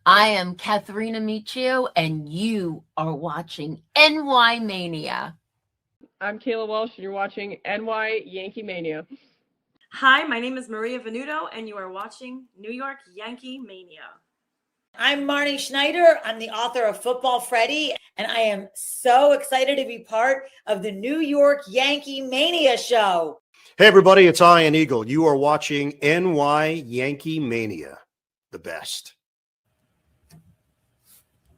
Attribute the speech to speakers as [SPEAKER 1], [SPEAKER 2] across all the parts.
[SPEAKER 1] I am Katharina Michio, and you are watching NY Mania.
[SPEAKER 2] I'm Kayla Walsh, and you're watching NY Yankee Mania.
[SPEAKER 3] Hi, my name is Maria Venuto, and you are watching New York Yankee Mania.
[SPEAKER 4] I'm Marnie Schneider. I'm the author of Football Freddy, and I am so excited to be part of the New York Yankee Mania show.
[SPEAKER 5] Hey, everybody, it's Ian Eagle. You are watching NY Yankee Mania, the best.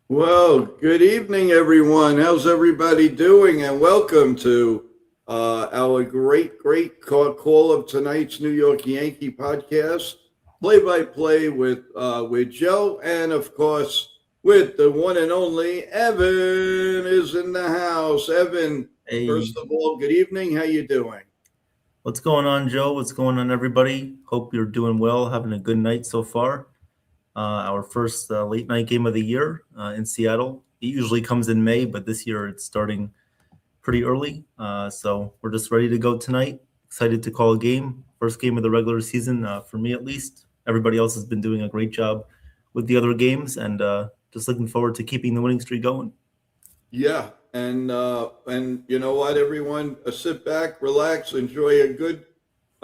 [SPEAKER 6] Well, good evening, everyone. How's everybody doing? And welcome to our great call of tonight's New York Yankee podcast, play-by-play with Joe, and of course with the one and only Evan is in the house. Evan,
[SPEAKER 7] Hey.
[SPEAKER 6] First of all, good evening. How you doing?
[SPEAKER 7] What's going on, Joe? What's going on, everybody? Hope you're doing well, having a good night so far. Our first late night game of the year in Seattle. It usually comes in May, but this year it's starting pretty early. So we're just ready to go tonight. Excited to call a game. First game of the regular season, for me at least. Everybody else has been doing a great job with the other games, and just looking forward to keeping the winning streak going.
[SPEAKER 6] Yeah, and you know what, everyone, sit back, relax, enjoy a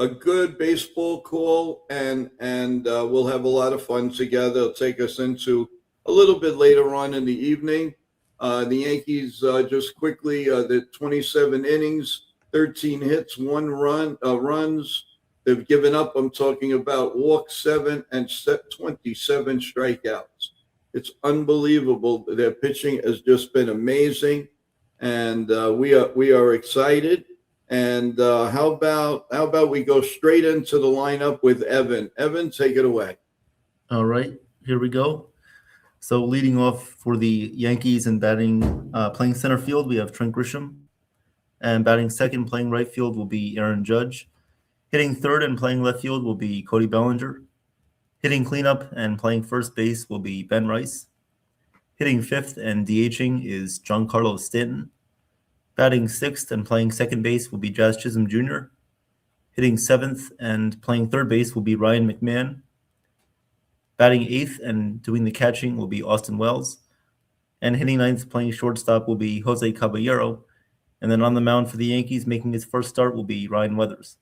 [SPEAKER 6] good baseball call, and we'll have a lot of fun together. It'll take us into a little bit later on in the evening. The Yankees just quickly, the 27 innings, 13 hits, 1 run, runs. They've given up. I'm talking about walks 7 and 27 strikeouts. It's unbelievable. Their pitching has just been amazing, and we are excited. And how about we go straight into the lineup with Evan? Evan, take it away.
[SPEAKER 7] All right, here we go. So leading off for the Yankees and batting, playing center field, we have Trent Grisham. And batting second, playing right field, will be Aaron Judge. Hitting third and playing left field will be Cody Bellinger. Hitting cleanup and playing first base will be Ben Rice. Hitting fifth and DHing is Giancarlo Stanton. Batting sixth and playing second base will be Jazz Chisholm Jr. Hitting seventh and playing third base will be Ryan McMahon. Batting eighth and doing the catching will be Austin Wells. And hitting ninth, playing shortstop, will be Jose Caballero. And then on the mound for the Yankees, making his first start, will be Ryan Weathers.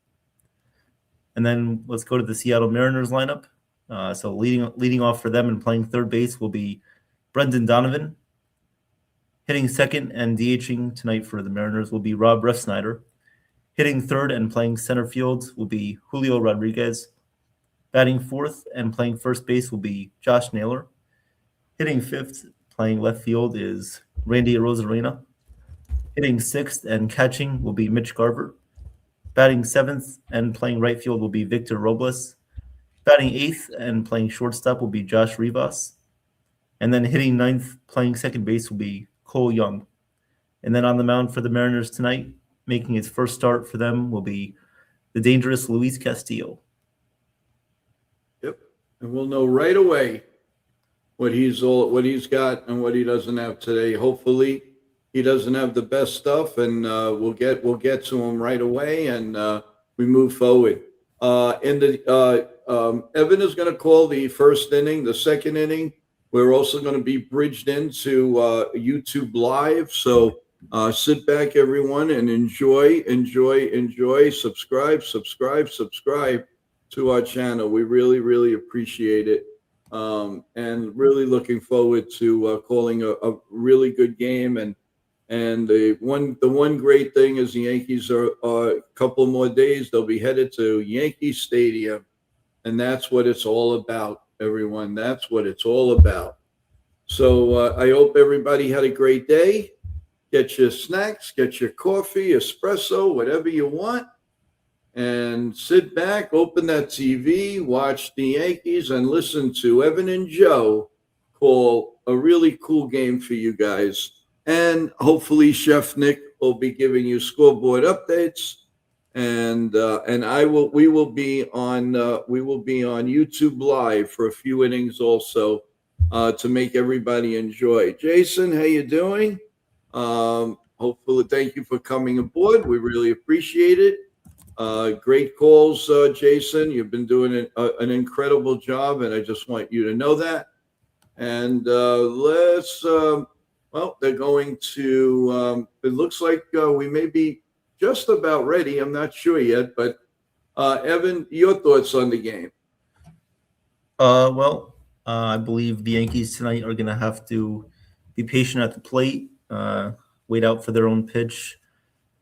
[SPEAKER 7] And then let's go to the Seattle Mariners lineup. So leading off for them and playing third base will be Brendan Donovan. Hitting second and DHing tonight for the Mariners will be Rob Refsnyder. Hitting third and playing center field will be Julio Rodriguez. Batting fourth and playing first base will be Josh Naylor. Hitting fifth, playing left field is Randy Arozarena. Hitting sixth and catching will be Mitch Garver. Batting seventh and playing right field will be Victor Robles. Batting eighth and playing shortstop will be Josh Rivas. And then hitting ninth, playing second base will be Cole Young. And then on the mound for the Mariners tonight, making his first start for them will be the dangerous Luis Castillo.
[SPEAKER 6] Yep, and we'll know right away what he's got and what he doesn't have today. Hopefully, he doesn't have the best stuff, and we'll get to him right away, and we move forward. Evan is going to call the first inning. The second inning, we're also going to be bridged into YouTube Live. So sit back, everyone, and enjoy. Subscribe to our channel. We really appreciate it. And really looking forward to calling a really good game. And the one great thing is the Yankees are a couple more days. They'll be headed to Yankee Stadium, and that's what it's all about, everyone. That's what it's all about. So I hope everybody had a great day. Get your snacks, get your coffee, espresso, whatever you want, and sit back, open that TV, watch the Yankees, and listen to Evan and Joe call a really cool game for you guys. And hopefully Chef Nick will be giving you scoreboard updates. And we will be on YouTube Live for a few innings also to make everybody enjoy. Jason, how you doing? Hopefully, thank you for coming aboard. We really appreciate it. Great calls, Jason. You've been doing an incredible job, and I just want you to know that. And well, they're going to, it looks like we may be just about ready. I'm not sure yet, but Evan, your thoughts on the game?
[SPEAKER 7] Well, I believe the Yankees tonight are going to have to be patient at the plate, wait out for their own pitch,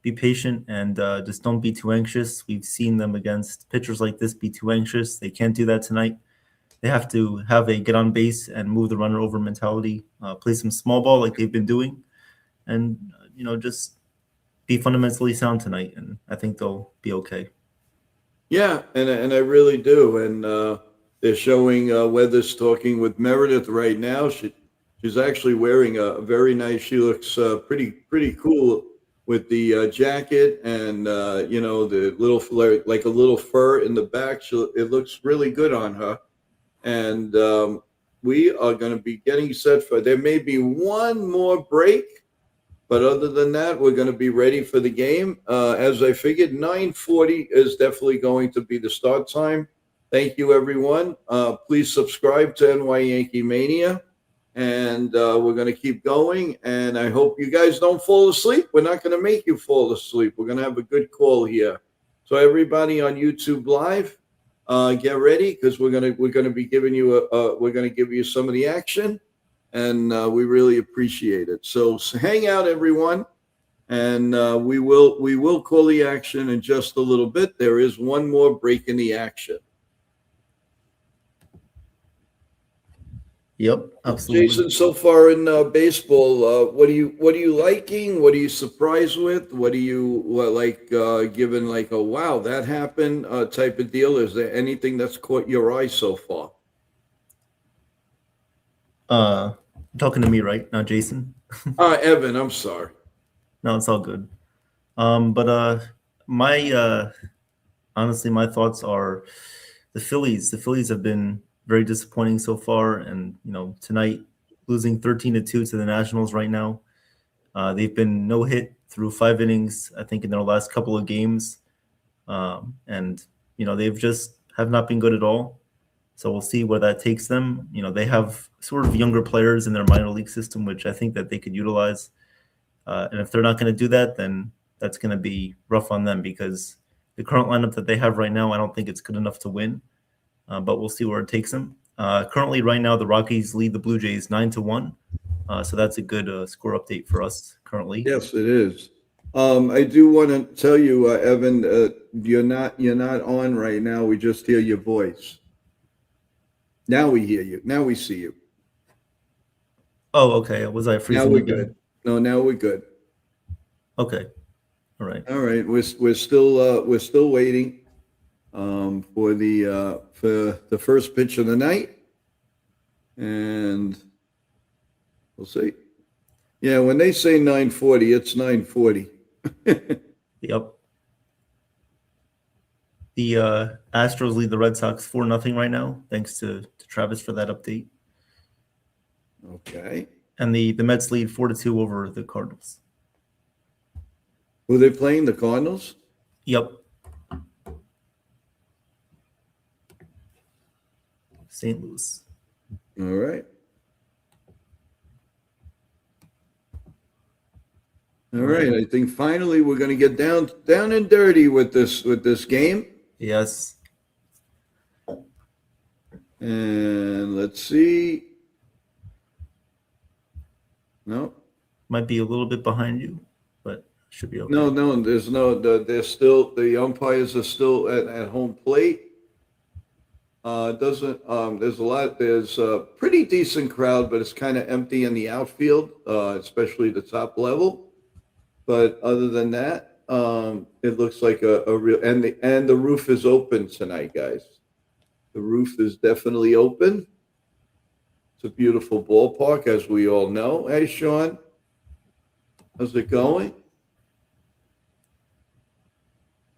[SPEAKER 7] be patient, and just don't be too anxious. We've seen them against pitchers like this be too anxious. They can't do that tonight. They have to have a get on base and move the runner over mentality, play some small ball like they've been doing, and just be fundamentally sound tonight. And I think they'll be okay.
[SPEAKER 6] Yeah, and I really do. And they're showing Weathers talking with Meredith right now. She's actually wearing a very nice. She looks pretty cool with the jacket and the little like a little fur in the back. It looks really good on her. And we are going to be getting set for. There may be one more break. But other than that, we're going to be ready for the game. As I figured, 9:40 is definitely going to be the start time. Thank you, everyone. Please subscribe to NY Yankee Mania. And we're going to keep going. And I hope you guys don't fall asleep. We're not going to make you fall asleep. We're going to have a good call here. So everybody on YouTube Live, get ready because we're going to be giving you we're going to give you some of the action. And we really appreciate it. So hang out, everyone, and we will call the action in just a little bit. There is one more break in the action.
[SPEAKER 7] Yep, absolutely.
[SPEAKER 6] Jason, so far in baseball, what are you liking? What are you surprised with? What do you like? Given like a wow that happened type of deal? Is there anything that's caught your eye so far?
[SPEAKER 7] You're talking to me, right? Not Jason.
[SPEAKER 6] Evan, I'm sorry.
[SPEAKER 7] No, it's all good. But my honestly, my thoughts are the Phillies. The Phillies have been very disappointing so far, and tonight losing 13-2 to the Nationals right now. They've been no hit through 5 innings, I think, in their last couple of games, and they've just have not been good at all. So we'll see where that takes them. They have sort of younger players in their minor league system, which I think that they could utilize. And if they're not going to do that, then that's going to be rough on them because the current lineup that they have right now, I don't think it's good enough to win. But we'll see where it takes them. Currently, right now, the Rockies lead the Blue Jays 9-1. So that's a good score update for us currently.
[SPEAKER 6] Yes, it is. I do want to tell you, Evan, you're not on right now. We just hear your voice. Now we hear you. Now we see you.
[SPEAKER 7] Oh, okay. Was I freezing?
[SPEAKER 6] Now we're
[SPEAKER 7] again?
[SPEAKER 6] good. No, now we're good.
[SPEAKER 7] Okay. All right.
[SPEAKER 6] All right. We're still waiting for the first pitch of the night, and we'll see. Yeah, when they say 9:40, it's 9:40.
[SPEAKER 7] Yep. The Astros lead the Red Sox 4-0 right now, thanks to Travis for that update.
[SPEAKER 6] Okay.
[SPEAKER 7] And the Mets lead 4-2 over the Cardinals.
[SPEAKER 6] Who are they playing? The Cardinals?
[SPEAKER 7] Yep. St. Louis.
[SPEAKER 6] All right. All right. I think finally we're going to get down and dirty with this game.
[SPEAKER 7] Yes.
[SPEAKER 6] And let's see. No.
[SPEAKER 7] Might be a little bit behind you, but should be okay.
[SPEAKER 6] No, there's the umpires are still at home plate. There's a pretty decent crowd, but it's kind of empty in the outfield, especially the top level. But other than that, it looks like a real, and the roof is open tonight, guys. The roof is definitely open. It's a beautiful ballpark, as we all know. Hey, Sean, how's it going?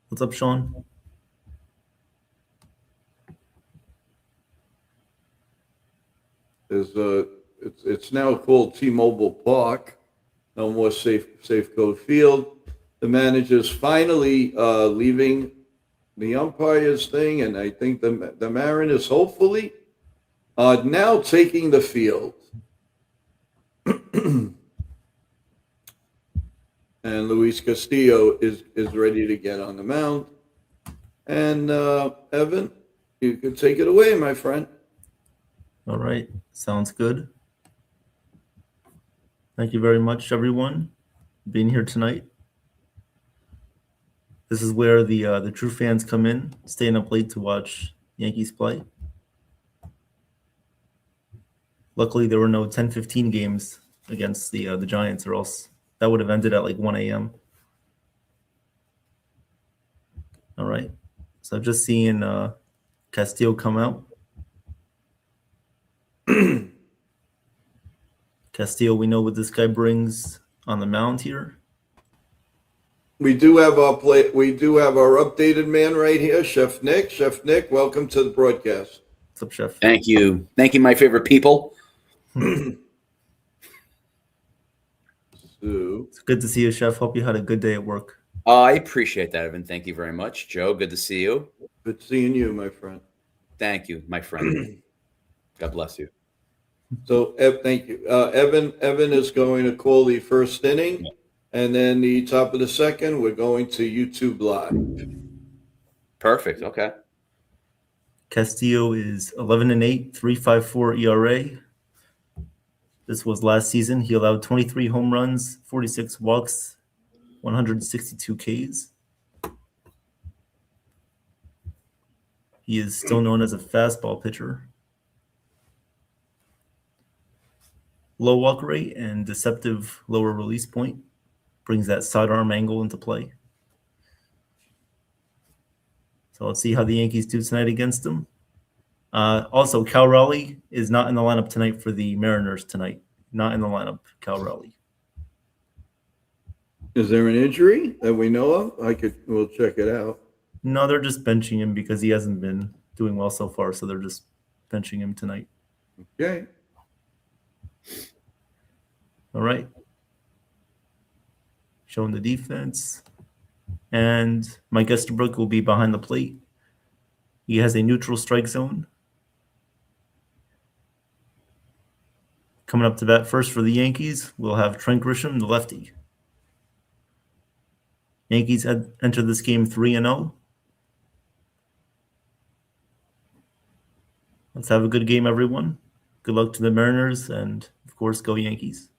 [SPEAKER 7] What's up, Sean?
[SPEAKER 6] It's now called T-Mobile Park. No more Safeco Field. The manager's finally leaving the umpires thing, and I think the Mariners hopefully Now taking the field. And Luis Castillo is ready to get on the mound. And Evan, you can take it away, my friend.
[SPEAKER 7] All right. Sounds good. Thank you very much, everyone, for being here tonight. This is where the true fans come in, staying up late to watch Yankees play. Luckily, there were no 10-15 games against the Giants, or else that would have ended at like 1 a.m. All right. So I've just seen Castillo come out. Castillo, we know what this guy brings on the mound here.
[SPEAKER 6] We do have our updated man right here, Chef Nick. Chef Nick, welcome to the broadcast.
[SPEAKER 7] What's up, Chef?
[SPEAKER 8] Thank you, my favorite people.
[SPEAKER 6] So,
[SPEAKER 7] It's good to see you, Chef. Hope you had a good day at work.
[SPEAKER 8] I appreciate that, Evan. Thank you very much, Joe. Good to see you.
[SPEAKER 6] good seeing you, my friend.
[SPEAKER 8] Thank you, my friend. God bless you.
[SPEAKER 6] So, thank you. Evan is going to call the first inning, and then the top of the second, we're going to YouTube Live.
[SPEAKER 8] Perfect. Okay.
[SPEAKER 7] Castillo is 11-8, 3.54 ERA. This was last season. He allowed 23 home runs, 46 walks, 162 Ks. He is still known as a fastball pitcher. Low walk rate and deceptive lower release point brings that sidearm angle into play. So let's see how the Yankees do tonight against him. Also, Cal Raleigh is not in the lineup tonight for the Mariners tonight. Not in the lineup, Cal Raleigh.
[SPEAKER 6] Is there an injury that we know of? We'll check it out.
[SPEAKER 7] No, they're just benching him because he hasn't been doing well so far, so they're just benching him tonight.
[SPEAKER 6] Okay.
[SPEAKER 7] All right. Showing the defense. And Mike Estabrook will be behind the plate. He has a neutral strike zone. Coming up to bat first for the Yankees, we'll have Trent Grisham, the lefty. Yankees had entered this game 3-0. Let's have a good game, everyone. Good luck to the Mariners, and of course, go Yankees.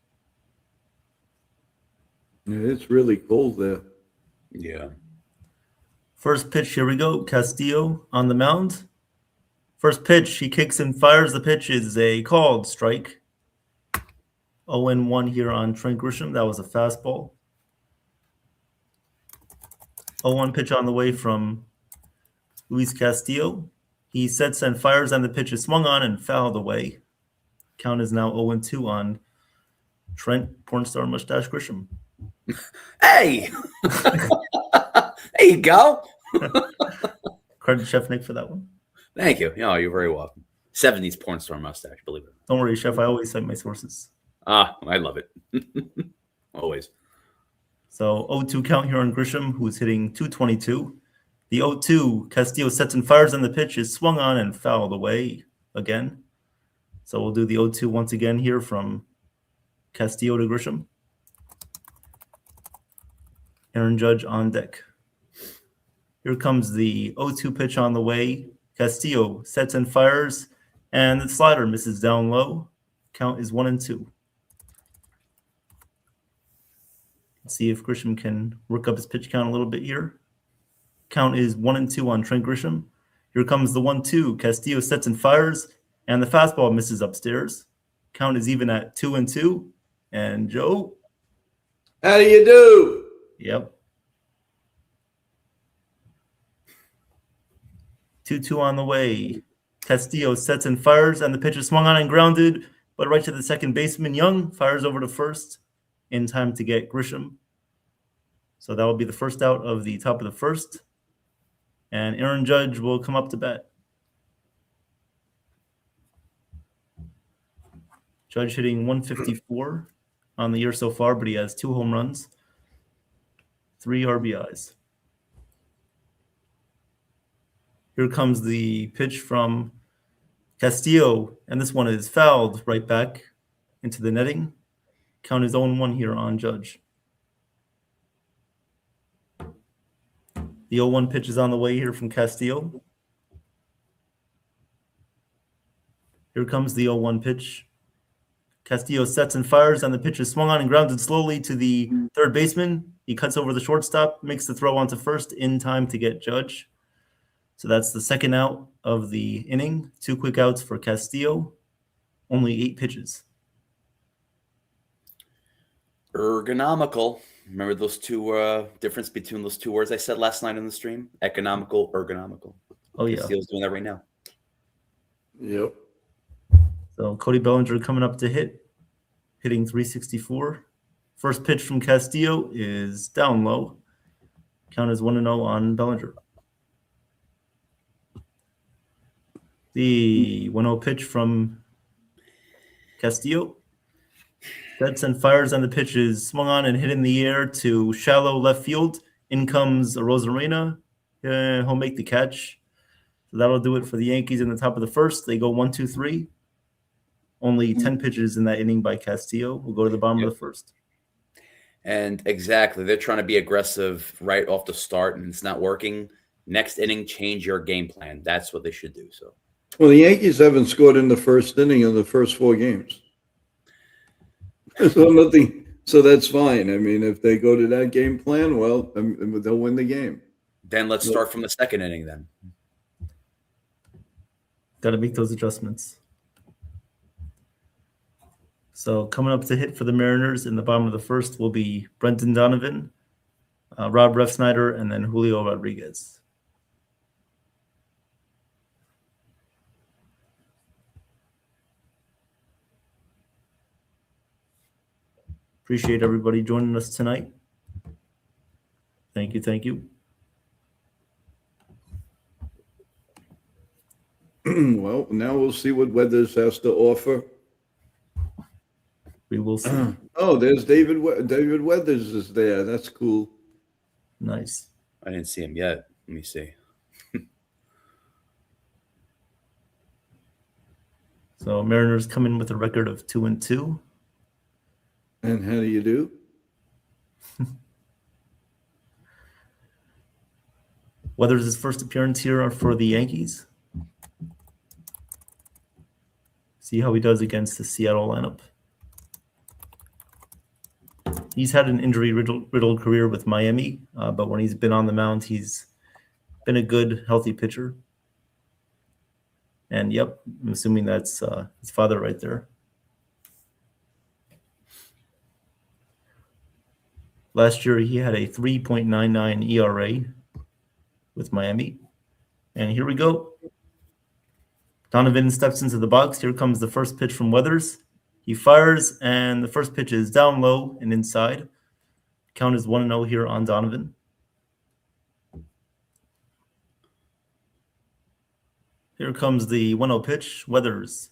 [SPEAKER 6] Yeah, it's really cold there.
[SPEAKER 8] Yeah.
[SPEAKER 7] First pitch, here we go. Castillo on the mound. First pitch, he kicks and fires. The pitch is a called strike. 0-1 here on Trent Grisham. That was a fastball. 0-1 pitch on the way from Luis Castillo. He sets and fires, and the pitch is swung on and fouled away. Count is now 0-2 on Trent Pornstar Mustache Grisham.
[SPEAKER 8] Hey! There you go.
[SPEAKER 7] Credit to Chef Nick for that one.
[SPEAKER 8] Thank you. No, you're very welcome. 70s porn star mustache, believe it.
[SPEAKER 7] Don't worry, Chef. I always cite my sources.
[SPEAKER 8] Ah, I love it. Always.
[SPEAKER 7] So 0-2 count here on Grisham, who's hitting .222. The 0-2, Castillo sets and fires, and the pitch is swung on and fouled away again. So we'll do the 0-2 once again here from Castillo to Grisham. Aaron Judge on deck. Here comes the 0-2 pitch on the way. Castillo sets and fires, and the slider misses down low. Count is 1-2. Let's see if Grisham can work up his pitch count a little bit here. Count is 1-2 on Trent Grisham. Here comes the 1-2. Castillo sets and fires, and the fastball misses upstairs. Count is even at 2-2. And Joe.
[SPEAKER 6] How do you do?
[SPEAKER 7] Yep. 2-2 on the way. Castillo sets and fires, and the pitch is swung on and grounded, but right to the second baseman. Young fires over to first in time to get Grisham. So that will be the first out of the top of the first. And Aaron Judge will come up to bat. Judge hitting 154 on the year so far, but he has 2 home runs, 3 RBIs. Here comes the pitch from Castillo, and this one is fouled right back into the netting. Count is 0-1 here on Judge. The 0-1 pitch is on the way here from Castillo. Here comes the 0-1 pitch. Castillo sets and fires, and the pitch is swung on and grounded slowly to the third baseman. He cuts over the shortstop, makes the throw onto first in time to get Judge. So that's the second out of the inning. 2 quick outs for Castillo. Only 8 pitches.
[SPEAKER 8] Ergonomical. Remember those two difference between those two words I said last night on the stream? Economical, ergonomical.
[SPEAKER 7] Oh, yeah.
[SPEAKER 8] Castillo's doing that right now.
[SPEAKER 6] Yep.
[SPEAKER 7] So Cody Bellinger coming up to hit, hitting 364. First pitch from Castillo is down low. Count is 1-0 on Bellinger. The 1-0 pitch from Castillo. Sets and fires, and the pitch is swung on and hit in the air to shallow left field. In comes Rosarena. He'll make the catch. So that'll do it for the Yankees in the top of the first. They go 1-2-3. Only 10 pitches in that inning by Castillo. We'll go to the bottom of the first.
[SPEAKER 8] And exactly, they're trying to be aggressive right off the start, and it's not working. Next inning, change your game plan. That's what they should do. So,
[SPEAKER 6] Well, the Yankees haven't scored in the first inning of the first 4 games. So nothing. So that's fine. I mean, if they go to that game plan, well, they'll win the game.
[SPEAKER 8] then let's start from the second inning then.
[SPEAKER 7] Got to make those adjustments. So coming up to hit for the Mariners in the bottom of the first will be Brendan Donovan, Rob Refsnyder, and then Julio Rodriguez. Appreciate everybody joining us tonight. Thank you. Thank you.
[SPEAKER 6] Well, now we'll see what Weathers has to offer.
[SPEAKER 7] We will see.
[SPEAKER 6] Oh, there's David. David Weathers is there. That's cool.
[SPEAKER 7] Nice.
[SPEAKER 8] I didn't see him yet. Let me see.
[SPEAKER 7] So Mariners come in with a record of 2-2.
[SPEAKER 6] And how do you do?
[SPEAKER 7] Weathers' first appearance here are for the Yankees. See how he does against the Seattle lineup. He's had an injury-riddled career with Miami, but when he's been on the mound, he's been a good, healthy pitcher. And, yep, I'm assuming that's his father right there. Last year, he had a 3.99 ERA with Miami. And here we go. Donovan steps into the box. Here comes the first pitch from Weathers. He fires, and the first pitch is down low and inside. Count is 1-0 here on Donovan. Here comes the 1-0 pitch. Weathers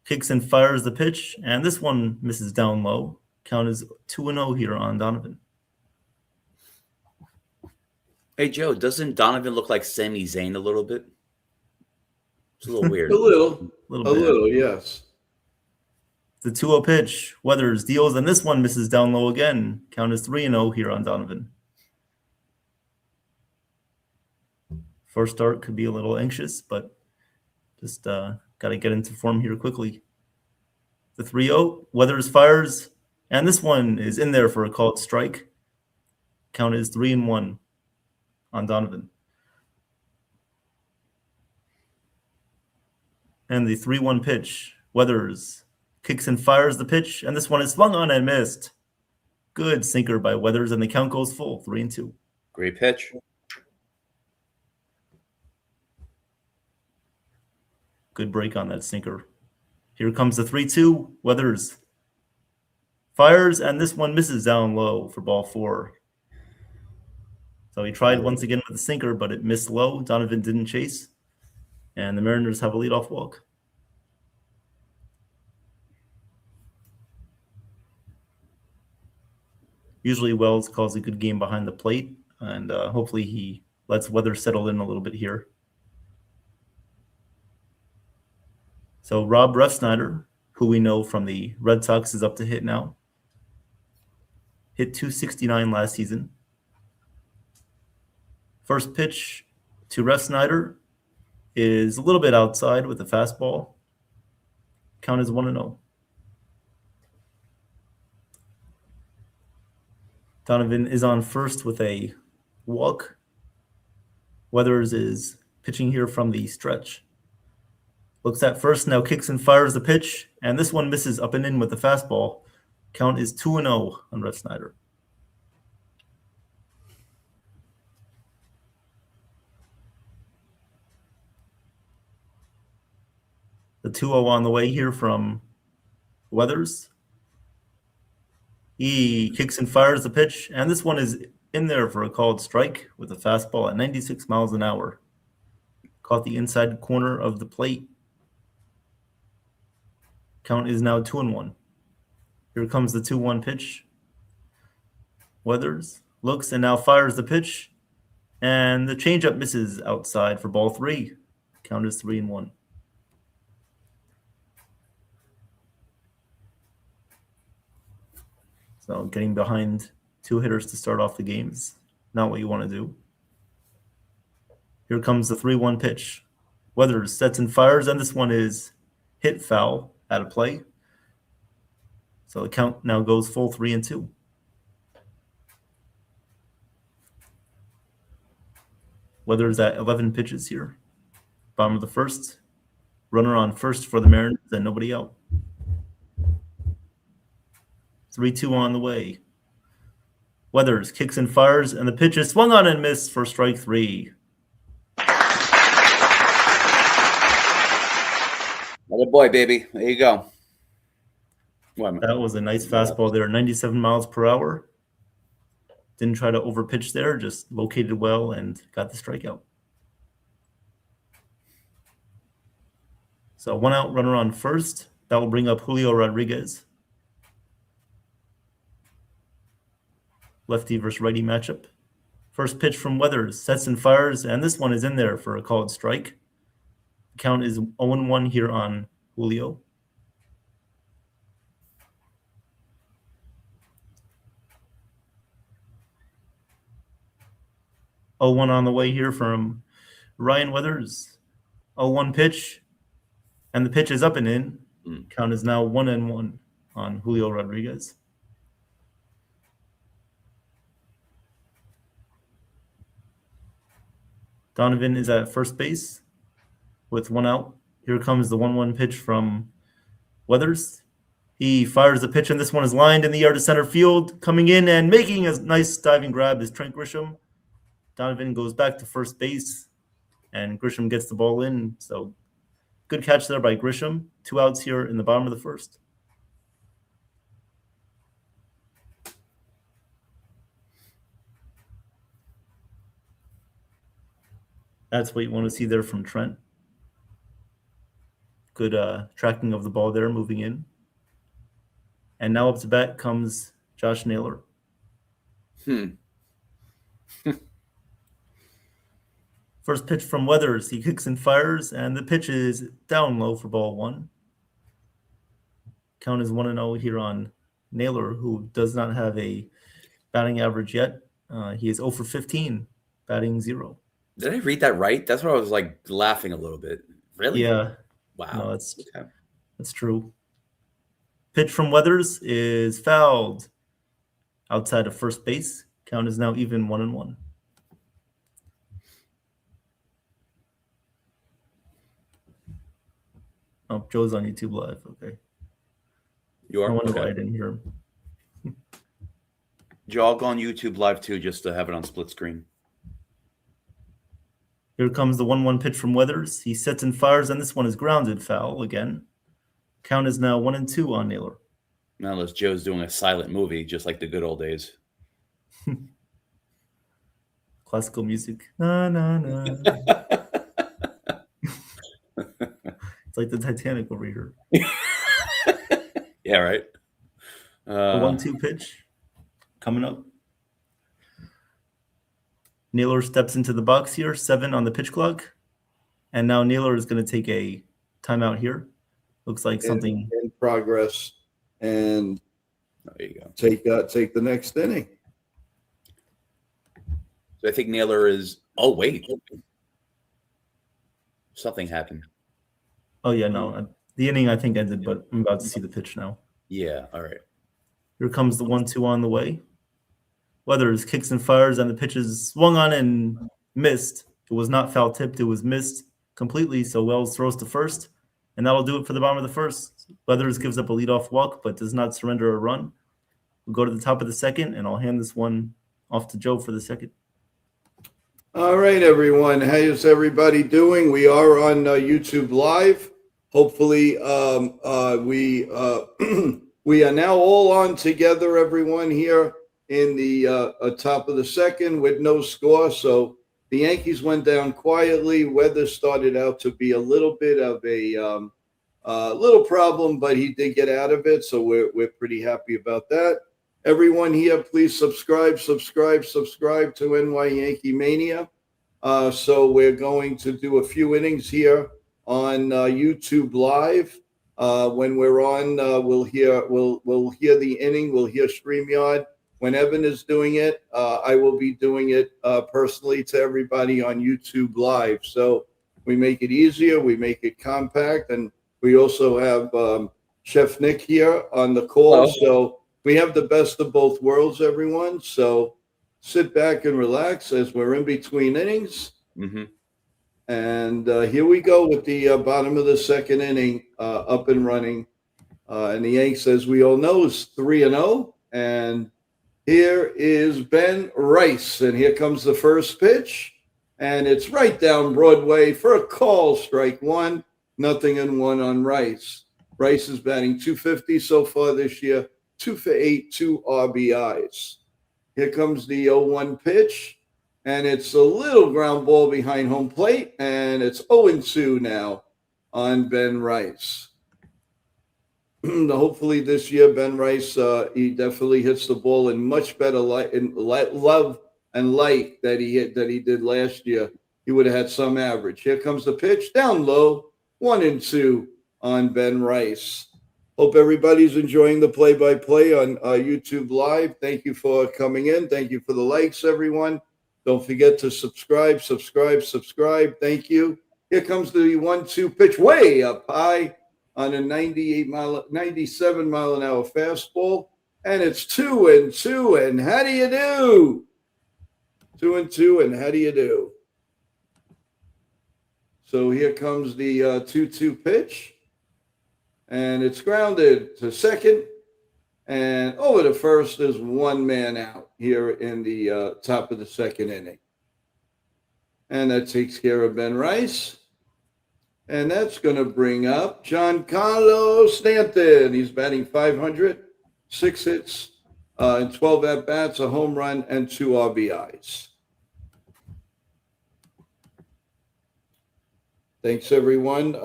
[SPEAKER 7] kicks and fires the pitch, and this one misses down low. Count is 2-0 here on Donovan.
[SPEAKER 8] Hey, Joe, doesn't Donovan look like Sami Zayn a little bit? It's a little weird.
[SPEAKER 6] A little, yes.
[SPEAKER 7] The 2-0 pitch. Weathers deals, and this one misses down low again. Count is 3-0 here on Donovan. First start could be a little anxious, but just got to get into form here quickly. The 3-0. Weathers fires, and this one is in there for a called strike. Count is 3-1 on Donovan. And the 3-1 pitch. Weathers kicks and fires the pitch, and this one is swung on and missed. Good sinker by Weathers, and the count goes full, 3-2.
[SPEAKER 8] Great pitch.
[SPEAKER 7] Good break on that sinker. Here comes the 3-2. Weathers fires, and this one misses down low for ball 4. So he tried once again with the sinker, but it missed low. Donovan didn't chase, and the Mariners have a leadoff walk. Usually Wells calls a good game behind the plate, and hopefully he lets Weathers settle in a little bit here. So Rob Refsnyder, who we know from the Red Sox, is up to hit now. Hit 269 last season. First pitch to Refsnyder is a little bit outside with the fastball. Count is 1-0. Donovan is on first with a walk. Weathers is pitching here from the stretch. Looks at first, now kicks and fires the pitch, and this one misses up and in with the fastball. Count is 2-0 on Refsnyder. The 2-0 on the way here from Weathers. He kicks and fires the pitch, and this one is in there for a called strike with a fastball at 96 miles an hour. Caught the inside corner of the plate. Count is now 2-1. Here comes the 2-1 pitch. Weathers looks and now fires the pitch, and the changeup misses outside for ball 3. Count is 3-1. So getting behind 2 hitters to start off the games, not what you want to do. Here comes the 3-1 pitch. Weathers sets and fires, and this one is hit foul out of play. So the count now goes full 3-2. Weathers at 11 pitches here. Bottom of the first. Runner on first for the Mariners and nobody out. 3-2 on the way. Weathers kicks and fires, and the pitch is swung on and missed for strike 3.
[SPEAKER 8] Good boy, baby. There you go.
[SPEAKER 7] That was a nice fastball there, 97 miles per hour. Didn't try to overpitch there, just located well and got the strikeout. So 1 out, runner on first. That will bring up Julio Rodriguez. Lefty versus righty matchup. First pitch from Weathers, sets and fires, and this one is in there for a called strike. Count is 0-1 here on Julio. Oh, 1 on the way here from Ryan Weathers. 0-1 pitch, and the pitch is up and in. Count is now 1-1 on Julio Rodriguez. Donovan is at first base with 1 out. Here comes the 1-1 pitch from Weathers. He fires the pitch, and this one is lined in the yard to center field. Coming in and making a nice diving grab is Trent Grisham. Donovan goes back to first base, and Grisham gets the ball in. So good catch there by Grisham. 2 outs here in the bottom of the first. That's what you want to see there from Trent. Good tracking of the ball there, moving in. And now up to bat comes Josh Naylor. First pitch from Weathers. He kicks and fires, and the pitch is down low for ball 1. Count is 1-0 here on Naylor, who does not have a batting average yet. He is 0 for 15, batting 0.
[SPEAKER 8] Did I read that right? That's where I was like laughing a little bit. Really?
[SPEAKER 7] Yeah.
[SPEAKER 8] Wow.
[SPEAKER 7] No, that's true. Pitch from Weathers is fouled outside of first base. Count is now even 1-1. Oh, Joe's on YouTube Live. Okay.
[SPEAKER 8] You are?
[SPEAKER 7] I wonder
[SPEAKER 8] Okay.
[SPEAKER 7] why I didn't hear him.
[SPEAKER 8] Joe, I'll go on YouTube Live too, just to have it on split screen.
[SPEAKER 7] Here comes the 1-1 pitch from Weathers. He sets and fires, and this one is grounded foul again. Count is now 1-2 on Naylor.
[SPEAKER 8] Now unless Joe's doing a silent movie, just like the good old days.
[SPEAKER 7] Classical music. Na, na, na. It's like the Titanic over here.
[SPEAKER 8] Yeah, right.
[SPEAKER 7] The 1-2 pitch coming up. Naylor steps into the box here, 7 on the pitch clock. And now Naylor is going to take a timeout here. Looks like something.
[SPEAKER 6] in progress, and
[SPEAKER 8] There you go.
[SPEAKER 6] take the next inning.
[SPEAKER 8] So I think Naylor is. Oh wait, something happened.
[SPEAKER 7] Oh yeah, no, the inning I think ended, but I'm about to see the pitch now.
[SPEAKER 8] Yeah. All right.
[SPEAKER 7] Here comes the 1-2 on the way. Weathers kicks and fires, and the pitch is swung on and missed. It was not foul tipped; it was missed completely. So Wells throws to first, and that'll do it for the bottom of the first. Weathers gives up a leadoff walk, but does not surrender a run. We'll go to the top of the second, and I'll hand this one off to Joe for the second.
[SPEAKER 6] All right, everyone. How is everybody doing? We are on YouTube Live. Hopefully, we are now all on together, everyone, here in the top of the second with no score. So the Yankees went down quietly. Weather started out to be a little bit of a little problem, but he did get out of it. So we're pretty happy about that. Everyone here, please subscribe to NY Yankee Mania. So we're going to do a few innings here on YouTube Live. When we're on, we'll hear the inning. We'll hear StreamYard. When Evan is doing it, I will be doing it personally to everybody on YouTube Live. So we make it easier, we make it compact, and we also have Chef Nick here on the call.
[SPEAKER 8] Hello.
[SPEAKER 6] So we have the best of both worlds, everyone. So sit back and relax as we're in between innings.
[SPEAKER 8] Mm-hmm.
[SPEAKER 6] And here we go with the bottom of the second inning up and running. And the Yanks, as we all know, is 3-0. And here is Ben Rice. And here comes the first pitch. And it's right down Broadway for a call, strike one, 0-1 on Rice. Rice is batting .250 so far this year, 2 for 8, 2 RBIs. Here comes the 0-1 pitch, and it's a little ground ball behind home plate, and it's 0-2 now on Ben Rice. Hopefully this year, Ben Rice, he definitely hits the ball in much better love and light that he did last year. He would have had some average. Here comes the pitch, down low, 1-2 on Ben Rice. Hope everybody's enjoying the play-by-play on YouTube Live. Thank you for coming in. Thank you for the likes, everyone. Don't forget to subscribe. Thank you. Here comes the 1-2 pitch way up high on a 97 mile an hour fastball. And it's 2-2. And how do you do? 2-2. And how do you do? So here comes the 2-2 pitch. And it's grounded to second, and over to first is one man out here in the top of the second inning. And that takes care of Ben Rice. And that's going to bring up Giancarlo Stanton. He's batting .500, 6 hits, and 12 at-bats, a home run, and 2 RBIs. Thanks, everyone,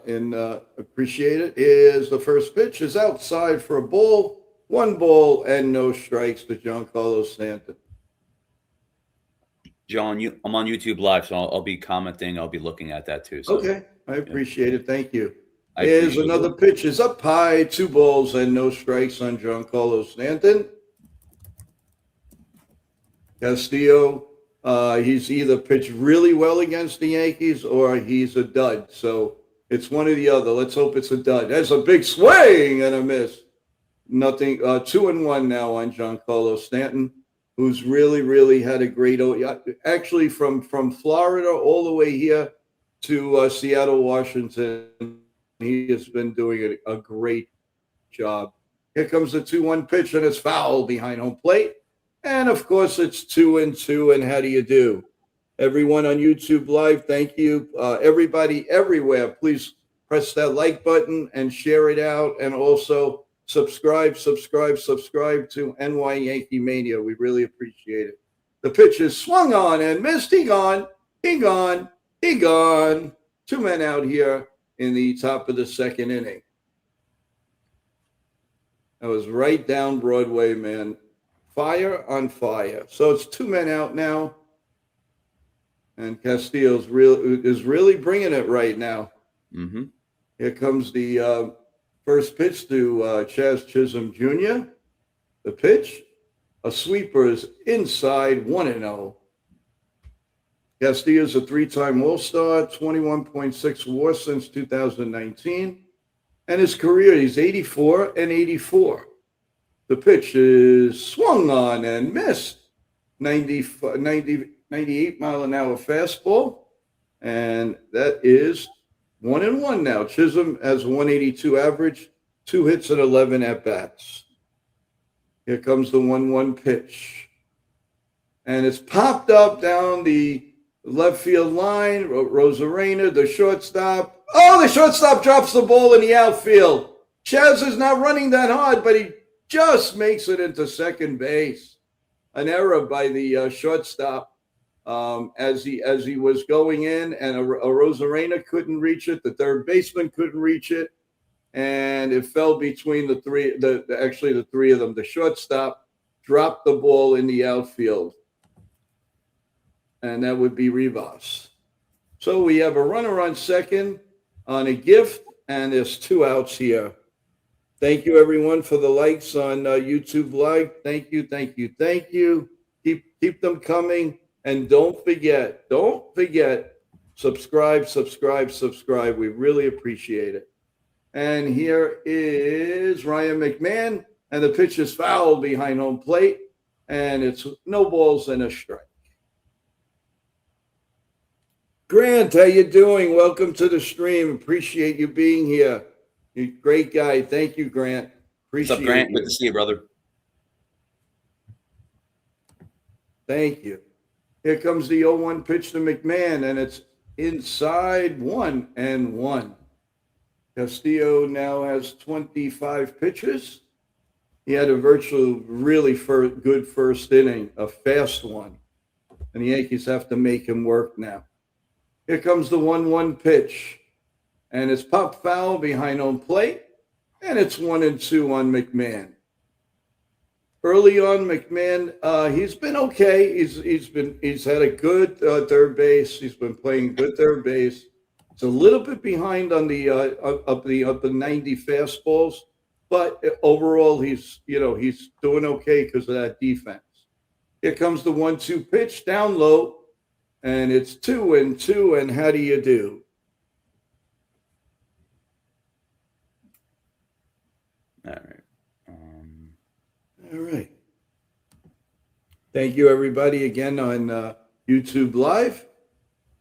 [SPEAKER 6] and appreciate it. Is the first pitch is outside for a ball, 1 ball and no strikes to Giancarlo Stanton.
[SPEAKER 8] John, I'm on YouTube Live, so I'll be commenting. I'll be looking at that too. So.
[SPEAKER 6] Okay, I appreciate it. Thank you. Here's another pitch. Is up high, 2 balls and no strikes on Giancarlo Stanton. Castillo. He's either pitched really well against the Yankees or he's a dud. So it's one or the other. Let's hope it's a dud. That's a big swing and a miss. Nothing. 2-1 now on Giancarlo Stanton, who's really had a great. Actually, from Florida all the way here to Seattle, Washington, he has been doing a great job. Here comes the 2-1 pitch, and it's foul behind home plate. And, of course, it's 2-2, and how do you do? Everyone on YouTube Live, thank you. Everybody everywhere, please press that like button and share it out. And also subscribe to NY Yankee Mania. We really appreciate it. The pitch is swung on and missed. He gone. 2 men out here in the top of the second inning. That was right down Broadway, man. Fire on fire. So it's 2 men out now. And Castillo is really bringing it right now.
[SPEAKER 8] Mm-hmm.
[SPEAKER 6] Here comes the first pitch to Chaz Chisholm Jr. The pitch, a sweeper is inside 1-0. Castillo's a three-time All-Star, 21.6 WAR since 2019. And his career, he's 84 and 84. The pitch is swung on and missed. 98 mile an hour fastball. And that is 1-1 now. Chisholm has 182 average, 2 hits and 11 at-bats. Here comes the 1-1 pitch. And it's popped up down the left field line. Rosarena, the shortstop. Oh, the shortstop drops the ball in the outfield. Chaz is not running that hard, but he just makes it into second base. An error by the shortstop as he was going in, and a Rosarena couldn't reach it. The third baseman couldn't reach it, and it fell between the three. Actually, the three of them. The shortstop dropped the ball in the outfield, and that would be Rivas. So we have a runner on second on a gift, and there's 2 outs here. Thank you, everyone, for the likes on YouTube Live. Thank you, thank you, thank you. Keep them coming. And don't forget, subscribe. We really appreciate it. And here is Ryan McMahon, and the pitch is foul behind home plate, and it's no balls and a strike. Grant, how you doing? Welcome to the stream. Appreciate you being here. You're a great guy. Thank you, Grant. Appreciate
[SPEAKER 8] What's up, Grant?
[SPEAKER 6] you.
[SPEAKER 8] Good to see you, brother.
[SPEAKER 6] Thank you. Here comes the 0-1 pitch to McMahon, and it's inside 1-1. Castillo now has 25 pitches. He had a really good first inning, a fast one. And the Yankees have to make him work now. Here comes the 1-1 pitch. And it's popped foul behind home plate. And it's 1-2 on McMahon. Early on, McMahon, he's been okay. He's had a good third base. He's been playing good third base. It's a little bit behind on the up the 90 fastballs, but overall he's doing okay because of that defense. Here comes the 1-2 pitch down low, and it's 2-2. And how do you do?
[SPEAKER 8] All right.
[SPEAKER 6] All right. Thank you, everybody, again on YouTube Live.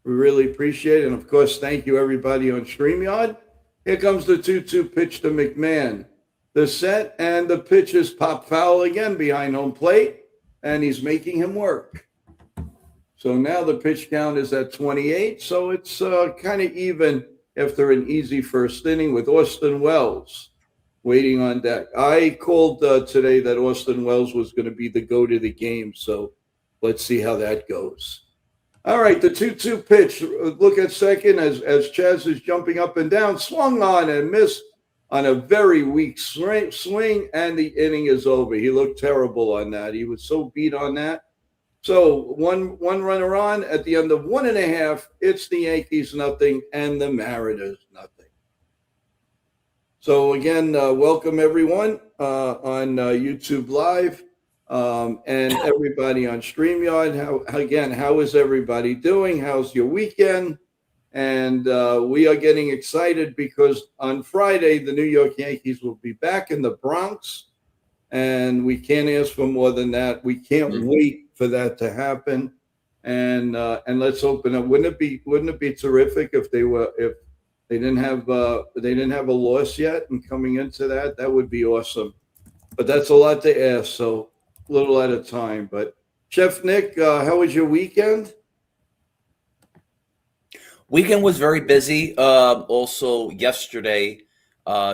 [SPEAKER 6] We really appreciate it. And, of course, thank you, everybody, on StreamYard. Here comes the 2-2 pitch to McMahon. The set and the pitch is pop foul again behind home plate, and he's making him work. So now the pitch count is at 28, so it's kind of even after an easy first inning with Austin Wells waiting on deck. I called today that Austin Wells was going to be the GOAT of the game, so let's see how that goes. All right, the 2-2 pitch. Look at second as Chaz is jumping up and down, swung on and missed on a very weak swing, and the inning is over. He looked terrible on that. He was so beat on that. So one runner on at the end of 1.5. It's the Yankees nothing and the Mariners nothing. So again, welcome everyone on YouTube Live and everybody on StreamYard. How is everybody doing? How's your weekend? And we are getting excited because on Friday, the New York Yankees will be back in the Bronx, and we can't ask for more than that. We can't wait for that to happen. And let's open up. Wouldn't it be terrific if they didn't have a loss yet, and coming into that would be awesome. But that's a lot to ask, so a little at a time. But Chef Nick, how was your weekend?
[SPEAKER 8] Weekend was very busy. Also yesterday,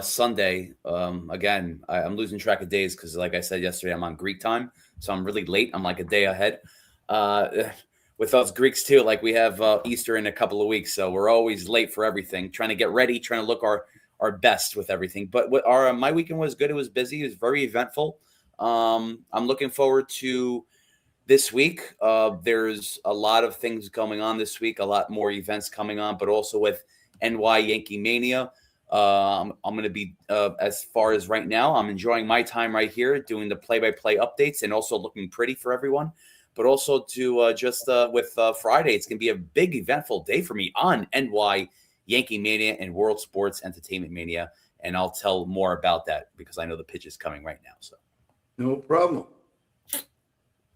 [SPEAKER 8] Sunday, again, I'm losing track of days because, like I said yesterday, I'm on Greek time, so I'm really late. I'm like a day ahead. With us Greeks too, like we have Easter in a couple of weeks, so we're always late for everything. Trying to get ready, trying to look our best with everything. But my weekend was good. It was busy. It was very eventful. I'm looking forward to this week. There's a lot of things going on this week. A lot more events coming on, but also with NY Yankee Mania. I'm going to be, as far as right now, I'm enjoying my time right here doing the play-by-play updates and also looking pretty for everyone. But also to with Friday, it's going to be a big eventful day for me on NY Yankee Mania and World Sports Entertainment Mania. And I'll tell more about that because I know the pitch is coming right now. So
[SPEAKER 6] No problem.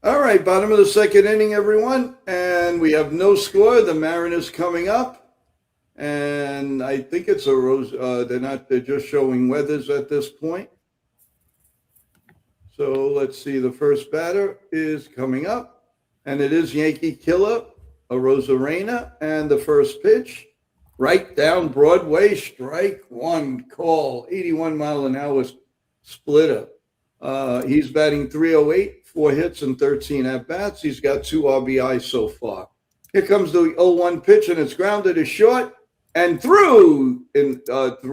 [SPEAKER 6] All right, bottom of the second inning, everyone. And we have no score. The Mariners coming up. And I think it's a Rose. They're just showing Weathers at this point. So let's see. The first batter is coming up. And it is Yankee Killer, a Rosarena. And the first pitch, right down Broadway, strike one call, 81 mile an hour splitter. He's batting .308, 4 hits and 13 at-bats. He's got 2 RBIs so far. Here comes the 0-1 pitch, and it's grounded to short and through. Thought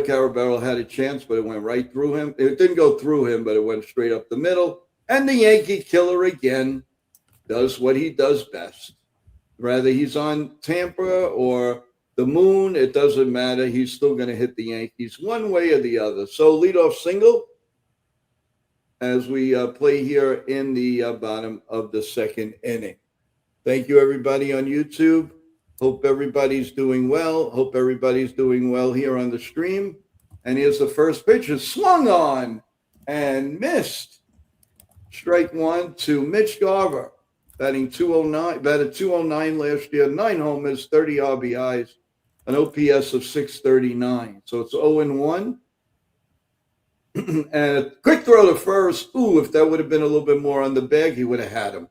[SPEAKER 6] Carabello had a chance, but it went right through him. It didn't go through him, but it went straight up the middle. And the Yankee Killer again does what he does best. Whether he's on Tampa or the moon, it doesn't matter. He's still going to hit the Yankees one way or the other. So leadoff single as we play here in the bottom of the second inning. Thank you, everybody on YouTube. Hope everybody's doing well. Hope everybody's doing well here on the stream. And here's the first pitch. Is swung on and missed. Strike one to Mitch Garver, batting .209, batted .209 last year, 9 homers, 30 RBIs, an OPS of .639. So it's 0-1. And a quick throw to first. Ooh, if that would have been a little bit more on the bag, he would have had him.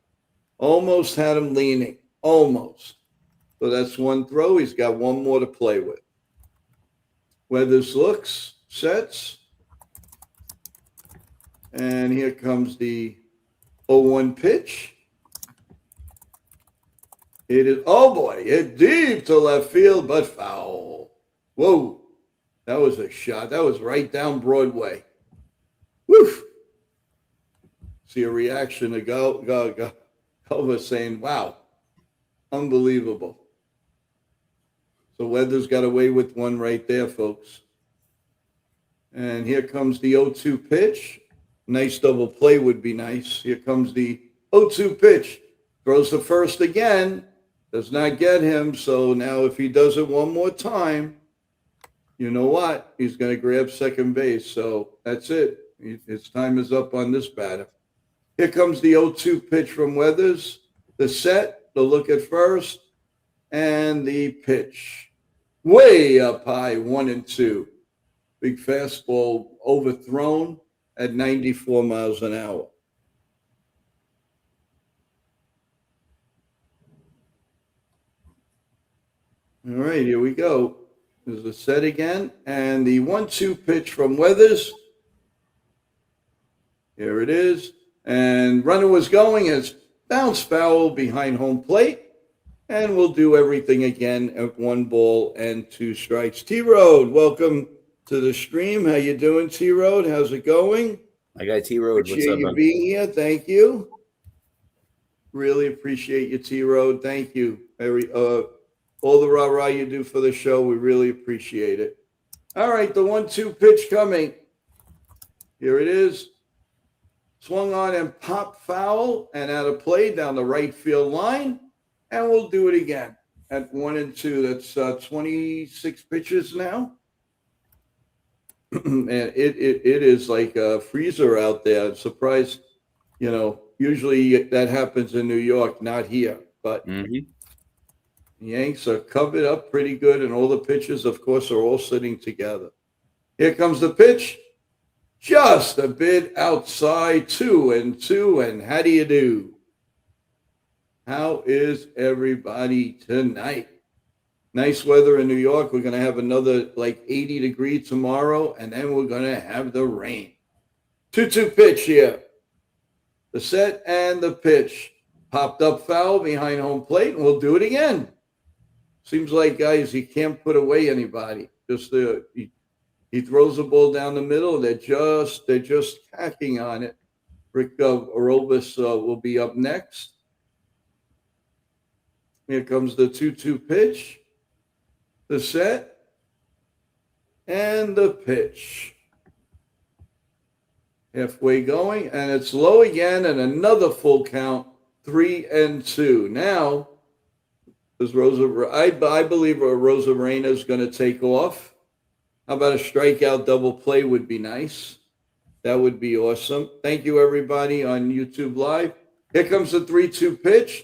[SPEAKER 6] Almost had him leaning. Almost. So that's one throw. He's got one more to play with. Weathers looks, sets. And here comes the 0-1 pitch. It is, oh boy, hit deep to left field, but foul. Whoa, that was a shot. That was right down Broadway. Woof. See a reaction to Galva saying, wow, unbelievable. So Weathers got away with one right there, folks. And here comes the 0-2 pitch. Nice double play would be nice. Here comes the 0-2 pitch. Throws the first again. Does not get him. So now if he does it one more time, you know what? He's going to grab second base. So that's it. His time is up on this batter. Here comes the 0-2 pitch from Weathers. The set, the look at first, and the pitch. Way up high, 1-2. Big fastball overthrown at 94 miles an hour. All right, here we go. There's the set again, and the 1-2 pitch from Weathers. Here it is. And runner was going as bounce foul behind home plate. And we'll do everything again at 1 ball and 2 strikes. T-Road, welcome to the stream. How you doing, T-Road? How's it going?
[SPEAKER 8] I got T-Road. What's
[SPEAKER 6] Appreciate
[SPEAKER 8] up,
[SPEAKER 6] you
[SPEAKER 8] man?
[SPEAKER 6] being here. Thank you. Really appreciate you, T-Road. Thank you. All the rah-rah you do for the show, we really appreciate it. All right, the 1-2 pitch coming. Here it is. Swung on and popped foul and out of play down the right field line. And we'll do it again at 1-2. That's 26 pitches now. And it is like a freezer out there. I'm surprised, usually that happens in New York, not here. But the Yanks are covered up pretty good, and all the pitches, of course, are all sitting together. Here comes the pitch. Just a bit outside, 2-2, and how do you do? How is everybody tonight? Nice weather in New York. We're going to have another 80 degree tomorrow, and then we're going to have the rain. 2-2 pitch here. The set and the pitch. Popped up foul behind home plate, and we'll do it again. Seems like, guys, he can't put away anybody. Just he throws the ball down the middle. They're just tacking on it. Rick Arobis will be up next. Here comes the 2-2 pitch. The set. And the pitch. Halfway going, and it's low again, and another full count, 3-2. Now, does I believe Rosa Reina is going to take off. How about a strikeout double play would be nice. That would be awesome. Thank you, everybody on YouTube Live. Here comes the 3-2 pitch.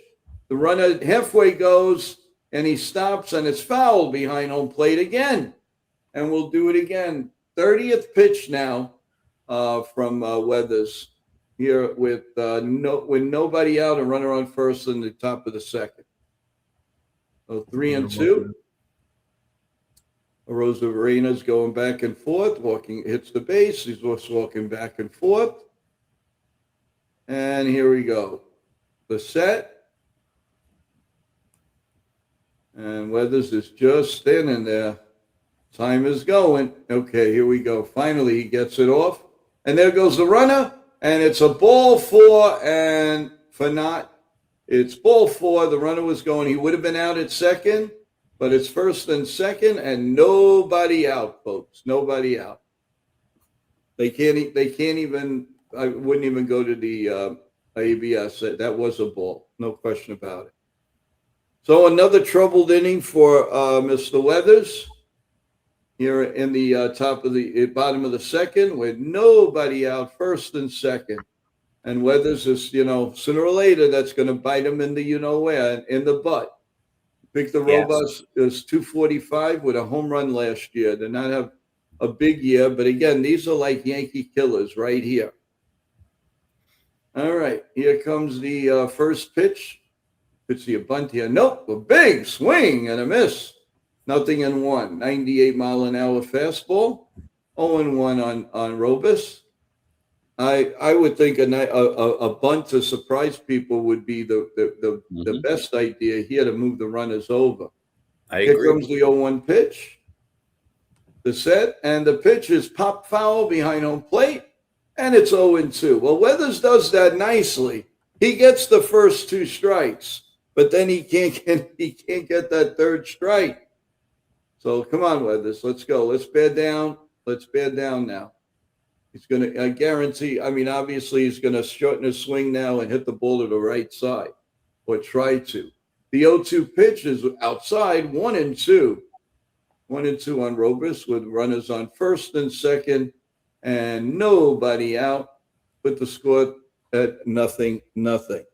[SPEAKER 6] The runner halfway goes, and he stops, and it's foul behind home plate again. And we'll do it again. 30th pitch now from Weathers here with nobody out, and runner on first in the top of the second. So 3-2. Rosa Reina's going back and forth, hits the base. He's also walking back and forth. And here we go. The set. And Weathers is just standing there. Time is going. Okay, here we go. Finally, he gets it off. And there goes the runner. And it's a ball four. And for not, it's ball four. The runner was going. He would have been out at second. But it's first and second, and nobody out, folks. Nobody out. They can't even. I wouldn't even go to the ABS. That was a ball, no question about it. So another troubled inning for Mr. Weathers here in the top of the bottom of the second, with nobody out, first and second. And Weathers is, sooner or later that's going to bite him in the where, in the butt. Victor Robles is 245 with a home run last year. Did not have a big year, but again, these are like Yankee killers right here. All right, here comes the first pitch. Could see a bunt here. Nope, a big swing and a miss. 0-1. 98-mile-an-hour fastball. 0-1 on Robles. I would think a bunt to surprise people would be the best idea here to move the runners over.
[SPEAKER 8] I agree.
[SPEAKER 6] Here comes the 0-1 pitch. The set, and the pitch is pop foul behind home plate, and it's 0-2. Well, Weathers does that nicely. He gets the first two strikes, but then he can't get that third strike. So come on, Weathers, let's go. Let's bear down. Let's bear down now. He's going to, I guarantee, obviously he's going to shorten his swing now and hit the ball to the right side, or try to. The 0-2 pitch is outside, 1-2. 1-2 on Robles with runners on first and second and nobody out. Put the score at 0-0.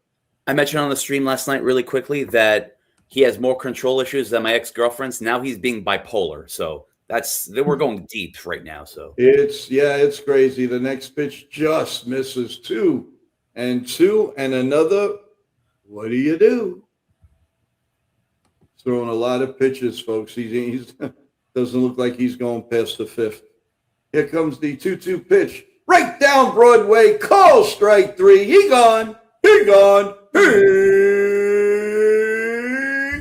[SPEAKER 8] I mentioned on the stream last night really quickly that he has more control issues than my ex-girlfriend's. Now he's being bipolar. So we're going deep right now. So
[SPEAKER 6] it's crazy. The next pitch just misses 2-2 and another. What do you do? He's throwing a lot of pitches, folks. He's doesn't look like he's going past the fifth. Here comes the 2-2 pitch. Right down Broadway. Call strike 3. He gone. He gone. He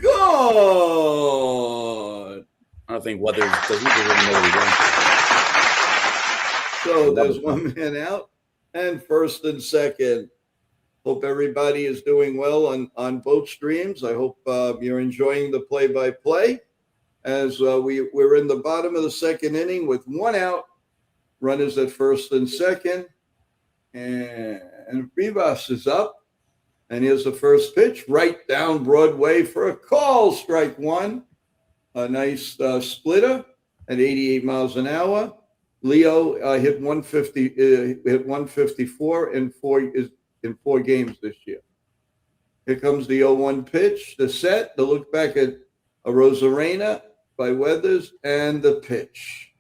[SPEAKER 6] gone.
[SPEAKER 8] I don't think Weathers does he really know what he's doing.
[SPEAKER 6] So there's one man out and first and second. Hope everybody is doing well on both streams. I hope you're enjoying the play-by-play as we're in the bottom of the second inning with one out. Runners at first and second. And Rivas is up. And here's the first pitch right down Broadway for a call, strike 1. A nice splitter at 88 miles an hour. Leo hit 154 in four games this year. Here comes the 0-1 pitch, the set, the look back at a Rosa Reina by Weathers, and the pitch.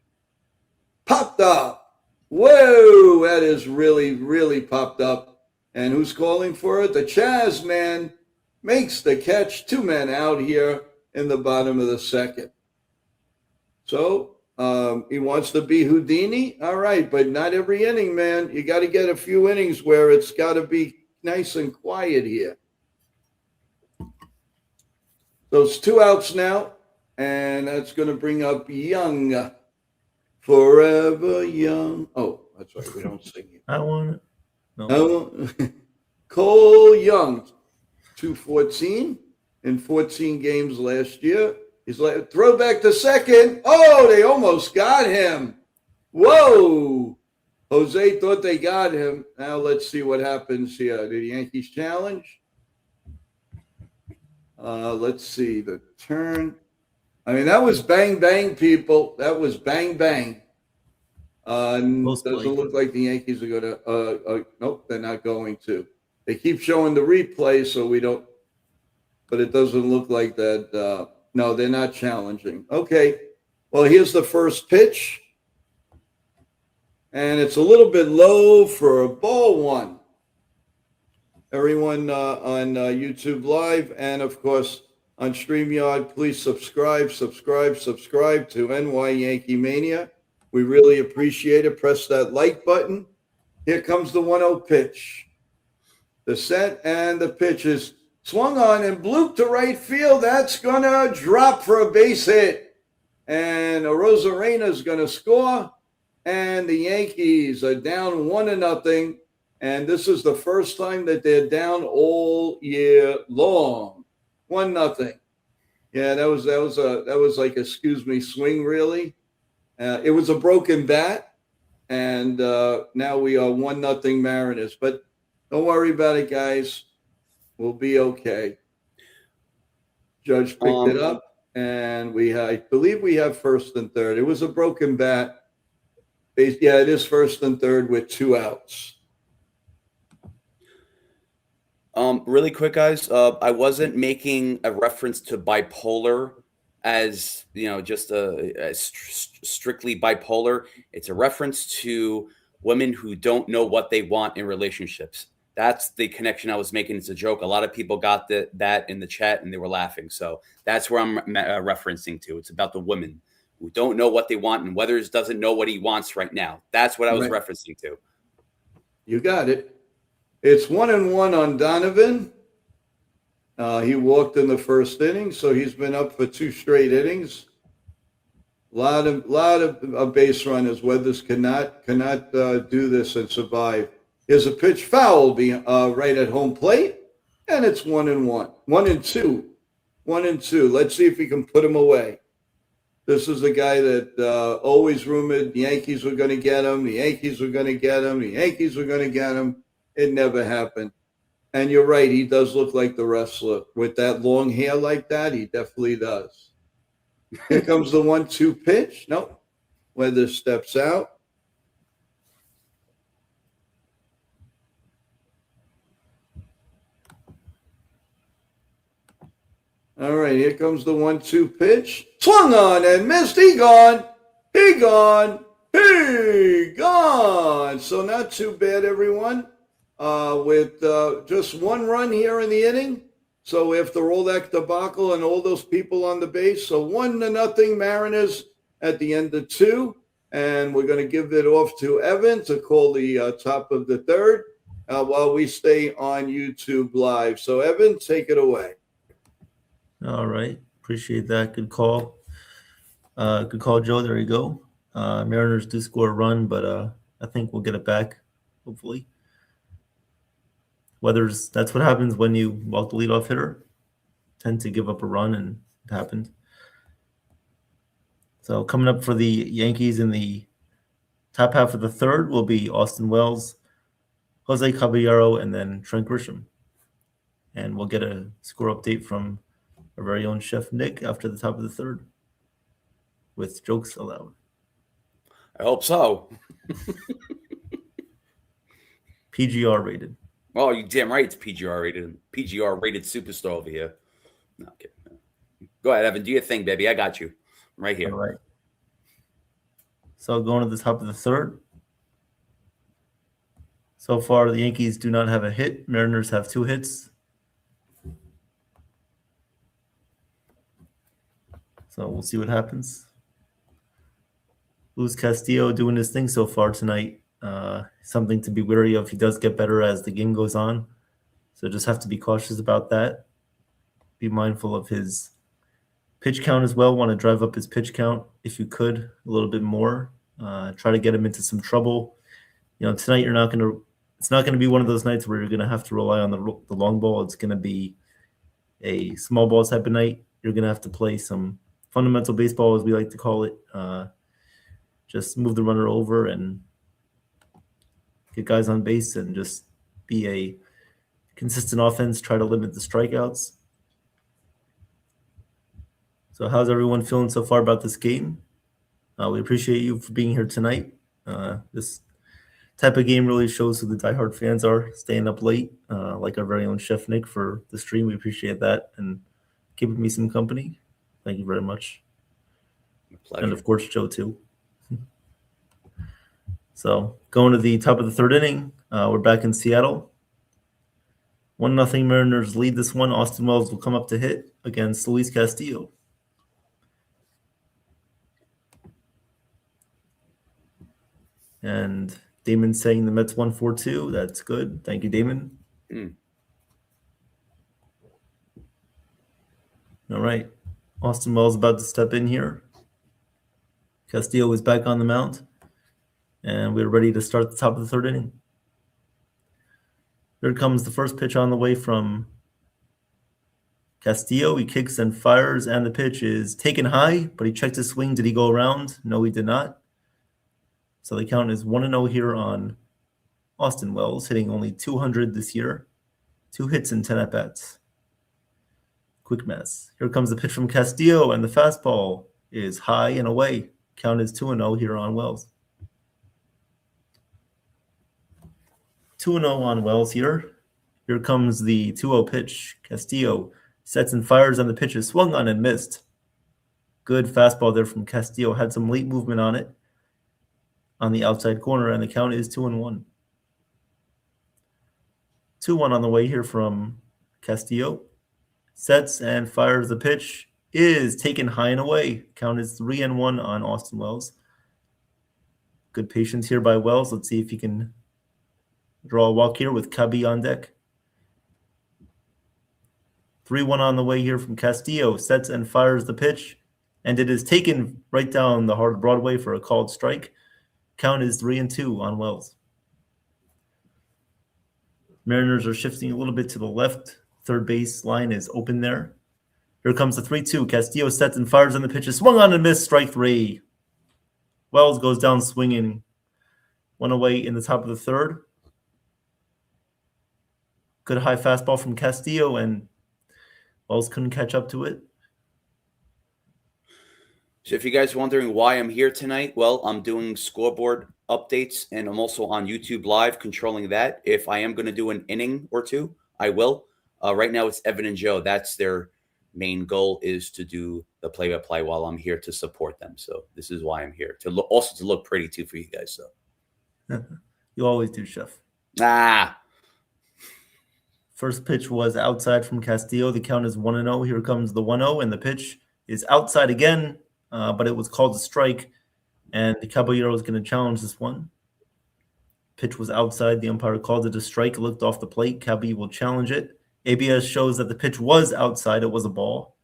[SPEAKER 6] Popped up. Whoa, that is really, really popped up. And who's calling for it? The Chaz man makes the catch. 2 men out here in the bottom of the second. So he wants to be Houdini. All right, but not every inning, man. You got to get a few innings where it's got to be nice and quiet here. So it's 2 outs now, and that's going to bring up Young. Forever Young. Oh, that's right. We don't sing it.
[SPEAKER 7] I want it. No.
[SPEAKER 6] Cole Young, 214 in 14 games last year. He's like, throw back to second. Oh, they almost got him. Whoa. Jose thought they got him. Now let's see what happens here. Did the Yankees challenge? Let's see the turn. I mean, that was bang, bang, people. That was bang, bang. Doesn't look like the Yankees are going to. Nope, they're not going to. They keep showing the replay, so we don't. But it doesn't look like that. No, they're not challenging. Okay. Well, here's the first pitch. And it's a little bit low for a ball one. Everyone on YouTube Live and, of course, on StreamYard, please subscribe to NY Yankee Mania. We really appreciate it. Press that like button. Here comes the 1-0 pitch. The set and the pitch is swung on and blooped to right field. That's going to drop for a base hit. And Rosarena is going to score. And the Yankees are down 1-0. And this is the first time that they're down all year long. 1-0. Yeah, that was like a swing, really. It was a broken bat. And now we are 1-0 Mariners. But don't worry about it, guys. We'll be okay. Judge picked it up, and I believe we have first and third. It was a broken bat. Yeah, it is first and third with 2 outs.
[SPEAKER 8] Really quick, guys. I wasn't making a reference to bipolar as, just strictly bipolar. It's a reference to women who don't know what they want in relationships. That's the connection I was making. It's a joke. A lot of people got that in the chat and they were laughing. So that's where I'm referencing to. It's about the women who don't know what they want, and Weathers doesn't know what he wants right now. That's what I was referencing to.
[SPEAKER 6] You got it. It's 1-1 on Donovan. He walked in the first inning, so he's been up for 2 straight innings. A lot of base runners. Weathers cannot do this and survive. Here's a pitch foul right at home plate, and it's 1-1. 1-2. 1-2. Let's see if we can put him away. This is the guy that always rumored the Yankees were going to get him. The Yankees were going to get him. The Yankees were going to get him. It never happened. And you're right. He does look like the wrestler. With that long hair like that, he definitely does. Here comes the 1-2 pitch. Nope. Weathers steps out. All right, here comes the 1-2 pitch. Swung on and missed. He gone. He gone. He gone. So not too bad, everyone. With just 1 run here in the inning. So after all that debacle and all those people on the base, so 1-0 Mariners at the end of 2. And we're going to give it off to Evan to call the top of the third while we stay on YouTube Live. So Evan, take it away.
[SPEAKER 7] All right. Appreciate that. Good call. Good call, Joe. There you go. Mariners do score a run, but I think we'll get it back, hopefully. Weathers, that's what happens when you walk the leadoff hitter. Tend to give up a run, and it happened. So coming up for the Yankees in the top half of the third will be Austin Wells, Jose Caballero, and then Trent Grisham. And we'll get a score update from our very own Chef Nick after the top of the third, with jokes allowed.
[SPEAKER 8] I hope so.
[SPEAKER 7] PGR rated.
[SPEAKER 8] Oh, you damn right it's PGR rated. PGR rated superstar over here. No, okay. Go ahead, Evan. Do your thing, baby. I got you. I'm right here.
[SPEAKER 7] All right. So going to the top of the third. So far, the Yankees do not have a hit. Mariners have 2 hits. So we'll see what happens. Luis Castillo doing his thing so far tonight. Something to be wary of. He does get better as the game goes on. So just have to be cautious about that. Be mindful of his pitch count as well. Want to drive up his pitch count if you could a little bit more. Try to get him into some trouble. Tonight it's not going to be one of those nights where you're going to have to rely on the long ball. It's going to be a small ball type of night. You're going to have to play some fundamental baseball, as we like to call it. Just move the runner over and get guys on base and just be a consistent offense, try to limit the strikeouts. So how's everyone feeling so far about this game? We appreciate you for being here tonight. This type of game really shows who the diehard fans are, staying up late, like our very own Chef Nick for the stream. We appreciate that and keeping me some company. Thank you very much.
[SPEAKER 8] My pleasure.
[SPEAKER 7] And of course, Joe too. So going to the top of the third inning, we're back in Seattle. 1-0 Mariners lead this one. Austin Wells will come up to hit against Luis Castillo. And Damon saying the Mets 1-4-2. That's good. Thank you, Damon. All right. Austin Wells about to step in here. Castillo is back on the mound. And we're ready to start the top of the third inning. Here comes the first pitch on the way from Castillo. He kicks and fires, and the pitch is taken high, but he checked his swing. Did he go around? No, he did not. So the count is 1-0 here on Austin Wells, hitting only 200 this year. 2 hits and 10 at-bats. Quick mess. Here comes the pitch from Castillo, and the fastball is high and away. Count is 2-0 here on Wells. 2-0 on Wells here. Here comes the 2-0 pitch. Castillo sets and fires, and the pitch is swung on and missed. Good fastball there from Castillo. Had some late movement on it on the outside corner, and the count is 2-1. 2-1 on the way here from Castillo. Sets and fires. The pitch is taken high and away. Count is 3-1 on Austin Wells. Good patience here by Wells. Let's see if he can draw a walk here with Kabi on deck. 3-1 on the way here from Castillo. Sets and fires the pitch, and it is taken right down the hard Broadway for a called strike. Count is 3-2 on Wells. Mariners are shifting a little bit to the left. Third base line is open there. Here comes the 3-2. Castillo sets and fires, and the pitch is swung on and missed. Strike 3. Wells goes down swinging. 1 away in the top of the third. Good high fastball from Castillo, and Wells couldn't catch up to it.
[SPEAKER 8] So if you guys are wondering why I'm here tonight, well, I'm doing scoreboard updates, and I'm also on YouTube Live controlling that. If I am going to do an inning or two, I will. Right now it's Evan and Joe. That's their main goal, is to do the play-by-play while I'm here to support them. So this is why I'm here, to also to look pretty too for you guys. So
[SPEAKER 7] You always do, Chef. First pitch was outside from Castillo. The count is 1-0. Here comes the 1-0, and the pitch is outside again, but it was called a strike, and the Caballero is going to challenge this one. Pitch was outside. The umpire called it a strike. It looked off the plate. Cabby will challenge it. ABS shows that the pitch was outside. It was a ball.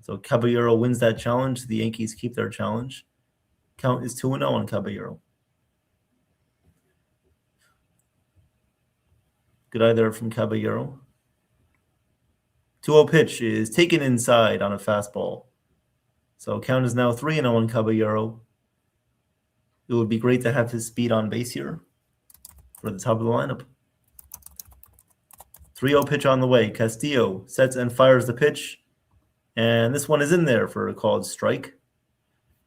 [SPEAKER 7] So Caballero wins that challenge. The Yankees keep their challenge. Count is 2-0 on Caballero. Good eye there from Caballero. 2-0 pitch is taken inside on a fastball. So count is now 3-0 on Caballero. It would be great to have his speed on base here for the top of the lineup. 3-0 pitch on the way. Castillo sets and fires the pitch. And this one is in there for a called strike.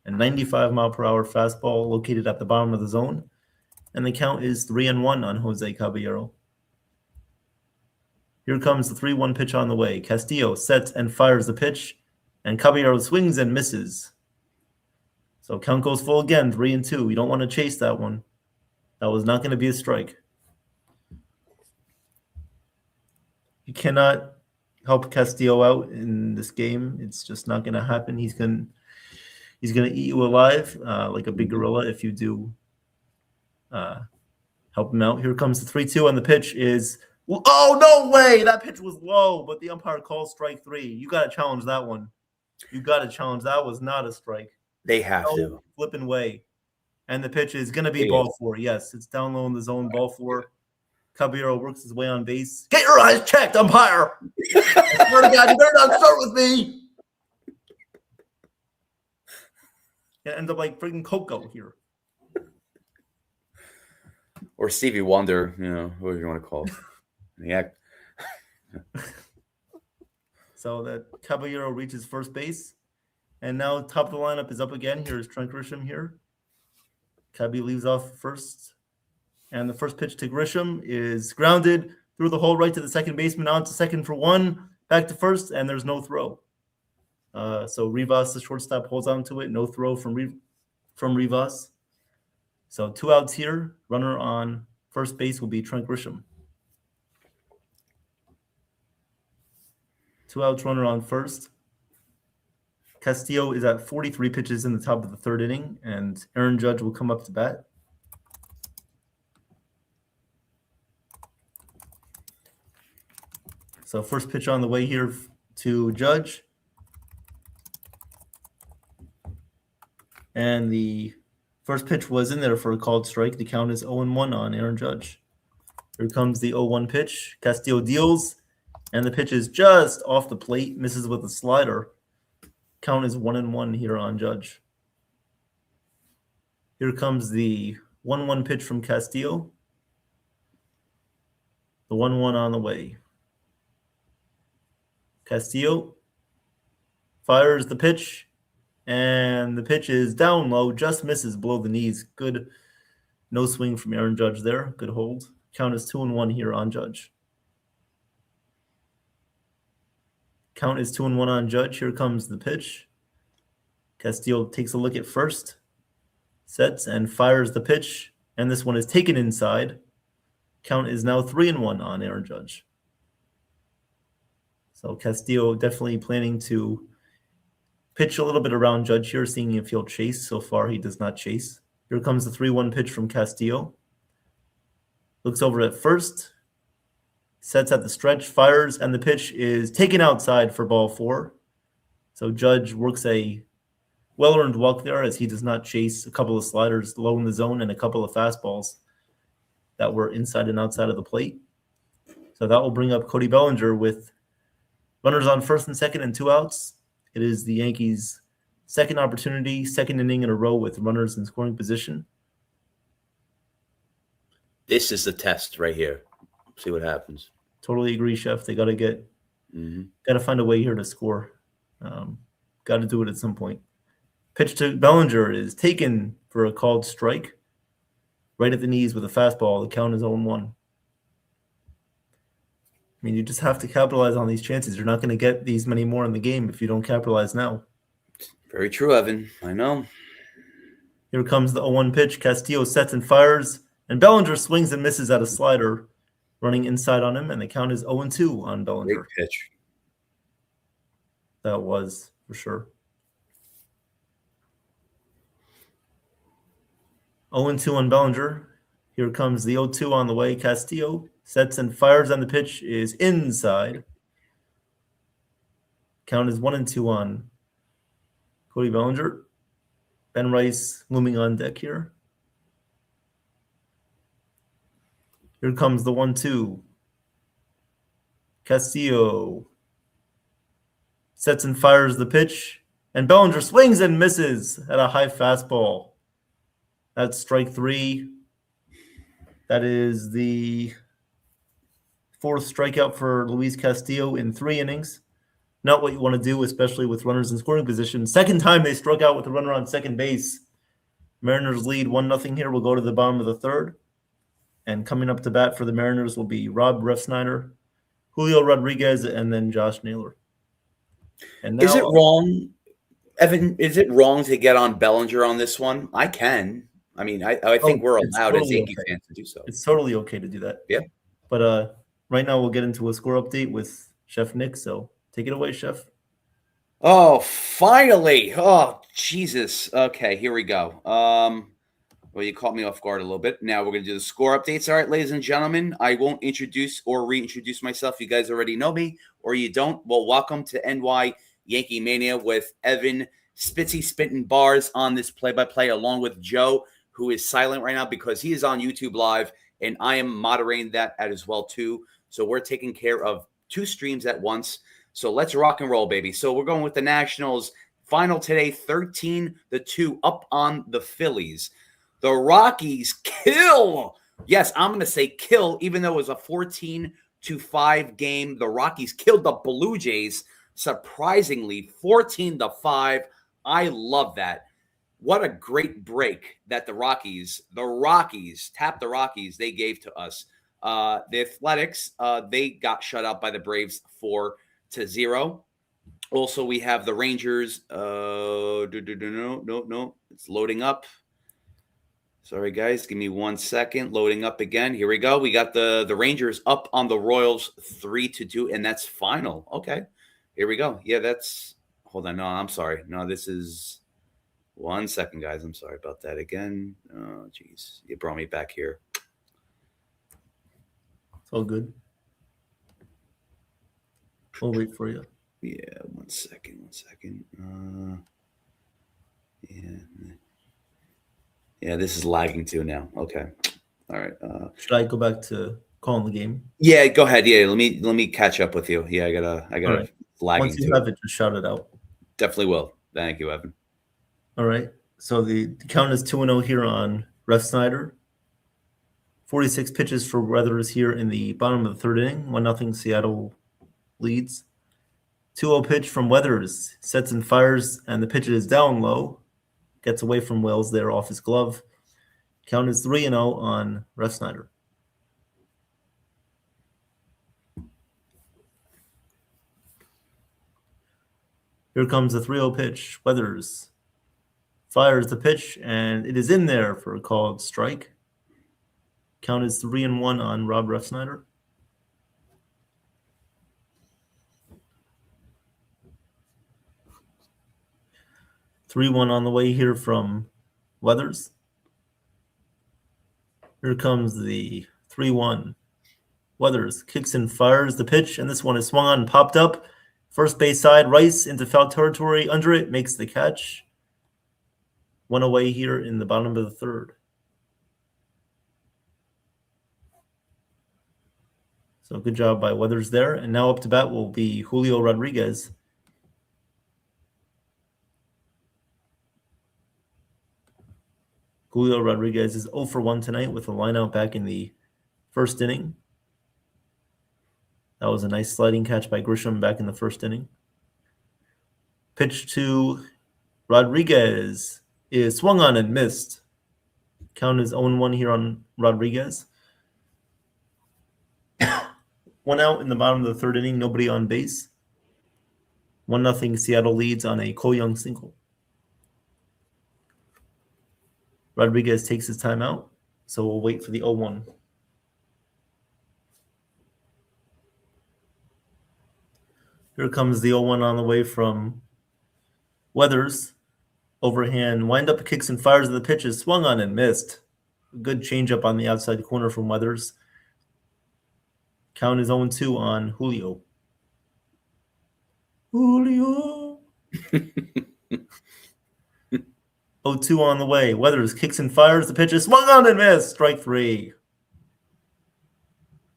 [SPEAKER 7] A 95-mile-per-hour fastball located at the bottom of the zone. And the count is 3-1 on Jose Caballero. Here comes the 3-1 pitch on the way. Castillo sets and fires the pitch. And Caballero swings and misses. So count goes full again, 3-2. You don't want to chase that one. That was not going to be a strike. You cannot help Castillo out in this game. It's just not going to happen. He's going to eat you alive like a big gorilla if you do help him out. Here comes the 3-2, and the pitch is – oh, no way! That pitch was low, but the umpire calls strike 3. You got to challenge that one. You got to challenge. That was not a strike.
[SPEAKER 8] they have
[SPEAKER 7] No
[SPEAKER 8] to.
[SPEAKER 7] flipping way. And the pitch is going to be
[SPEAKER 8] It
[SPEAKER 7] ball
[SPEAKER 8] is.
[SPEAKER 7] 4. Yes, it's down low in the zone, ball 4. Caballero works his way on base. Get your eyes checked, umpire. I swear to God, you better not start with me. Gonna end up like freaking Coco here.
[SPEAKER 8] Or Stevie Wonder, whoever you want to call it. Yeah.
[SPEAKER 7] So that Caballero reaches first base. And now top of the lineup is up again. Here's Trent Grisham here. Cabby leaves off first. And the first pitch to Grisham is grounded through the hole right to the second baseman, on to second for one, back to first, and there's no throw. So Rivas, the shortstop, holds on to it. No throw from Rivas. So 2 outs here. Runner on first base will be Trent Grisham. 2 outs, runner on first. Castillo is at 43 pitches in the top of the third inning, and Aaron Judge will come up to bat. So first pitch on the way here to Judge. And the first pitch was in there for a called strike. The count is 0-1 on Aaron Judge. Here comes the 0-1 pitch. Castillo deals, and the pitch is just off the plate, misses with a slider. Count is 1-1 here on Judge. Here comes the 1-1 pitch from Castillo. The 1-1 on the way. Castillo fires the pitch, and the pitch is down low, just misses below the knees. Good no swing from Aaron Judge there. Good hold. Count is 2-1 here on Judge. Count is 2-1 on Judge. Here comes the pitch. Castillo takes a look at first, sets and fires the pitch, and this one is taken inside. Count is now 3-1 on Aaron Judge. So Castillo definitely planning to pitch a little bit around Judge here, seeing if he'll chase. So far, he does not chase. Here comes the 3-1 pitch from Castillo. Looks over at first, sets at the stretch, fires, and the pitch is taken outside for ball 4. So Judge works a well-earned walk there as he does not chase a couple of sliders low in the zone and a couple of fastballs that were inside and outside of the plate. So that will bring up Cody Bellinger with runners on first and second and 2 outs. It is the Yankees' second opportunity, second inning in a row with runners in scoring position.
[SPEAKER 8] This is the test right here. See what happens.
[SPEAKER 7] Totally agree, Chef. They got to find a way here to score. Got to do it at some point. Pitch to Bellinger is taken for a called strike. Right at the knees with a fastball. The count is 0-1. I mean, you just have to capitalize on these chances. You're not going to get these many more in the game if you don't capitalize now.
[SPEAKER 8] Very true, Evan. I know.
[SPEAKER 7] Here comes the 0-1 pitch. Castillo sets and fires, and Bellinger swings and misses at a slider, running inside on him, and the count is 0-2 on Bellinger.
[SPEAKER 8] Big pitch.
[SPEAKER 7] That was, for sure. 0-2 on Bellinger. Here comes the 0-2 on the way. Castillo sets and fires, and the pitch is inside. Count is 1-2 on Cody Bellinger. Ben Rice looming on deck here. Here comes the 1-2. Castillo sets and fires the pitch, and Bellinger swings and misses at a high fastball. That's strike 3. That is the 4th strikeout for Luis Castillo in 3 innings. Not what you want to do, especially with runners in scoring position. Second time they struck out with a runner on second base. Mariners lead 1-0 here. We'll go to the bottom of the 3rd. And coming up to bat for the Mariners will be Rob Refsnyder, Julio Rodriguez, and then Josh Naylor. And now,
[SPEAKER 8] is it wrong, Evan? Is it wrong to get on Bellinger on this one? I can. I mean, I think we're allowed as Yankee fans to do so.
[SPEAKER 7] It's totally okay to do that.
[SPEAKER 8] Yeah.
[SPEAKER 7] But right now we'll get into a score update with Chef Nick. So take it away, Chef.
[SPEAKER 8] Oh, finally. Oh, Jesus. Okay, here we go. Well, you caught me off guard a little bit. Now we're going to do the score updates. All right, ladies and gentlemen, I won't introduce or reintroduce myself. You guys already know me, or you don't. Well, welcome to NY Yankee Mania with Evan Spitzy spitting bars on this play-by-play, along with Joe, who is silent right now because he is on YouTube Live, and I am moderating that as well, too. So we're taking care of 2 streams at once. So let's rock and roll, baby. So we're going with the Nationals Final today, 13-2 up on the Phillies. The Rockies kill. Yes, I'm going to say kill, even though it was a 14-5 game. The Rockies killed the Blue Jays, surprisingly, 14-5. I love that. What a great break that the Rockies, tapped the Rockies, they gave to us. The Athletics, they got shut out by the Braves 4-0. Also, we have the Rangers. No, it's loading up. Sorry, guys. Give me 1 second. Loading up again. Here we go. We got the Rangers up on the Royals 3-2, and that's final. Okay. Here we go. Yeah, that's – hold on. No, I'm sorry. No, this is – 1 second, guys. I'm sorry about that again. Oh, geez. You brought me back here.
[SPEAKER 7] It's all good. We'll wait for you.
[SPEAKER 8] Yeah, 1 second. Yeah, this is lagging too now. Okay. All right.
[SPEAKER 7] Should I go back to calling the game?
[SPEAKER 8] Yeah, go ahead. Yeah, let me catch up with you. Yeah, I gotta
[SPEAKER 7] right.
[SPEAKER 8] lagging.
[SPEAKER 7] Once you have it, just shout it out.
[SPEAKER 8] Definitely will. Thank you, Evan.
[SPEAKER 7] All right. So the count is 2-0 here on Ref Snyder. 46 pitches for Weathers here in the bottom of the third inning. 1-0 Seattle leads. 2-0 pitch from Weathers. Sets and fires, and the pitch is down low. Gets away from Wells there off his glove. Count is 3-0 on Ref Snyder. Here comes the 3-0 pitch. Weathers fires the pitch, and it is in there for a called strike. Count is 3-1 on Rob Ref Snyder. Three-one on the way here from Weathers. Here comes the 3-1. Weathers kicks and fires the pitch, and this one is swung on and popped up. First base side, Rice into foul territory. Under it, makes the catch. One away here in the bottom of the third. So good job by Weathers there. And now up to bat will be Julio Rodriguez. Julio Rodriguez is 0 for 1 tonight with a lineout back in the first inning. That was a nice sliding catch by Grisham back in the first inning. Pitch to Rodriguez is swung on and missed. Count is 0-1 here on Rodriguez. 1 out in the bottom of the third inning, nobody on base. 1-0 Seattle leads on a Cole Young single. Rodriguez takes his time out, so we'll wait for the 0-1. Here comes the 0-1 on the way from Weathers. Overhand windup, kicks and fires of the pitches, swung on and missed. Good changeup on the outside corner from Weathers. Count is 0-2 on Julio. Julio. 0-2 on the way. Weathers kicks and fires the pitches, swung on and missed. Strike three.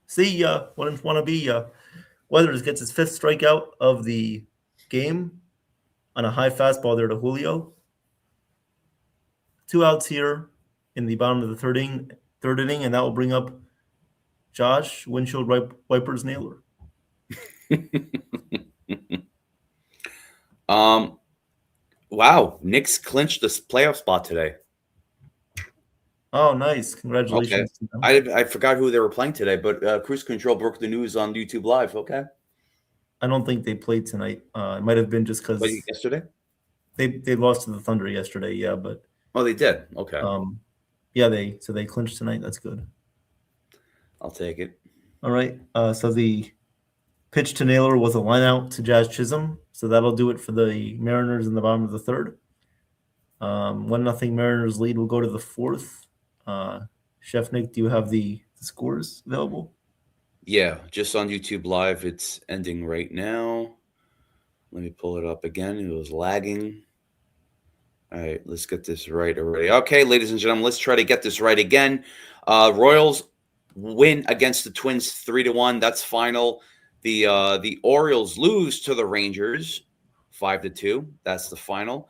[SPEAKER 7] See ya. Wouldn't want to be ya. Weathers gets his fifth strikeout of the game on a high fastball there to Julio. 2 outs here in the bottom of the third inning, and that will bring up Josh Windshield Wipers Naylor.
[SPEAKER 8] Wow, Knicks clinched this playoff spot today.
[SPEAKER 7] Oh, nice! Congratulations.
[SPEAKER 8] Okay. I forgot who they were playing today, but Cruise Control broke the news on YouTube Live. Okay.
[SPEAKER 7] I don't think they played tonight. It might have been just because
[SPEAKER 8] yesterday
[SPEAKER 7] they lost to the Thunder yesterday. Yeah, but
[SPEAKER 8] they did. Okay.
[SPEAKER 7] Yeah, they clinched tonight. That's good.
[SPEAKER 8] I'll take it.
[SPEAKER 7] All right. So the pitch to Naylor was a line out to Jazz Chisholm. So that'll do it for the Mariners in the bottom of the third. 1-0 Mariners lead. Will go to the fourth. Chef Nick, do you have the scores available?
[SPEAKER 8] Yeah, just on YouTube Live. It's ending right now. Let me pull it up again. It was lagging. All right, let's get this right already. Okay, ladies and gentlemen, let's try to get this right again. Royals win against the Twins 3-1. That's final. The Orioles lose to the Rangers 5-2. That's the final.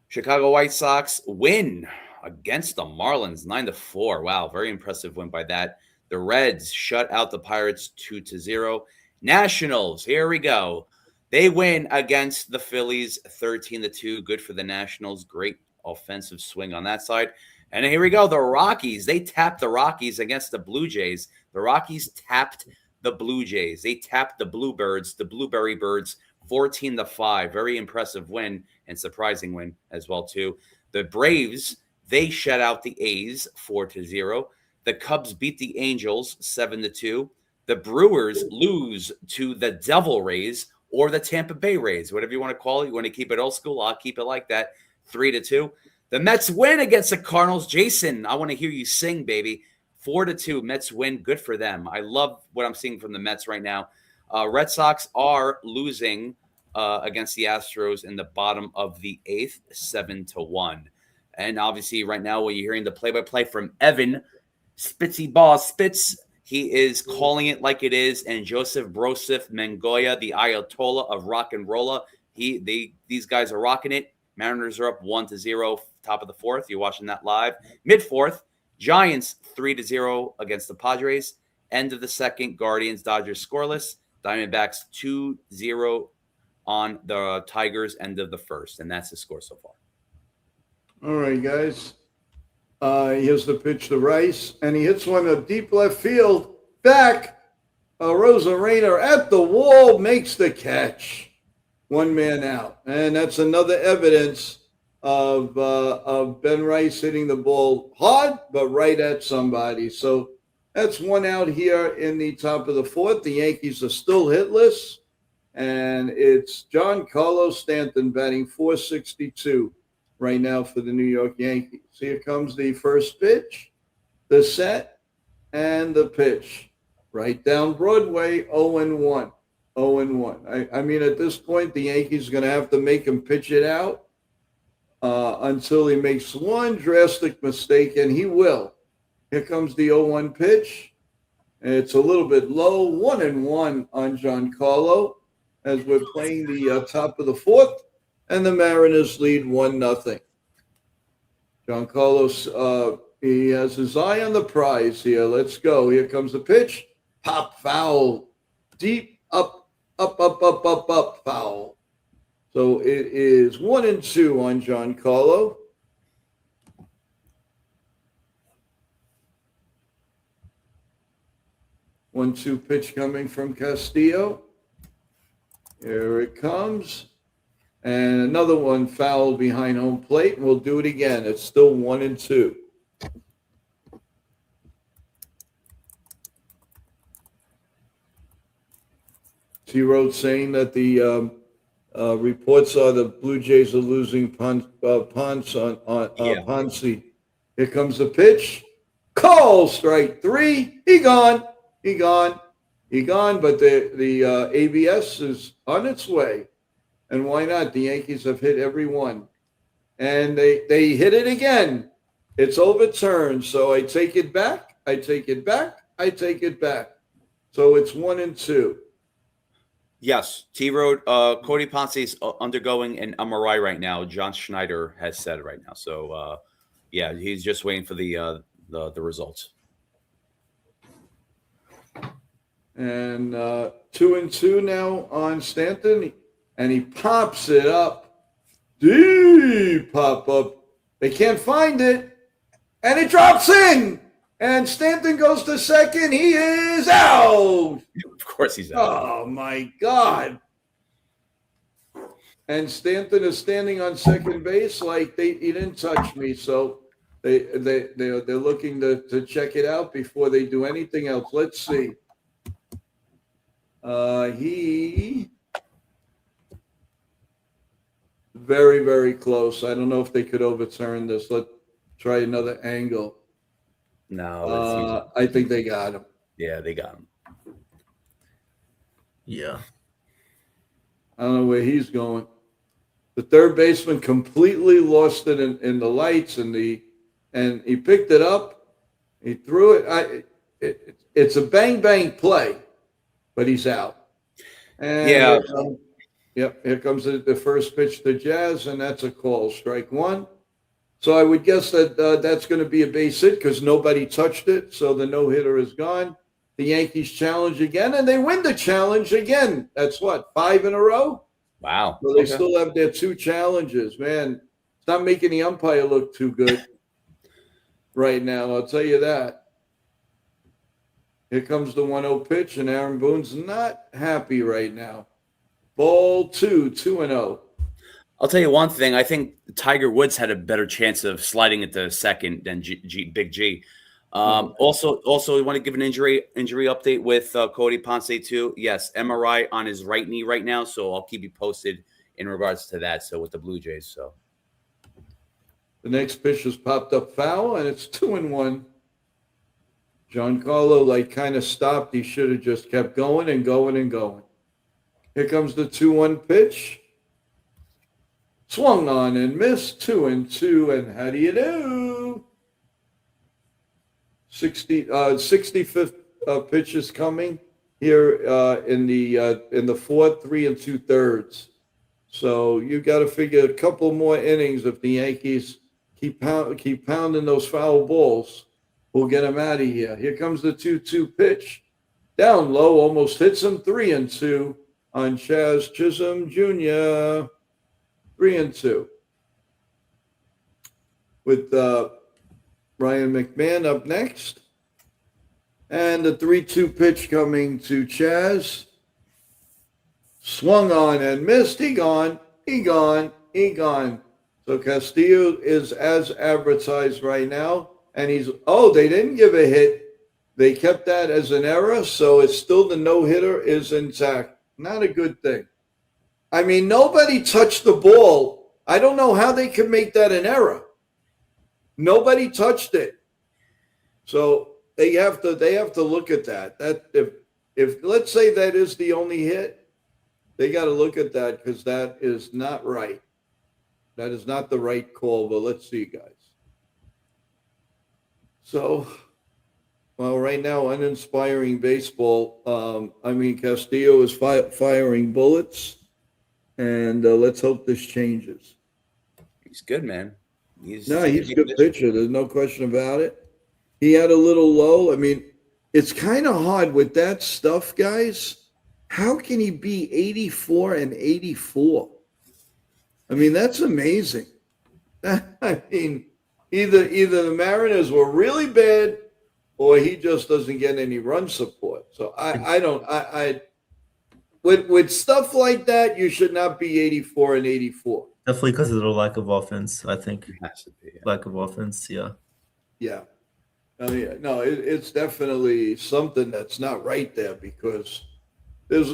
[SPEAKER 8] Chicago White Sox win against the Marlins 9-4. Wow, very impressive win by that. The Reds shut out the Pirates 2-0. Nationals, here we go. They win against the Phillies 13-2. Good for the Nationals. Great offensive swing on that side. And here we go. The Rockies, they tapped the Rockies against the Blue Jays. The Rockies tapped the Blue Jays. They tapped the Bluebirds, the Blueberry Birds, 14-5. Very impressive win and surprising win as well, too. The Braves, they shut out the A's 4-0. The Cubs beat the Angels 7-2. The Brewers lose to the Devil Rays or the Tampa Bay Rays, whatever you want to call it. You want to keep it old school? I'll keep it like that. 3-2. The Mets win against the Cardinals. Jason, I want to hear you sing, baby. 4-2. Mets win. Good for them. I love what I'm seeing from the Mets right now. Red Sox are losing against the Astros in the bottom of the 8th, 7-1. And obviously, right now, what you're hearing the play-by-play from Evan Spitzy Ball Spitz. He is calling it like it is. And Joseph Broseph Mangoya, the Ayatollah of rock and rolla. These guys are rocking it. Mariners are up 1-0, top of the 4th. You're watching that live. Mid-4th, Giants 3-0 against the Padres. End of the 2nd, Guardians, Dodgers scoreless. Diamondbacks 2-0 on the Tigers, end of the 1st. And that's the score so far.
[SPEAKER 6] All right, guys. Here's the pitch to Rice, and he hits one to deep left field. Back. Rosarena at the wall makes the catch. One man out. And that's another evidence of Ben Rice hitting the ball hard, but right at somebody. So that's one out here in the top of the 4th. The Yankees are still hitless. And it's Giancarlo Stanton batting .462 right now for the New York Yankees. Here comes the first pitch, the set, and the pitch. Right down Broadway, 0-1. 0-1. I mean, at this point, the Yankees are going to have to make him pitch it out until he makes one drastic mistake, and he will. Here comes the 0-1 pitch. It's a little bit low, 1-1 on Giancarlo as we're playing the top of the 4th, and the Mariners lead 1-0. Giancarlo, he has his eye on the prize here. Let's go. Here comes the pitch. Pop foul. Deep up, foul. So it is 1-2 on Giancarlo. One-two pitch coming from Castillo. Here it comes. And another one foul behind home plate. And we'll do it again. It's still 1-2. T-Road saying that the reports are the Blue Jays are losing Ponce Ponce. Here comes the pitch. Call strike 3. He gone. But the ABS is on its way. And why not? The Yankees have hit every one. And they hit it again. It's overturned. So I take it back. So it's 1-2.
[SPEAKER 8] Yes, T-Road. Cody Ponce is undergoing an MRI right now. John Schneider has said it right now. So, yeah, he's just waiting for the results.
[SPEAKER 6] And 2-2 now on Stanton. And he pops it up. Deep pop up. They can't find it. And it drops in. And Stanton goes to second. He is out.
[SPEAKER 8] Of course he's out.
[SPEAKER 6] Oh, my God. And Stanton is standing on second base like he didn't touch me. So they're looking to check it out before they do anything else. Let's see. He very, very close. I don't know if they could overturn this. Let's try another angle.
[SPEAKER 8] No,
[SPEAKER 6] I think they got him.
[SPEAKER 8] Yeah, they got him.
[SPEAKER 7] Yeah.
[SPEAKER 6] I don't know where he's going. The third baseman completely lost it in the lights, and he picked it up. He threw it. It's a bang play, but he's out. And
[SPEAKER 8] yeah.
[SPEAKER 6] Yep, here comes the first pitch to Jazz, and that's a call, strike one. So I would guess that that's going to be a base hit because nobody touched it. So the no-hitter is gone. The Yankees challenge again, and they win the challenge again. That's what, 5 in a row?
[SPEAKER 8] Wow.
[SPEAKER 6] So they
[SPEAKER 8] Okay.
[SPEAKER 6] still have their 2 challenges. Man, it's not making the umpire look too good right now, I'll tell you that. Here comes the 1-0 pitch, and Aaron Boone's not happy right now. Ball 2, 2-0.
[SPEAKER 8] I'll tell you one thing. I think Tiger Woods had a better chance of sliding into second than Big G. Also, we want to give an injury update with Cody Ponce too. Yes, MRI on his right knee right now, so I'll keep you posted in regards to that. So with the Blue Jays, so
[SPEAKER 6] The next pitch has popped up foul, and it's 2-1. Giancarlo kind of stopped. He should have just kept going and going and going. Here comes the 2-1 pitch. Swung on and missed. 2-2. And how do you do? 65th pitch is coming here in the fourth, 3 2/3. So you got to figure a couple more innings if the Yankees keep pounding those foul balls. We'll get them out of here. Here comes the 2-2 pitch. Down low, almost hits him. 3-2 on Chaz Chisholm Jr. 3-2. With Ryan McMahon up next. And the 3-2 pitch coming to Chaz. Swung on and missed. He gone. So Castillo is as advertised right now. And they didn't give a hit. They kept that as an error. So it's still the no-hitter is intact. Not a good thing. I mean, nobody touched the ball. I don't know how they could make that an error. Nobody touched it. So they have to look at that. That if let's say that is the only hit, they got to look at that because that is not right. That is not the right call. But let's see, guys. So, well, right now, uninspiring baseball. Castillo is firing bullets, and let's hope this changes.
[SPEAKER 8] he's good, man.
[SPEAKER 6] He's a good pitcher. There's no question about it. He had a little low. I mean, it's kind of hard with that stuff, guys. How can he be 84 and 84? I mean, that's amazing. I mean, either the Mariners were really bad or he just doesn't get any run support. So with stuff like that, you should not be 84 and 84.
[SPEAKER 7] Definitely because of the lack of offense, I think.
[SPEAKER 8] It has to be, yeah.
[SPEAKER 7] Lack of offense, yeah.
[SPEAKER 6] Yeah. I mean, no, it's definitely something that's not right there because there's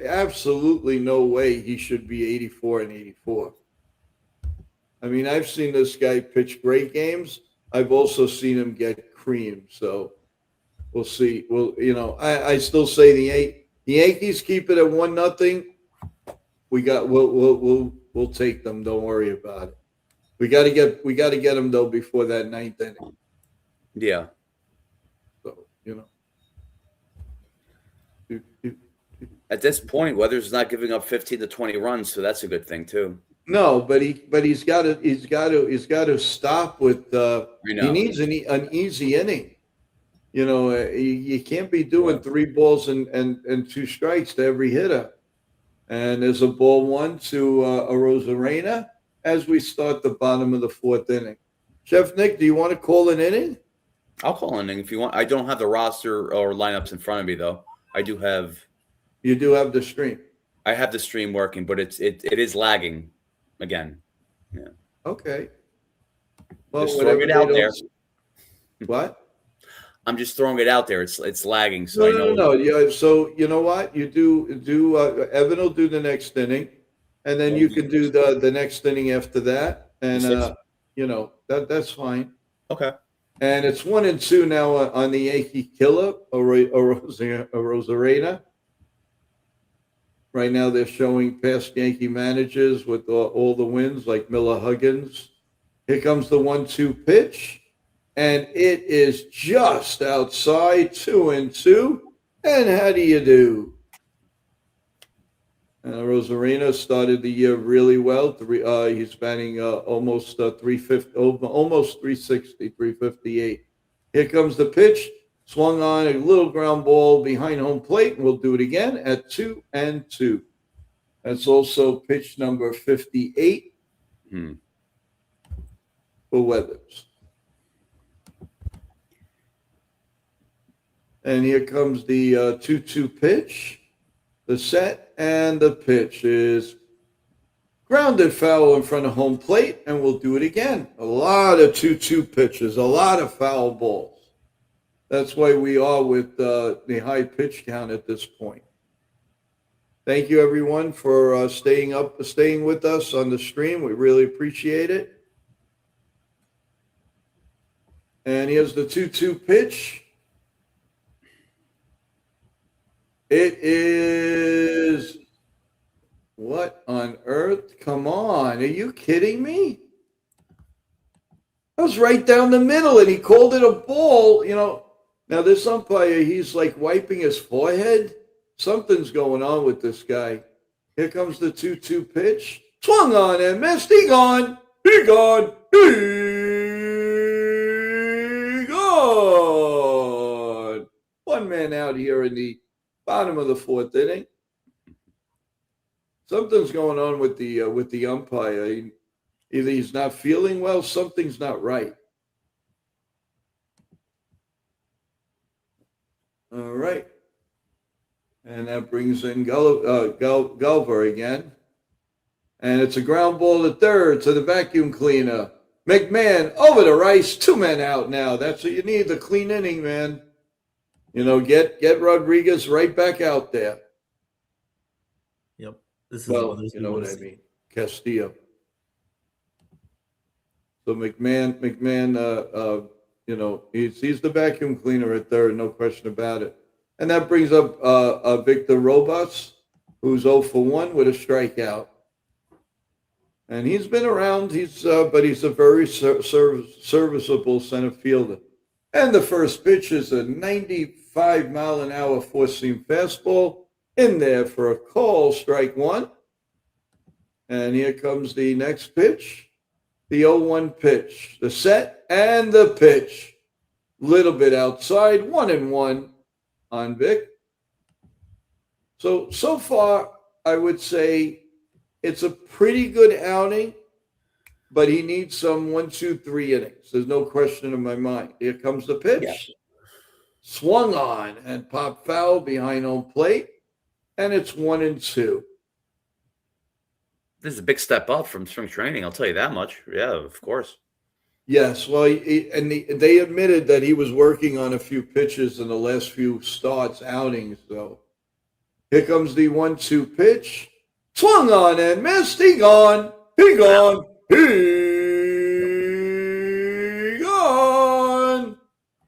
[SPEAKER 6] absolutely no way he should be 84 and 84. I mean, I've seen this guy pitch great games. I've also seen him get creamed. So we'll see. Well, I still say the Yankees keep it at 1-0. We'll take them. Don't worry about it. We got to get them though before that 9th inning.
[SPEAKER 8] Yeah.
[SPEAKER 6] So
[SPEAKER 8] At this point, Weathers not giving up 15 to 20 runs, so that's a good thing too.
[SPEAKER 6] No, but he's got to stop with. He needs an easy inning. You can't be doing 3 balls and 2 strikes to every hitter. And there's a ball 1 to a Rosarena as we start the bottom of the 4th inning. Chef Nick, do you want to call an inning?
[SPEAKER 8] I'll call an inning if you want. I don't have the roster or lineups in front of me though. I do have.
[SPEAKER 6] You do have the stream.
[SPEAKER 8] I have the stream working, but it is lagging again. Yeah.
[SPEAKER 6] Okay. Well,
[SPEAKER 8] Just throwing it out there.
[SPEAKER 6] What?
[SPEAKER 8] I'm just throwing it out there. It's lagging, so I know.
[SPEAKER 6] No. Yeah. So you know what? You do. Evan will do the next inning, and then you can do the next inning after that, and that's fine.
[SPEAKER 8] Okay.
[SPEAKER 6] And it's 1-2 now on the Yankee killer, Rosarena. Right now, they're showing past Yankee managers with all the wins, like Miller Huggins. Here comes the 1-2 pitch, and it is just outside 2-2. And how do you do? Rosarina started the year really well. He's batting almost 350, almost 360, 358. Here comes the pitch. Swung on a little ground ball behind home plate. We'll do it again at 2-2. That's also pitch number 58 for Weathers. And here comes the 2-2 pitch. The set and the pitch is grounded foul in front of home plate, and we'll do it again. A lot of 2-2 pitches, a lot of foul balls. That's why we are with the high pitch count at this point. Thank you, everyone, for staying with us on the stream. We really appreciate it. And here's the 2-2 pitch. It is, what on earth? Come on. Are you kidding me? I was right down the middle, and he called it a ball. Now this umpire, he's like wiping his forehead. Something's going on with this guy. Here comes the 2-2 pitch. Swung on and missed. He gone. He gone. He gone. One man out here in the bottom of the fourth inning. Something's going on with the umpire. Either he's not feeling well, something's not right. All right. And that brings in Gulliver again. And it's a ground ball to third to the vacuum cleaner. McMahon over the Rice. 2 men out now. That's what you need, the clean inning, man. Get Rodriguez right back out there.
[SPEAKER 7] Yep. This is
[SPEAKER 6] Well, you know what I mean. Castillo. So McMahon, he's the vacuum cleaner at third, no question about it. And that brings up Victor Robas, who's 0 for 1 with a strikeout. And he's been around. But he's a very serviceable center fielder. And the first pitch is a 95-mile-an-hour four-seam fastball in there for a call, strike one. And here comes the next pitch, the 0-1 pitch, the set and the pitch. Little bit outside, 1-1 on Vic. So far, I would say it's a pretty good outing, but he needs some 1, 2, 3 innings. There's no question in my mind. Here comes the pitch. Yeah. Swung on and popped foul behind home plate, and it's 1-2.
[SPEAKER 8] This is a big step up from spring training. I'll tell you that much. Yeah, of course.
[SPEAKER 6] Yes, well, they admitted that he was working on a few pitches in the last few outings. So here comes the 1-2 pitch. Swung on and missed. He gone. He gone. He gone.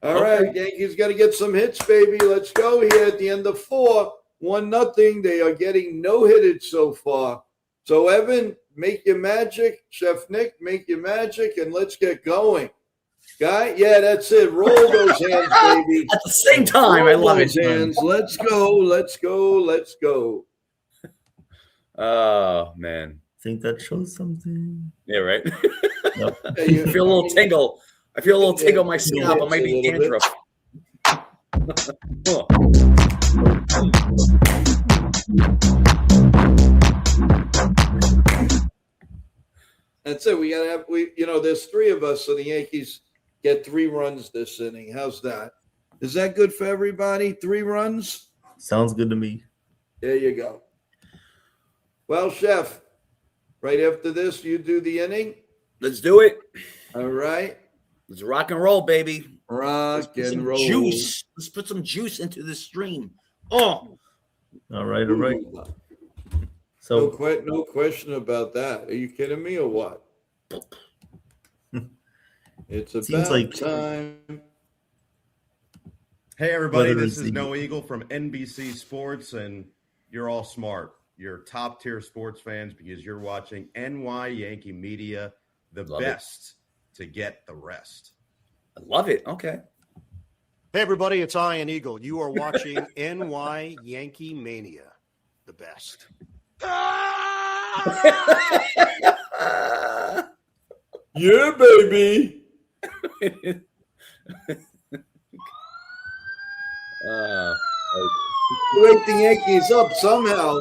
[SPEAKER 6] All right, Yankees got to get some hits, baby. Let's go here at the end of 4. 1-0. They are getting no-hitted so far. So, Evan, make your magic. Chef Nick, make your magic, and let's get going. Guy, yeah, that's it. Roll those hands, baby.
[SPEAKER 8] At the same time,
[SPEAKER 6] Roll
[SPEAKER 8] I love
[SPEAKER 6] those
[SPEAKER 8] it.
[SPEAKER 6] Hands. Let's go. Let's go. Let's go.
[SPEAKER 8] Oh, man.
[SPEAKER 7] Think that shows something.
[SPEAKER 8] Yeah, right?
[SPEAKER 7] Yep.
[SPEAKER 8] I feel a little tingle. I feel a little tingle in my scalp. I might be dandruff.
[SPEAKER 6] That's it. We gotta have there's 3 of us, so the Yankees get 3 runs this inning. How's that? Is that good for everybody? 3 runs?
[SPEAKER 7] Sounds good to me.
[SPEAKER 6] There you go. Well, Chef, right after this, you do the inning.
[SPEAKER 8] Let's do it.
[SPEAKER 6] All right.
[SPEAKER 8] Let's rock and roll, baby.
[SPEAKER 6] Rock and roll.
[SPEAKER 8] Juice. Let's put some juice into the stream. Oh.
[SPEAKER 7] All right. All right. So
[SPEAKER 6] no question about that. Are you kidding me or what? It's about time.
[SPEAKER 9] Hey, everybody. This is No Eagle from NBC Sports, and you're all smart. You're top-tier sports fans because you're watching NY Yankee Media, the best to get the rest.
[SPEAKER 8] I love it. Okay.
[SPEAKER 5] Hey, everybody. It's Ian Eagle. You are watching NY Yankee Mania, the best.
[SPEAKER 6] Yeah, baby. Wake the Yankees up somehow.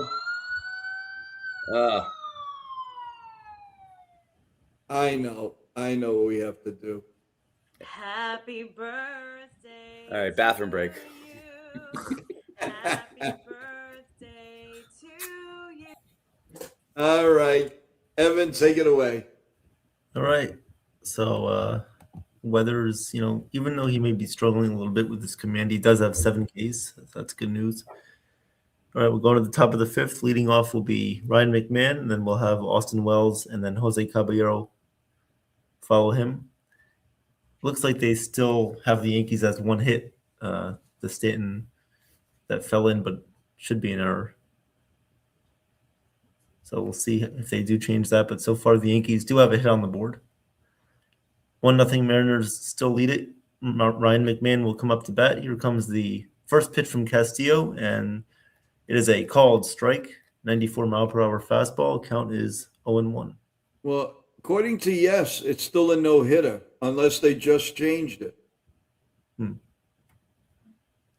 [SPEAKER 6] I know what we have to do.
[SPEAKER 3] Happy birthday.
[SPEAKER 8] All right, bathroom break.
[SPEAKER 3] You. Happy birthday to you.
[SPEAKER 6] All right, Evan, take it away.
[SPEAKER 7] All right. So Weathers, even though he may be struggling a little bit with his command, he does have 7 Ks. That's good news. All right, we'll go to the top of the 5th. Leading off will be Ryan McMahon, and then we'll have Austin Wells, and then Jose Caballero follow him. Looks like they still have the Yankees as 1 hit. The Stanton that fell in, but should be an error. So we'll see if they do change that. But so far, the Yankees do have a hit on the board. 1-0 Mariners still lead it. Ryan McMahon will come up to bat. Here comes the first pitch from Castillo, and it is a called strike. 94-mile-per-hour fastball. Count is 0-1.
[SPEAKER 6] Well, according to Yes, it's still a no-hitter unless they just changed it.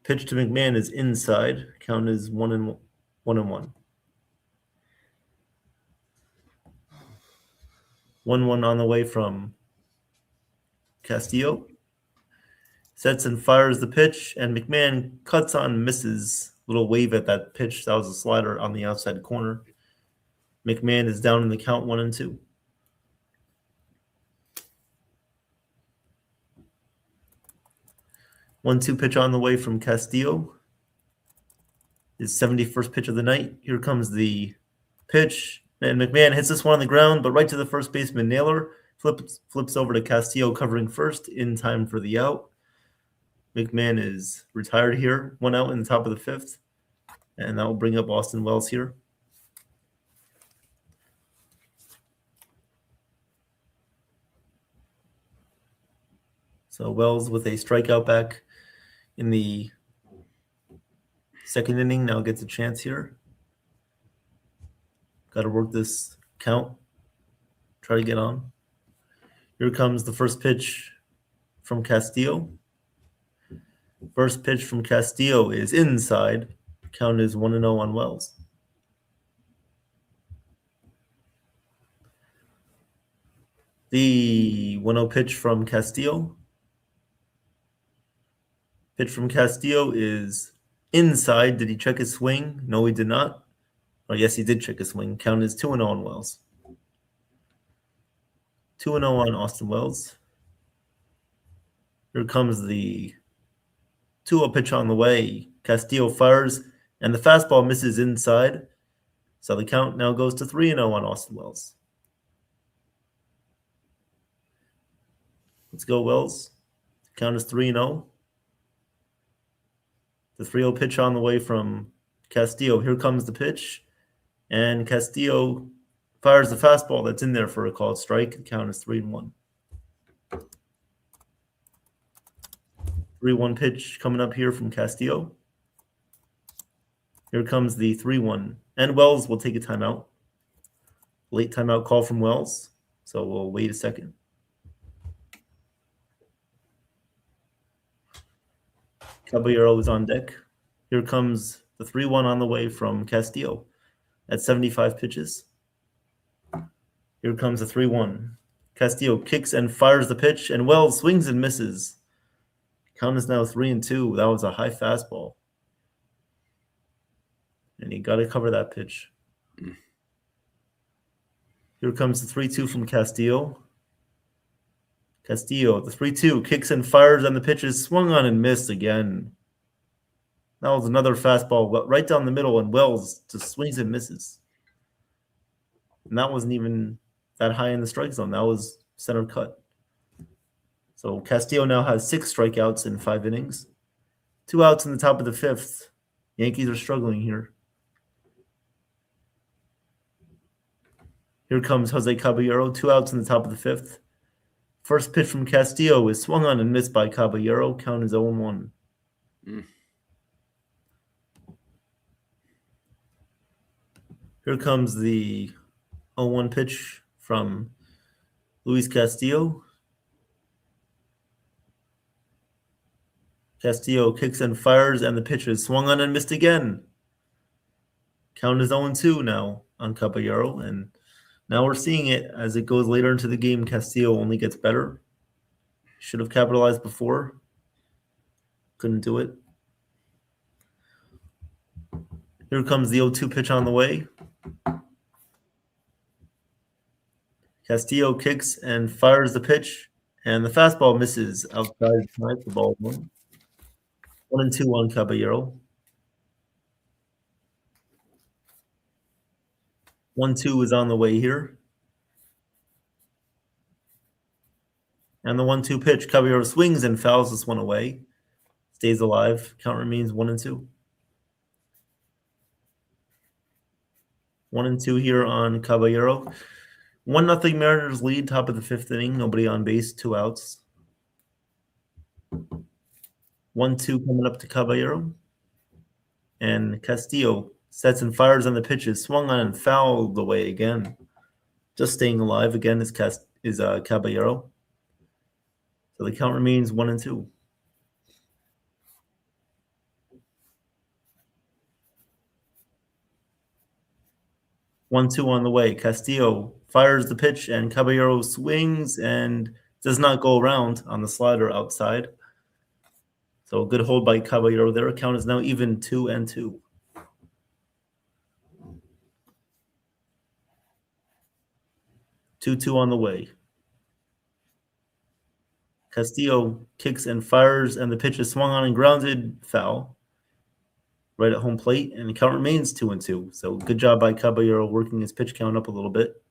[SPEAKER 7] Pitch to McMahon is inside. Count is 1-1. 1-1 on the way from Castillo. Sets and fires the pitch, and McMahon cuts on, misses. Little wave at that pitch. That was a slider on the outside corner. McMahon is down in the count 1-2. One-two pitch on the way from Castillo. His 71st pitch of the night. Here comes the pitch. And McMahon hits this one on the ground, but right to the first baseman Naylor. Flips over to Castillo, covering first in time for the out. McMahon is retired here. 1 out in the top of the 5th. And that will bring up Austin Wells here. So Wells with a strikeout back in the 2nd inning now gets a chance here. Got to work this count. Try to get on. Here comes the first pitch from Castillo. First pitch from Castillo is inside. Count is 1-0 on Wells. The 1-0 pitch from Castillo. Pitch from Castillo is inside. Did he check his swing? No, he did not. Or yes, he did check his swing. Count is 2-0 on Wells. 2-0 on Austin Wells. Here comes the 2-0 pitch on the way. Castillo fires, and the fastball misses inside. So the count now goes to 3-0 on Austin Wells. Let's go, Wells. Count is 3-0. The 3-0 pitch on the way from Castillo. Here comes the pitch. And Castillo fires the fastball that's in there for a called strike. The count is 3-1. 3-1 pitch coming up here from Castillo. Here comes the 3-1. And Wells will take a timeout. Late timeout call from Wells. So we'll wait a second. Caballero is on deck. Here comes the 3-1 on the way from Castillo at 75 pitches. Here comes the 3-1. Castillo kicks and fires the pitch, and Wells swings and misses. Count is now 3-2. That was a high fastball. And you got to cover that pitch. Here comes the 3-2 from Castillo. Castillo, the 3-2, kicks and fires on the pitches, swung on and missed again. That was another fastball right down the middle, and Wells just swings and misses. And that wasn't even that high in the strike zone. That was center cut. So Castillo now has 6 strikeouts in 5 innings. 2 outs in the top of the 5th. Yankees are struggling here. Here comes Jose Caballero, 2 outs in the top of the 5th. First pitch from Castillo is swung on and missed by Caballero. Count is 0-1. Here comes the 0-1 pitch from Luis Castillo. Castillo kicks and fires, and the pitch is swung on and missed again. Count is 0-2 now on Caballero, and now we're seeing it as it goes later into the game. Castillo only gets better. Should have capitalized before. Couldn't do it. Here comes the 0-2 pitch on the way. Castillo kicks and fires the pitch, and the fastball misses outside tonight. The ball 1-2 on Caballero. 1-2 is on the way here. And the 1-2 pitch, Caballero swings and fouls this one away. Stays alive. Count remains 1-2. 1-2 here on Caballero. 1-0 Mariners lead, top of the 5th inning. Nobody on base, 2 outs. 1-2 coming up to Caballero. And Castillo sets and fires on the pitches. Swung on and fouled away again. Just staying alive again is Caballero. So the count remains 1-2. 1-2 on the way. Castillo fires the pitch, and Caballero swings and does not go around on the slider outside. So a good hold by Caballero there. Count is now even 2-2. 2-2 on the way. Castillo kicks and fires, and the pitch is swung on and grounded, foul. Right at home plate, and the count remains 2-2. So good job by Caballero working his pitch count up a little bit.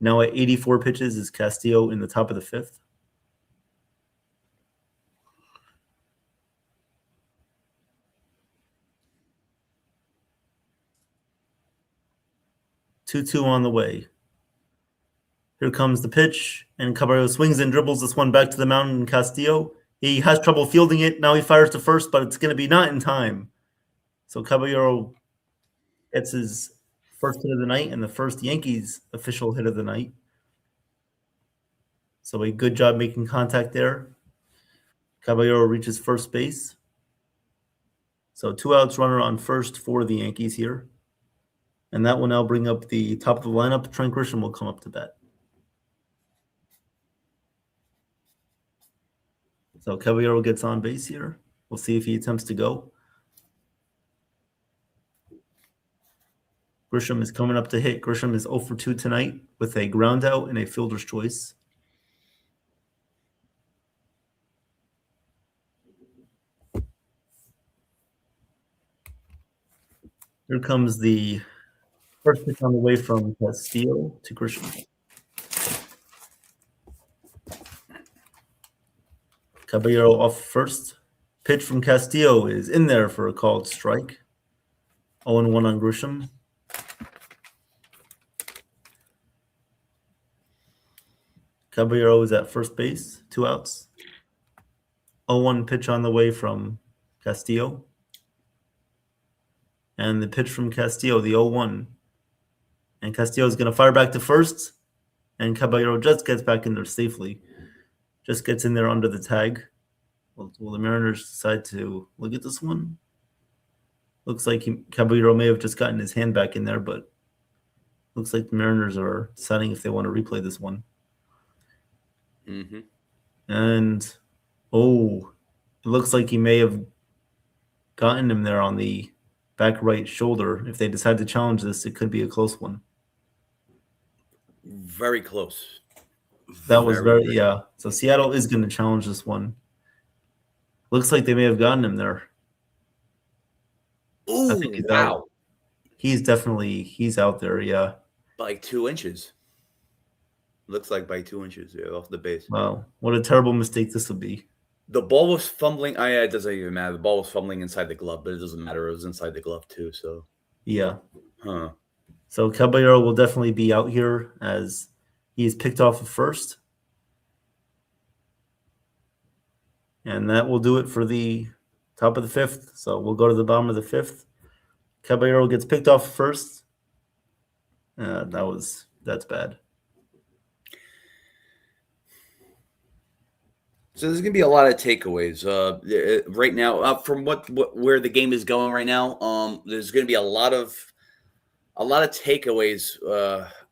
[SPEAKER 7] Now at 84 pitches is Castillo in the top of the 5th. Two on the way. Here comes the pitch, and Caballero swings and dribbles this one back to the mound. And Castillo, he has trouble fielding it. Now he fires to first, but it's going to be not in time. So Caballero gets his first hit of the night and the first Yankees official hit of the night. So a good job making contact there. Caballero reaches first base. So 2 outs, runner on first for the Yankees here. And that will now bring up the top of the lineup. Trent Grisham will come up to bat. So Caballero gets on base here. We'll see if he attempts to go. Grisham is coming up to hit. Grisham is 0 for 2 tonight with a ground out and a fielder's choice. Here comes the first pitch on the way from Castillo to Grisham. Caballero off first. Pitch from Castillo is in there for a called strike. 0-1 on Grisham. Caballero is at first base, 2 outs. 0-1 pitch on the way from Castillo. And the pitch from Castillo, the 0-1. And Castillo is going to fire back to first. And Caballero just gets back in there safely. Just gets in there under the tag. Will the Mariners decide to look at this one? Looks like Caballero may have just gotten his hand back in there, but looks like the Mariners are deciding if they want to replay this one.
[SPEAKER 8] Mm-hmm.
[SPEAKER 7] And, it looks like he may have gotten him there on the back right shoulder. If they decide to challenge this, it could be a close one.
[SPEAKER 8] Very close.
[SPEAKER 7] That was very yeah. So Seattle is going to challenge this one. Looks like they may have gotten him there.
[SPEAKER 8] Ooh,
[SPEAKER 7] I think he's
[SPEAKER 8] wow.
[SPEAKER 7] out. He's out there, yeah.
[SPEAKER 8] By 2 inches. Looks like by 2 inches, yeah, off the base.
[SPEAKER 7] Wow, what a terrible mistake this would be.
[SPEAKER 8] The ball was fumbling. It doesn't even matter. The ball was fumbling inside the glove, but it doesn't matter. It was inside the glove too, so.
[SPEAKER 7] Yeah.
[SPEAKER 8] Huh.
[SPEAKER 7] So Caballero will definitely be out here as he's picked off at first. And that will do it for the top of the 5th. So we'll go to the bottom of the 5th. Caballero gets picked off first. That's bad.
[SPEAKER 8] So there's gonna be a lot of takeaways right now from where the game is going right now. There's gonna be a lot of takeaways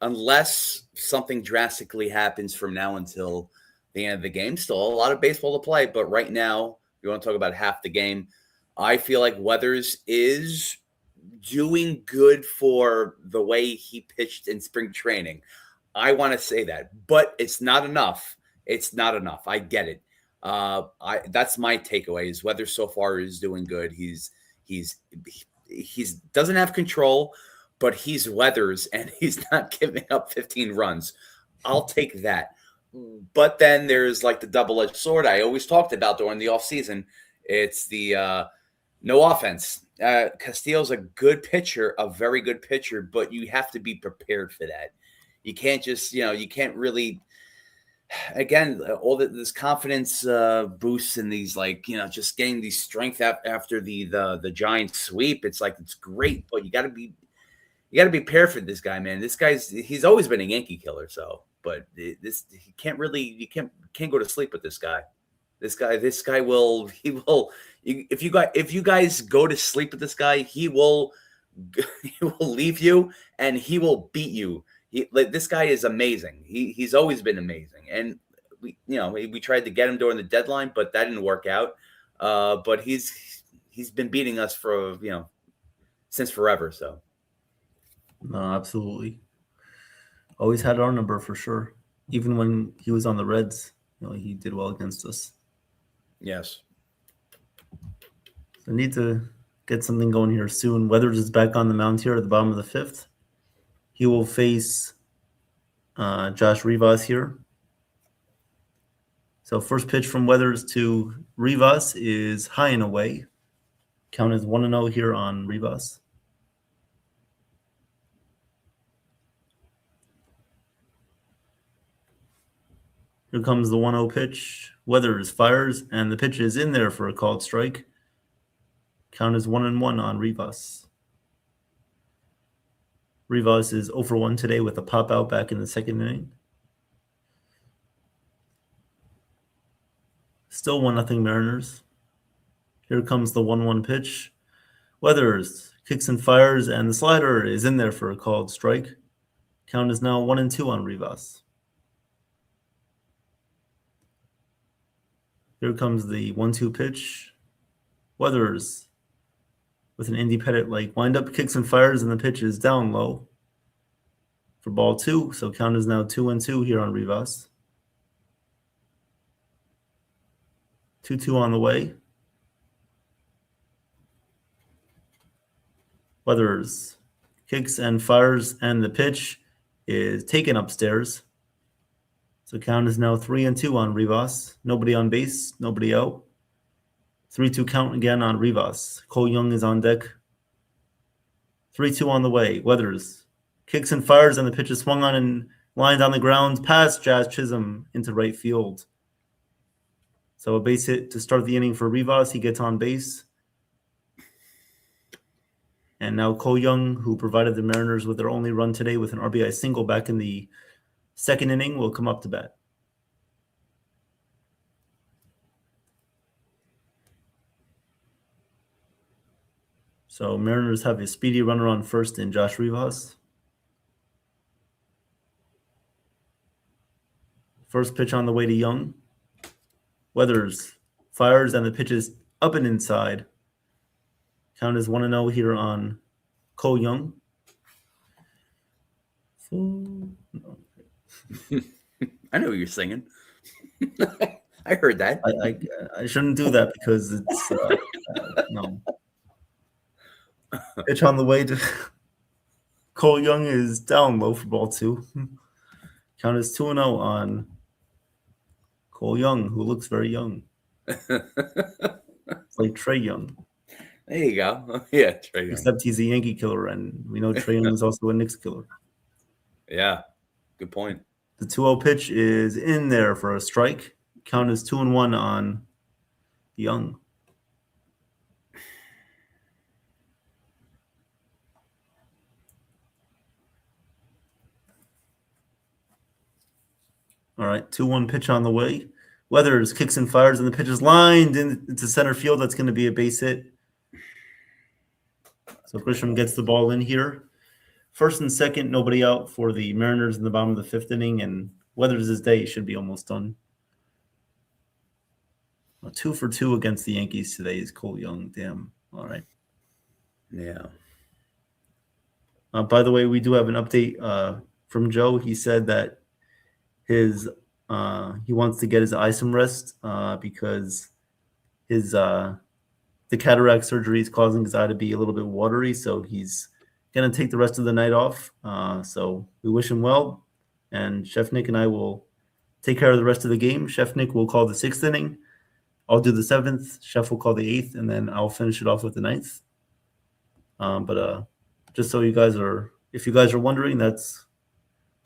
[SPEAKER 8] unless something drastically happens from now until the end of the game. Still a lot of baseball to play, but right now you want to talk about half the game. I feel like Weathers is doing good for the way he pitched in spring training. I want to say that, but it's not enough. It's not enough. I get it. That's my takeaway. Is Weathers so far is doing good. He's doesn't have control, but he's Weathers and he's not giving up 15 runs. I'll take that. But then there's like the double-edged sword I always talked about during the offseason. It's the no offense. Castillo's a good pitcher, a very good pitcher, but you have to be prepared for that. You can't just, you can't really, again, all this confidence boosts and these just getting these strength after the Giants sweep. It's like, it's great, but you got to be prepared for this guy, man. He's always been a Yankee killer. So, but you can't go to sleep with this guy. This guy will if you guys go to sleep with this guy, he will leave you and he will beat you. This guy is amazing. He's always been amazing. And we tried to get him during the deadline, but that didn't work out. But he's been beating us for since forever. So
[SPEAKER 7] No, absolutely. Always had our number for sure. Even when he was on the Reds, he did well against us.
[SPEAKER 8] yes.
[SPEAKER 7] I need to get something going here soon. Weathers is back on the mound here at the bottom of the fifth. He will face Josh Rivas here. So first pitch from Weathers to Rivas is high and away. Count is 1-0 here on Rivas. Here comes the 1-0 pitch. Weathers fires, and the pitch is in there for a called strike. Count is 1-1 on Rivas. Rivas is 0 for 1 today with a pop out back in the second inning. Still 1-0 Mariners. Here comes the 1-1 pitch. Weathers kicks and fires, and the slider is in there for a called strike. Count is now 1-2 on Rivas. Here comes the 1-2 pitch. Weathers with an independent windup, kicks and fires, and the pitch is down low for ball 2. So count is now 2-2 here on Rivas. 2-2 on the way. Weathers kicks and fires, and the pitch is taken upstairs. So count is now 3-2 on Rivas. Nobody on base, nobody out. 3-2 count again on Rivas. Cole Young is on deck. 3-2 on the way. Weathers kicks and fires, and the pitch is swung on and lined on the ground past Jazz Chisholm into right field. So a base hit to start the inning for Rivas. He gets on base. And now Cole Young, who provided the Mariners with their only run today with an RBI single back in the second inning, will come up to bat. So Mariners have a speedy runner on first in Josh Rivas. First pitch on the way to Young. Weathers fires, and the pitch is up and inside. Count is 1-0 here on Cole Young.
[SPEAKER 8] I know you're singing. I heard that.
[SPEAKER 7] I shouldn't do that because it's no. Pitch on the way to Cole Young is down low for ball 2. Count is 2-0 on Cole Young, who looks very young. It's like Trey Young.
[SPEAKER 8] There you go. Yeah, Trey Young.
[SPEAKER 7] Except he's a Yankee killer, and we know Trey Young is also a Knicks killer.
[SPEAKER 8] Yeah, good point.
[SPEAKER 7] The 2-0 pitch is in there for a strike. Count is 2-1 on Young. All right, 2-1 pitch on the way. Weathers kicks and fires, and the pitch is lined into center field. That's going to be a base hit. So Grisham gets the ball in here. First and second, nobody out for the Mariners in the bottom of the fifth inning, and Weathers' day should be almost done. 2 for 2 against the Yankees today is Cole Young. Damn. All right.
[SPEAKER 8] Yeah.
[SPEAKER 7] By the way, we do have an update from Joe. He said that he wants to get his eye some rest because the cataract surgery is causing his eye to be a little bit watery. So he's going to take the rest of the night off. So we wish him well. And Chef Nick and I will take care of the rest of the game. Chef Nick will call the 6th inning. I'll do the 7th. Chef will call the 8th, and then I'll finish it off with the 9th. But just so you guys if you guys are wondering, that's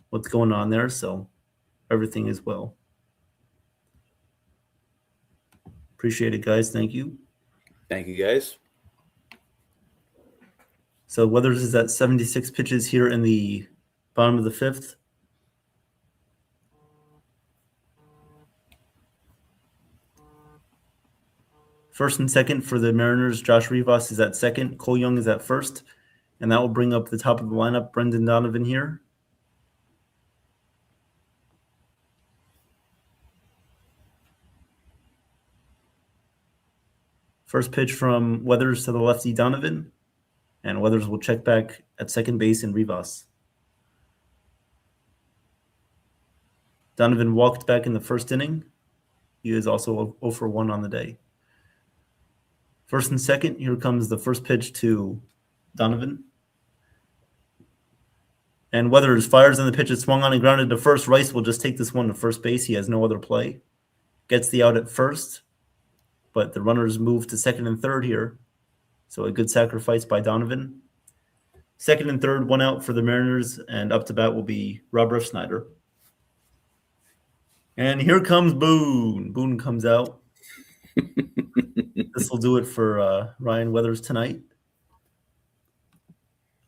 [SPEAKER 7] what's going on there. So everything is well. Appreciate it, guys. Thank you.
[SPEAKER 8] Thank you, guys.
[SPEAKER 7] So Weathers is at 76 pitches here in the bottom of the 5th. First and second for the Mariners, Josh Rivas is at second. Cole Young is at first. And that will bring up the top of the lineup, Brendan Donovan here. First pitch from Weathers to the lefty Donovan. And Weathers will check back at second base in Rivas. Donovan walked back in the first inning. He is also 0 for 1 on the day. First and second, here comes the first pitch to Donovan. And Weathers fires and the pitch is swung on and grounded to first. Rice will just take this one to first base. He has no other play. Gets the out at first, but the runners move to second and third here. So a good sacrifice by Donovan. Second and third, 1 out for the Mariners, and up to bat will be Rob Refsnyder. And here comes Boone. Boone comes out. This will do it for Ryan Weathers tonight.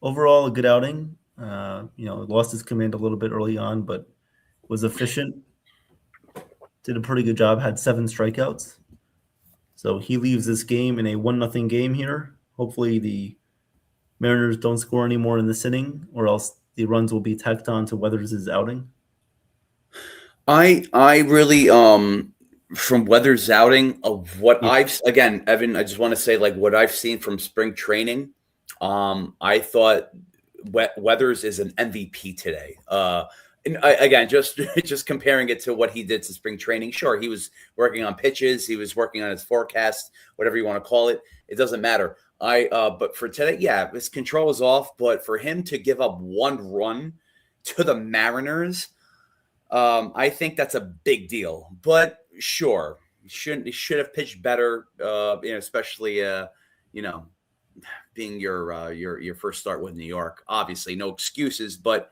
[SPEAKER 7] Overall, a good outing. Lost his command a little bit early on, but was efficient. Did a pretty good job. Had 7 strikeouts. So he leaves this game in a 1-0 game here. Hopefully the Mariners don't score any more in this inning, or else the runs will be tacked on to Weathers' outing.
[SPEAKER 8] I really from Weathers' outing of what Evan, I just want to say, like, what I've seen from spring training, I thought Weathers is an MVP today. And again, just comparing it to what he did to spring training. Sure, he was working on pitches, he was working on his forecast, whatever you want to call it. It doesn't matter. But for today, yeah, his control is off. But for him to give up 1 run to the Mariners, I think that's a big deal. But sure, he should have pitched better. Especially being your first start with New York. Obviously, no excuses, but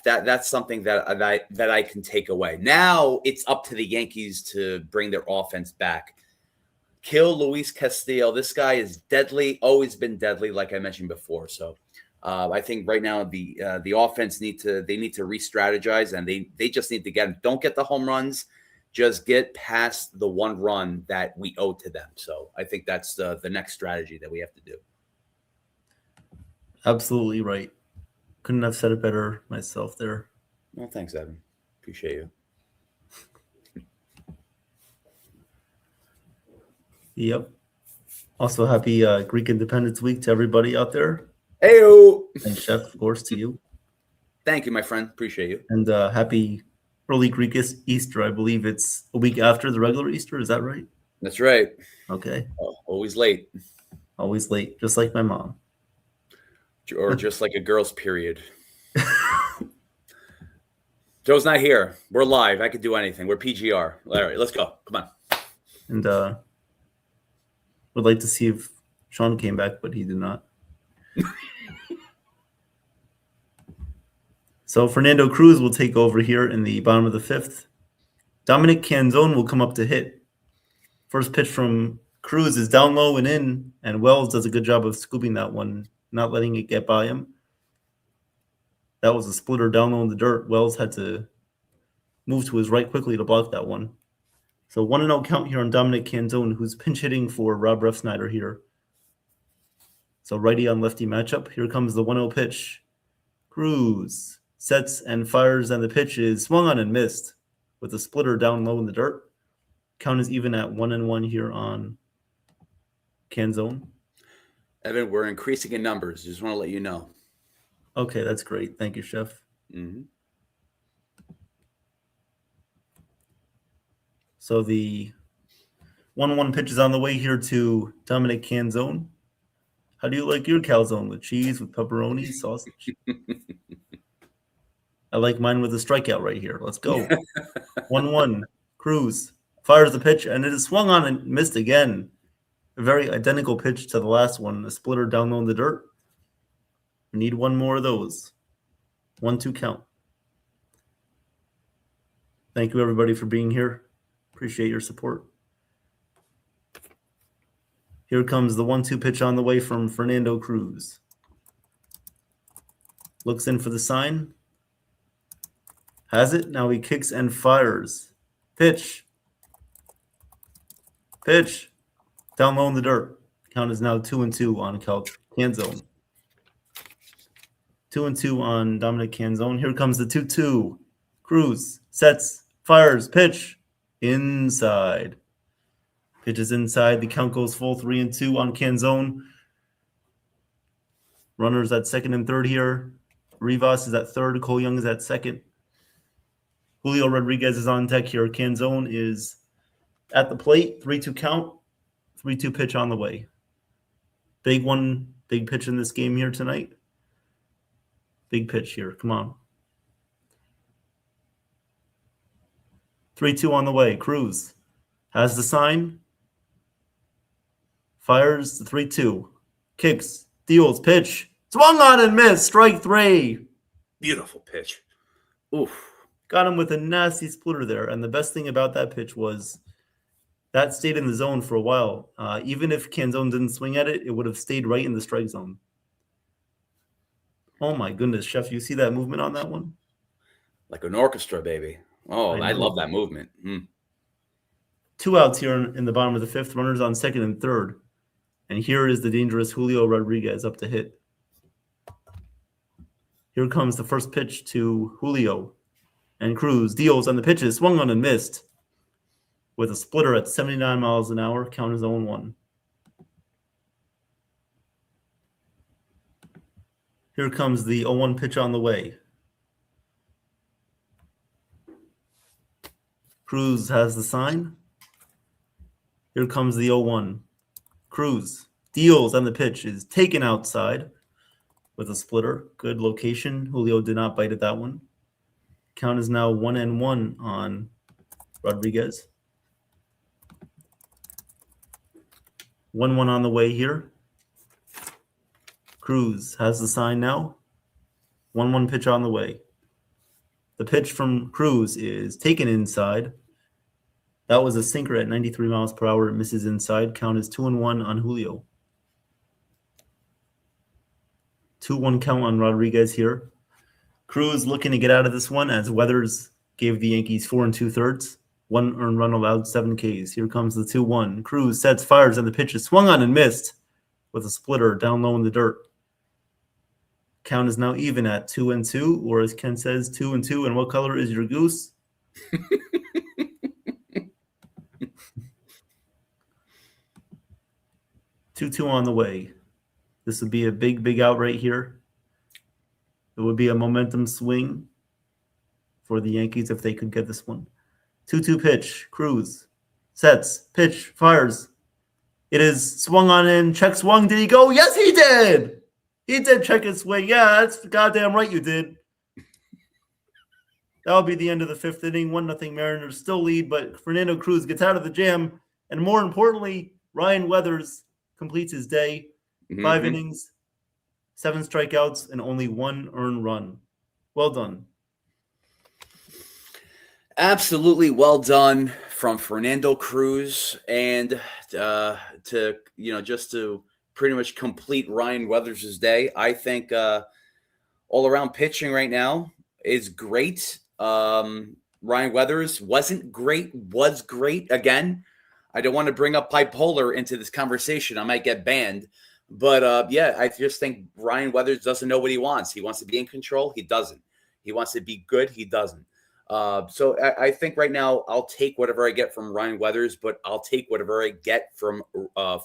[SPEAKER 8] that's something that I can take away. Now it's up to the Yankees to bring their offense back. Kill Luis Castillo. This guy is deadly. Always been deadly, like I mentioned before. So I think right now the offense need to re-strategize, and they just need to don't get the home runs, just get past the 1 run that we owe to them. So I think that's the next strategy that we have to do.
[SPEAKER 7] Absolutely right. Couldn't have said it better myself there.
[SPEAKER 8] Well, thanks, Evan. Appreciate you.
[SPEAKER 7] Yep. Also, happy Greek Independence Week to everybody out there.
[SPEAKER 8] Heyo.
[SPEAKER 7] And Chef, of course, to you.
[SPEAKER 8] Thank you, my friend. Appreciate you.
[SPEAKER 7] And happy early Greek Easter. I believe it's a week after the regular Easter. Is that right?
[SPEAKER 8] That's right.
[SPEAKER 7] Okay.
[SPEAKER 8] Oh, always late.
[SPEAKER 7] Always late, just like my mom.
[SPEAKER 8] Or just like a girl's period. Joe's not here. We're live. I could do anything. We're PGR. All right, let's go. Come on.
[SPEAKER 7] And would like to see if Sean came back, but he did not. So Fernando Cruz will take over here in the bottom of the 5th. Dominic Canzone will come up to hit. First pitch from Cruz is down low and in, and Wells does a good job of scooping that one, not letting it get by him. That was a splitter down low in the dirt. Wells had to moved to his right quickly to block that one. So 1-0 count here on Dominic Canzone, who's pinch hitting for Rob Refsnyder here. So righty on lefty matchup. Here comes the 1-0 pitch. Cruz sets and fires, and the pitch is swung on and missed with a splitter down low in the dirt. Count is even at 1-1 here on Canzone.
[SPEAKER 8] Evan, we're increasing in numbers. Just want to let you know.
[SPEAKER 7] Okay, that's great. Thank you, Chef.
[SPEAKER 8] Mm-hmm.
[SPEAKER 7] So the 1-1 pitch is on the way here to Dominic Canzone. How do you like your calzone? With cheese, with pepperoni, sausage? I like mine with a strikeout right here. Let's go. 1-1. Cruz fires the pitch, and it is swung on and missed again. A very identical pitch to the last one. A splitter down low in the dirt. We need one more of those. 1-2 count. Thank you, everybody, for being here. Appreciate your support. Here comes the 1-2 pitch on the way from Fernando Cruz. Looks in for the sign. Has it. Now he kicks and fires. Pitch. Pitch. Down low in the dirt. Count is now 2-2 on Canzone. 2-2 on Dominic Canzone. Here comes the 2-2. Cruz sets, fires, pitch. Inside. Pitch is inside. The count goes full 3-2 on Canzone. Runners at second and third here. Rivas is at third. Cole Young is at second. Julio Rodriguez is on deck here. Canzone is at the plate. 3-2 count. 3-2 pitch on the way. Big pitch in this game here tonight. Big pitch here. Come on. 3-2 on the way. Cruz has the sign. Fires the 3-2. Kicks. Deals. Pitch. Swung on and missed. Strike 3.
[SPEAKER 8] Beautiful pitch. Oof.
[SPEAKER 7] Got him with a nasty splitter there. And the best thing about that pitch was that stayed in the zone for a while. Even if Canzone didn't swing at it, it would have stayed right in the strike zone. Oh, my goodness, Chef. You see that movement on that one?
[SPEAKER 8] Like an orchestra, baby. Oh, I
[SPEAKER 7] know.
[SPEAKER 8] love that movement.
[SPEAKER 7] 2 outs here in the bottom of the fifth. Runners on second and third. And here is the dangerous Julio Rodriguez up to hit. Here comes the first pitch to Julio. And Cruz deals on the pitches. Swung on and missed. With a splitter at 79 miles an hour. Count is 0-1. Here comes the 0-1 pitch on the way. Cruz has the sign. Here comes the 0-1. Cruz deals on the pitch, is taken outside with a splitter. Good location. Julio did not bite at that one. Count is now 1-1 on Rodriguez. 1-1 on the way here. Cruz has the sign now. 1-1 pitch on the way. The pitch from Cruz is taken inside. That was a sinker at 93 miles per hour. It misses inside. Count is 2-1 on Julio. 2-1 count on Rodriguez here. Cruz looking to get out of this one as Weathers gave the Yankees 4 2/3. 1 earned run allowed, 7 Ks. Here comes the 2-1. Cruz sets, fires, and the pitch is swung on and missed with a splitter down low in the dirt. Count is now even at 2-2, or as Ken says, 2-2. And what color is your goose? 2-2 on the way. This would be a big out right here. It would be a momentum swing for the Yankees if they could get this one. 2-2 pitch. Cruz sets, pitch, fires. It is swung on in. Check swung. Did he go? Yes, he did. He did check his swing. Yeah, that's goddamn right you did. That'll be the end of the fifth inning. 1-0 Mariners still lead, but Fernando Cruz gets out of the jam. And more importantly, Ryan Weathers completes his day. 5 innings, 7 strikeouts, and only 1 earned run. Well done.
[SPEAKER 8] Absolutely well done from Fernando Cruz. And just to pretty much complete Ryan Weathers' day, I think all around pitching right now is great. Ryan Weathers wasn't great, was great. Again, I don't want to bring up bipolar into this conversation. I might get banned. But yeah, I just think Ryan Weathers doesn't know what he wants. He wants to be in control. He doesn't. He wants to be good. He doesn't. So I think right now I'll take whatever I get from Ryan Weathers, but I'll take whatever I get from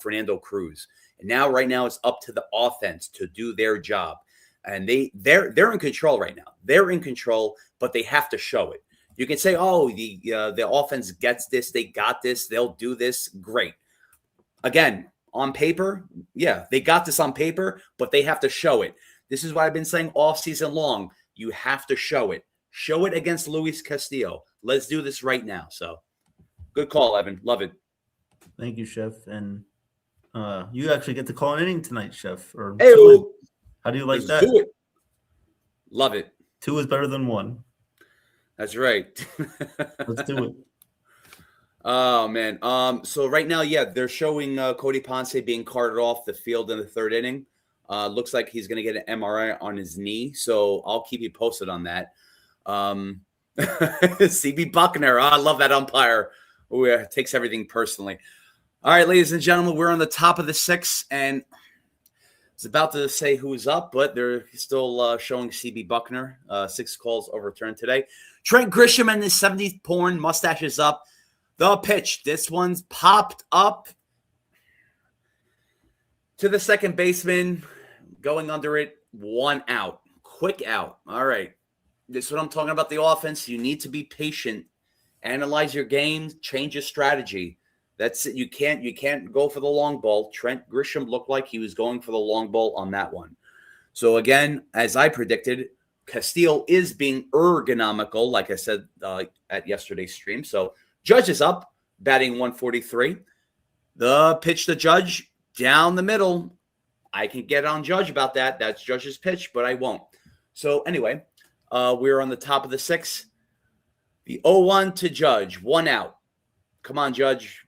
[SPEAKER 8] Fernando Cruz. And now, right now, it's up to the offense to do their job. And they're in control right now. They're in control, but they have to show it. You can say, oh, the offense gets this. They got this. They'll do this. Great. Again, on paper, yeah, they got this on paper, but they have to show it. This is what I've been saying all season long. You have to show it. Show it against Luis Castillo. Let's do this right now. So good call, Evan. Love it.
[SPEAKER 7] Thank you, Chef. And you actually get to call an inning tonight, Chef. Or
[SPEAKER 8] Hey,
[SPEAKER 7] two. How do you like
[SPEAKER 8] let's
[SPEAKER 7] that?
[SPEAKER 8] do it. Love it.
[SPEAKER 7] 2 is better than 1.
[SPEAKER 8] That's right.
[SPEAKER 7] Let's do it.
[SPEAKER 8] Oh, man. So right now, yeah, they're showing Cody Ponce being carted off the field in the 3rd inning. Looks like he's going to get an MRI on his knee. So I'll keep you posted on that. CB Buckner. Oh, I love that umpire who takes everything personally. All right, ladies and gentlemen, we're on the top of the 6th, and it's about to say who's up, but they're still showing CB Buckner. 6 calls overturned today. Trent Grisham and his 70th porn, mustache is up. The pitch. This one's popped up to the second baseman, going under it. 1 out. Quick out. All right. This is what I'm talking about, the offense. You need to be patient. Analyze your game. Change your strategy. That's it. You can't go for the long ball. Trent Grisham looked like he was going for the long ball on that one. So again, as I predicted, Castillo is being ergonomical, like I said at yesterday's stream. So Judge is up, batting 143. The pitch to Judge down the middle. I can get on Judge about that. That's Judge's pitch, but I won't. So anyway, we're on the top of the 6th. The 0-1 to Judge, 1 out. Come on, Judge.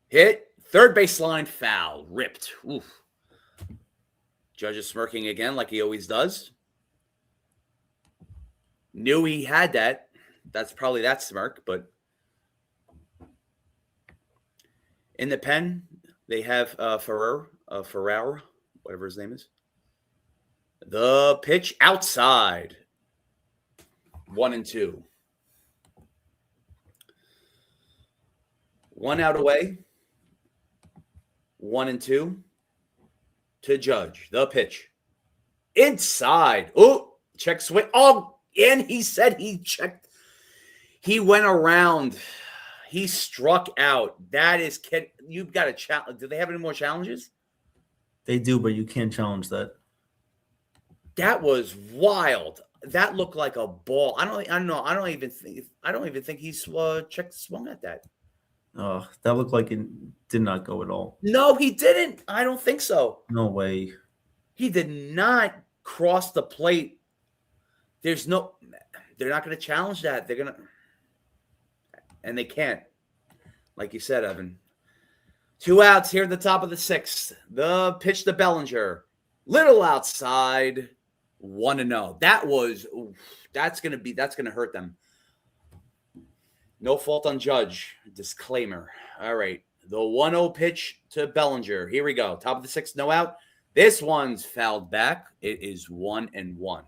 [SPEAKER 8] Hit, 3rd baseline, foul, ripped. Oof. Judge is smirking again like he always does. Knew he had that. That's probably that smirk, but in the pen, they have Ferrer, whatever his name is. The pitch outside. 1-2. 1 out away. 1-2 to Judge. The pitch inside. Oh, check swing. Oh, and he said he checked. He went around. He struck out. That is, you've got a challenge. Do they have any more challenges?
[SPEAKER 7] They do, but you can't challenge that.
[SPEAKER 8] That was wild. That looked like a ball. I don't know. I don't even think he swung at that.
[SPEAKER 7] Oh, that looked like it did not go at all.
[SPEAKER 8] No, he didn't. I don't think so.
[SPEAKER 7] No way.
[SPEAKER 8] He did not cross the plate. They're not going to challenge that. And they can't. Like you said, Evan. 2 outs here at the top of the 6th. The pitch to Bellinger. Little outside. 1-0. That's going to hurt them. No fault on Judge. Disclaimer. All right. The 1-0 pitch to Bellinger. Here we go. Top of the 6th, no out. This one's fouled back. It is 1-1.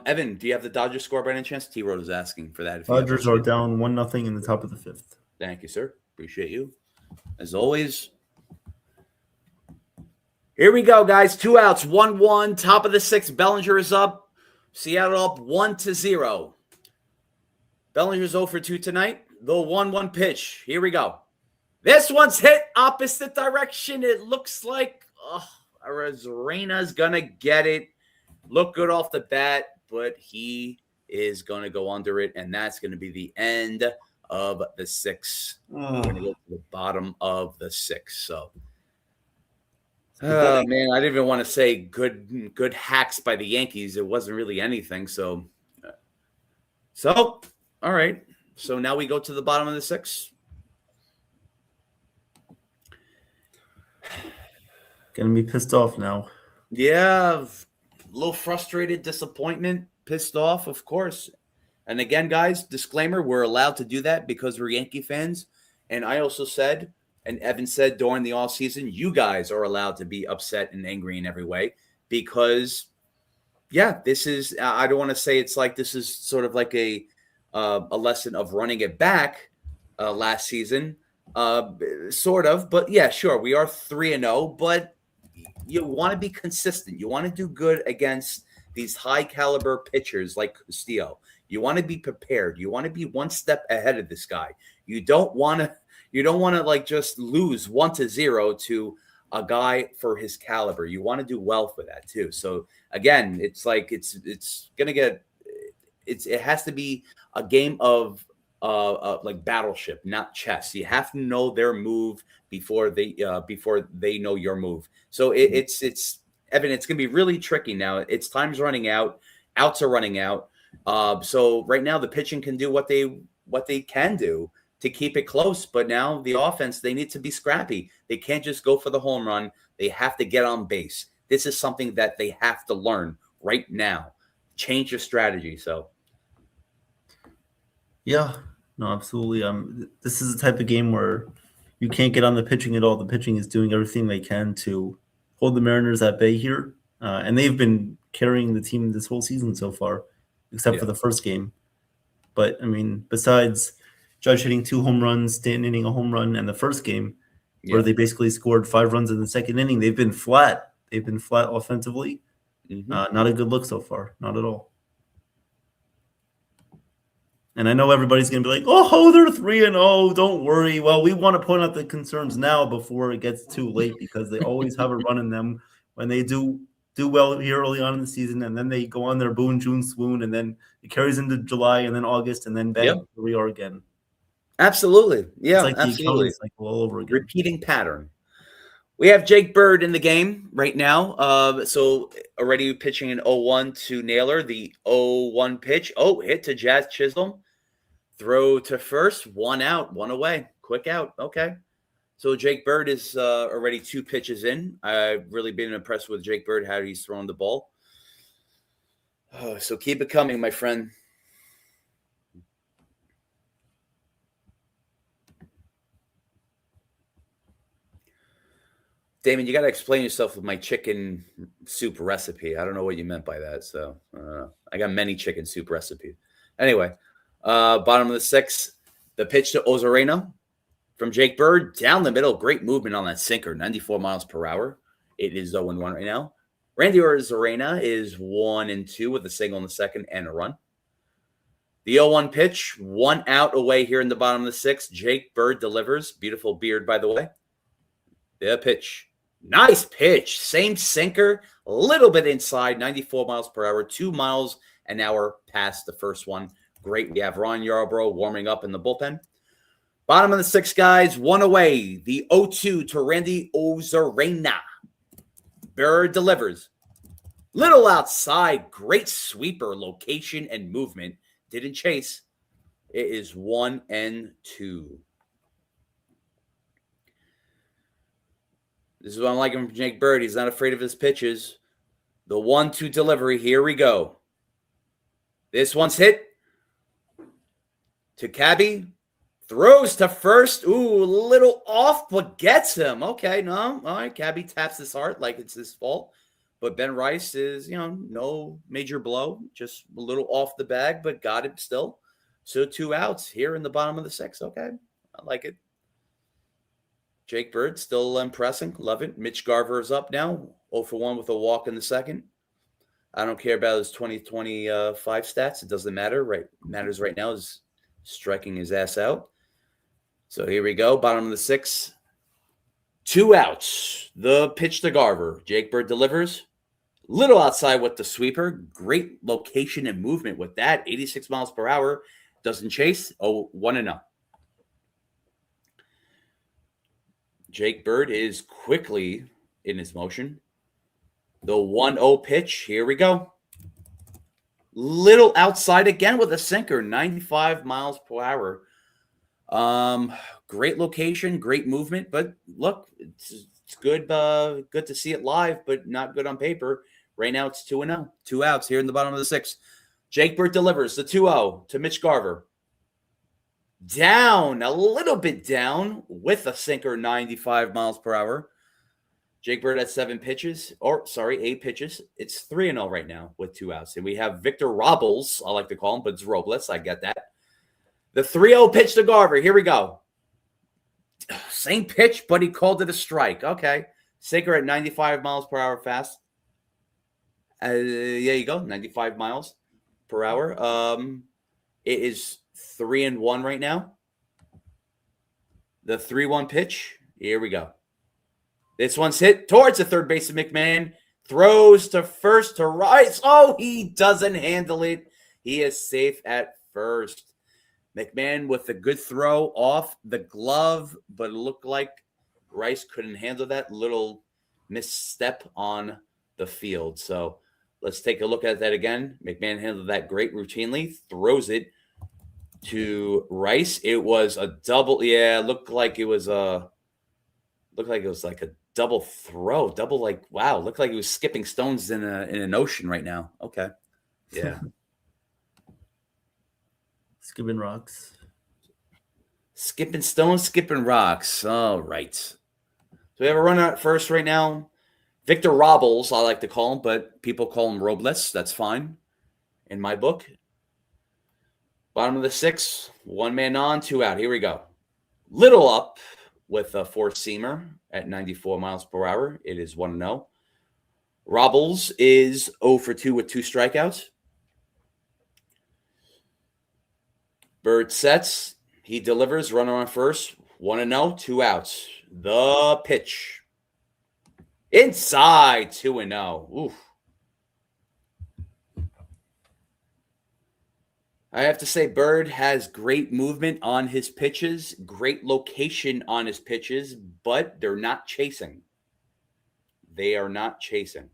[SPEAKER 8] Evan, do you have the Dodgers score by any chance? T-Road is asking for that.
[SPEAKER 7] Dodgers are down 1-0 in the top of the 5th.
[SPEAKER 8] Thank you, sir. Appreciate you. As always. Here we go, guys. 2 outs, 1-1. Top of the 6th. Bellinger is up. Seattle up 1-0. Bellinger's 0 for 2 tonight. The 1-1 pitch. Here we go. This one's hit opposite direction. It looks like Reina's going to get it. Look good off the bat, but he is going to go under it, and that's going to be the end of the 6th. We're going to go to the bottom of the 6th. So, oh, man, I didn't even want to say good hacks by the Yankees. It wasn't really anything. So, all right. So now we go to the bottom of the 6th.
[SPEAKER 7] Gonna be pissed off now.
[SPEAKER 8] Yeah. little frustrated, disappointment, pissed off, of course. And again, guys, disclaimer, we're allowed to do that because we're Yankee fans. And I also said, and Evan said during the offseason, you guys are allowed to be upset and angry in every way because, yeah, this is, I don't want to say it's like this is sort of like a lesson of running it back last season, sort of. But yeah, sure, we are 3-0, but you want to be consistent. You want to do good against these high caliber pitchers like Castillo. You want to be prepared. You want to be one step ahead of this guy. You don't want to like just lose 1-0 to a guy for his caliber. You want to do well for that too. So again, it's like it's gonna get it has to be a game of like battleship, not chess. You have to know their move before they know your move. So it's Evan, it's gonna be really tricky now. It's time's running out, outs are running out. So right now the pitching can do what they can do to keep it close, but now the offense, they need to be scrappy. They can't just go for the home run. They have to get on base. This is something that they have to learn right now. Change your strategy. So
[SPEAKER 7] Yeah, no, absolutely. This is the type of game where you can't get on the pitching at all. The pitching is doing everything they can to hold the Mariners at bay here, and they've been carrying the team this whole season so far, except for the first game. But I mean, besides Judge hitting 2 home runs, Stanton hitting a home run, and the first game, where they basically scored 5 runs in the second inning, they've been flat. They've been flat offensively. Not a good look so far. Not at all. And I know everybody's going to be like, oh, they're 3-0. Don't worry. Well, we want to point out the concerns now before it gets too late because they always have a run in them when they do well here early on in the season. And then they go on their boom, June swoon. And then it carries into July and then August. And then bang, here we are again.
[SPEAKER 8] Absolutely. Yeah,
[SPEAKER 7] it's like
[SPEAKER 8] absolutely.
[SPEAKER 7] The cycle all over again.
[SPEAKER 8] Repeating pattern. We have Jake Bird in the game right now. So already pitching an 0-1 to Naylor. The 0-1 pitch. Oh, hit to Jazz Chisholm. Throw to first. 1 out, 1 away. Quick out. Okay. So Jake Bird is already 2 pitches in. I've really been impressed with Jake Bird, how he's throwing the ball. Oh, so keep it coming, my friend. Damon, you got to explain yourself with my chicken soup recipe. I don't know what you meant by that. So I got many chicken soup recipes. Anyway, bottom of the 6th, the pitch to Ozarena from Jake Bird down the middle. Great movement on that sinker, 94 miles per hour. It is 0-1 right now. Randy Ozarena is 1-2 with a single in the second and a run. The 0-1 pitch, 1 out away here in the bottom of the 6th. Jake Bird delivers. Beautiful beard, by the way. The pitch. Nice pitch. Same sinker. A little bit inside. 94 miles per hour. 2 miles an hour past the first one. Great. We have Ron Yarbrough warming up in the bullpen. Bottom of the 6th, guys. 1 away. The 0-2 to Randy Ozarena. Bird delivers. Little outside. Great sweeper location and movement. Didn't chase. It is 1-2. This is what I'm liking from Jake Bird. He's not afraid of his pitches. The 1-2 delivery. Here we go. This one's hit to Cabby. Throws to first. Ooh, a little off, but gets him. Okay, no. All right, Cabby taps his heart like it's his fault. But Ben Rice is, no major blow. Just a little off the bag, but got it still. So 2 outs here in the bottom of the 6th. Okay, I like it. Jake Bird still impressing. Love it. Mitch Garver is up now. 0-for-1 with a walk in the second. I don't care about his 2025 stats. It doesn't matter. Right, matters right now is striking his ass out. So here we go. Bottom of the 6th. 2 outs. The pitch to Garver. Jake Bird delivers. Little outside with the sweeper. Great location and movement with that. 86 miles per hour. Doesn't chase. 1-0. Jake Bird is quickly in his motion. The 1-0 pitch. Here we go. Little outside again with a sinker. 95 miles per hour. Great location, great movement. But look, it's good. Good to see it live, but not good on paper. Right now it's 2-0. 2 outs here in the bottom of the 6th. Jake Burt delivers the 2-0 to Mitch Garver. Down, a little bit down with a sinker, 95 miles per hour. Jake Bird had 8 pitches. It's 3-0 right now with 2 outs. And we have Victor Robles, I like to call him, but it's Robles. I get that. The 3-0 pitch to Garver. Here we go. Same pitch, but he called it a strike. Okay. Sinker at 95 miles per hour fast. There you go. 95 miles per hour. It is 3-1 right now. The 3-1 pitch. Here we go. This one's hit towards the third base of McMahon. Throws to first to Rice. Oh, he doesn't handle it. He is safe at first. McMahon with a good throw off the glove, but it looked like Rice couldn't handle that little misstep on the field. So let's take a look at that again. McMahon handled that great routinely. Throws it to Rice. It was a double. Yeah, looked like it was like a double throw. Double, like, wow. Looked like he was skipping stones in an ocean right now. Okay. Yeah.
[SPEAKER 7] Skipping rocks.
[SPEAKER 8] Skipping stones, skipping rocks. All right. So we have a runner at first right now. Victor Robles, I like to call him, but people call him Robles. That's fine in my book. Bottom of the 6th, 1 man on, 2 out. Here we go. Little up with a 4-seamer at 94 miles per hour. It is 1-0. Robles is 0 for 2 with 2 strikeouts. Bird sets. He delivers. Runner on first. 1-0. 2 outs. The pitch. Inside. 2-0. Oof. I have to say, Bird has great movement on his pitches, great location on his pitches, but they're not chasing. They are not chasing.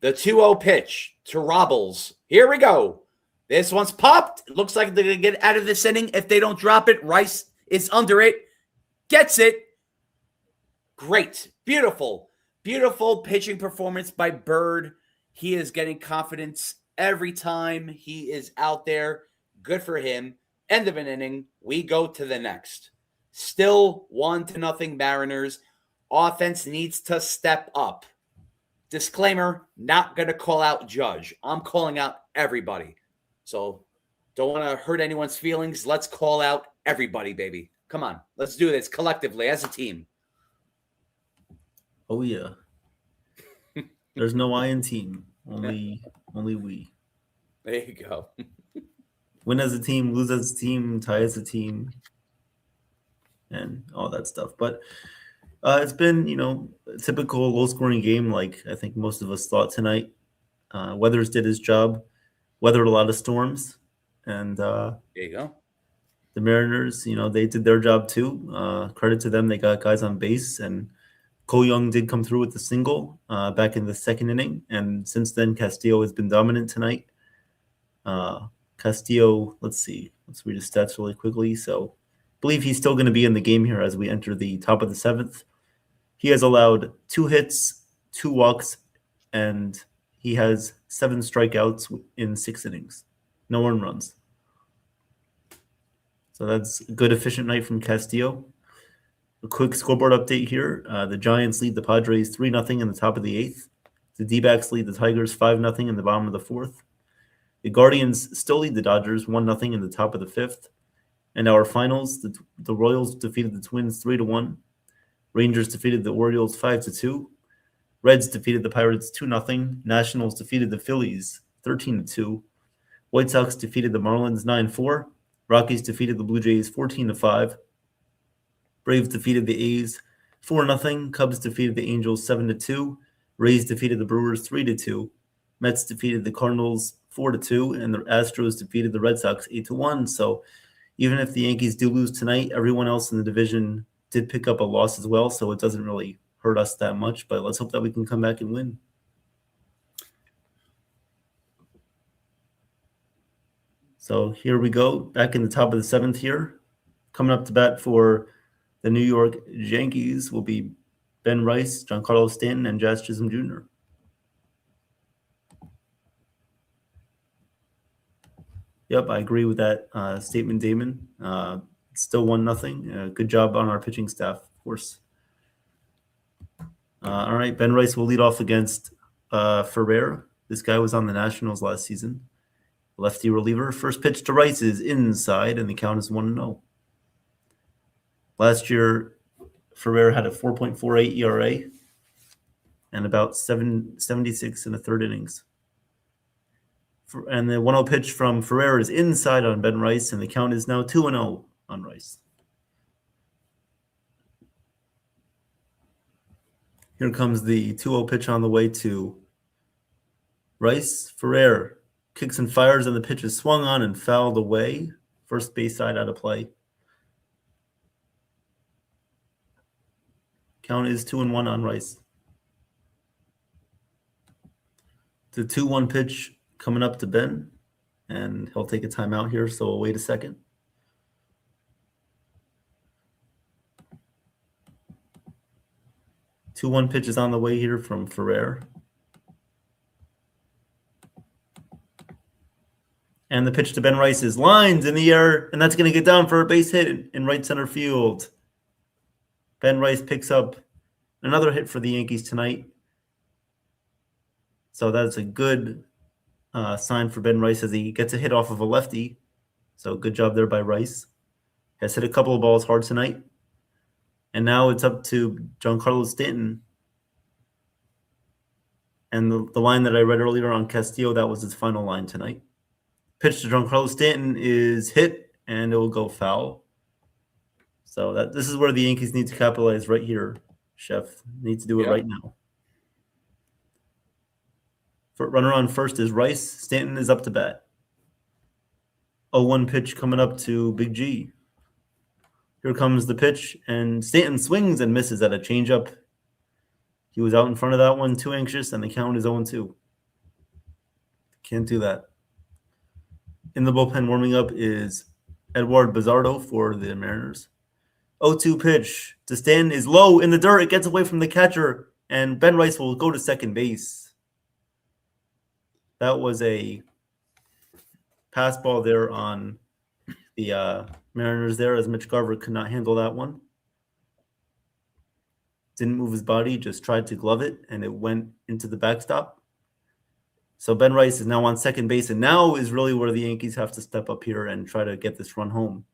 [SPEAKER 8] The 2-0 pitch to Robles. Here we go. This one's popped. It looks like they're going to get out of this inning. If they don't drop it, Rice is under it. Gets it. Great. Beautiful. Beautiful pitching performance by Bird. He is getting confidence every time he is out there. Good for him. End of an inning. We go to the next. Still 1-0 Mariners. Offense needs to step up. Disclaimer, not going to call out Judge. I'm calling out everybody. So don't want to hurt anyone's feelings. Let's call out everybody, baby. Come on. Let's do this collectively as a team.
[SPEAKER 7] Oh, yeah. There's no I in team. Only we.
[SPEAKER 8] There you go.
[SPEAKER 7] Win as a team, lose as a team, tie as a team, and all that stuff. But it's been, a typical low-scoring game like I think most of us thought tonight. Weathers did his job, weathered a lot of storms, and
[SPEAKER 8] there you go.
[SPEAKER 7] The Mariners, they did their job too. Credit to them. They got guys on base, and Cole Young did come through with the single back in the 2nd inning. And since then, Castillo has been dominant tonight. Castillo, let's read his stats really quickly. So I believe he's still going to be in the game here as we enter the top of the 7th. He has allowed 2 hits, 2 walks, and he has 7 strikeouts in 6 innings. No earned runs. So that's a good, efficient night from Castillo. A quick scoreboard update here. The Giants lead the Padres 3-0 in the top of the 8th. The D-backs lead the Tigers 5-0 in the bottom of the 4th. The Guardians still lead the Dodgers 1-0 in the top of the 5th. And our finals, the Royals defeated the Twins 3-1. Rangers defeated the Orioles 5-2. Reds defeated the Pirates 2-0. Nationals defeated the Phillies 13-2. White Sox defeated the Marlins 9-4. Rockies defeated the Blue Jays 14-5. Braves defeated the A's 4-0. Cubs defeated the Angels 7-2. Rays defeated the Brewers 3-2. Mets defeated the Cardinals 4-2, and the Astros defeated the Red Sox 8-1. So even if the Yankees do lose tonight, everyone else in the division did pick up a loss as well, so it doesn't really hurt us that much. But let's hope that we can come back and win. So here we go, back in the top of the 7th here. Coming up to bat for the New York Yankees will be Ben Rice, Giancarlo Stanton, and Jazz Chisholm Jr. Yep, I agree with that statement, Damon. Still 1-0. Good job on our pitching staff, of course. All right, Ben Rice will lead off against Ferrer. This guy was on the Nationals last season. Lefty reliever. First pitch to Rice is inside, and the count is 1-0. Last year, Ferrer had a 4.48 ERA and about 76 in the third innings. And the 1-0 pitch from Ferrer is inside on Ben Rice, and the count is now 2-0 on Rice. Here comes the 2-0 pitch on the way to Rice. Ferrer kicks and fires, and the pitch is swung on and fouled away. First base side out of play. Count is 2-1 on Rice. The 2-1 pitch coming up to Ben, and he'll take a timeout here, so we'll wait a second. Two 2-1 pitch is on the way here from Ferrer. And the pitch to Ben Rice is lined in the air, and that's going to get down for a base hit in right center field. Ben Rice picks up another hit for the Yankees tonight. So that's a good sign for Ben Rice as he gets a hit off of a lefty. So good job there by Rice. Has hit a couple of balls hard tonight. And now it's up to Giancarlo Stanton. And the line that I read earlier on Castillo, that was his final line tonight. Pitch to Giancarlo Stanton is hit, and it will go foul. So this is where the Yankees need to capitalize right here. Chef needs to do it right now. Runner on first is Rice. Stanton is up to bat. 0-1 pitch coming up to Big G. Here comes the pitch, and Stanton swings and misses at a changeup. He was out in front of that one, too anxious, and the count is 0-2. Can't do that. In the bullpen warming up is Edward Bizardo for the Mariners. 0-2 pitch to Stanton is low in the dirt. It gets away from the catcher, and Ben Rice will go to second base. That was a pass ball there on the Mariners there, as Mitch Garver could not handle that one. Didn't move his body, just tried to glove it, and it went into the backstop. So Ben Rice is now on second base, and now is really where the Yankees have to step up here and try to get this run home.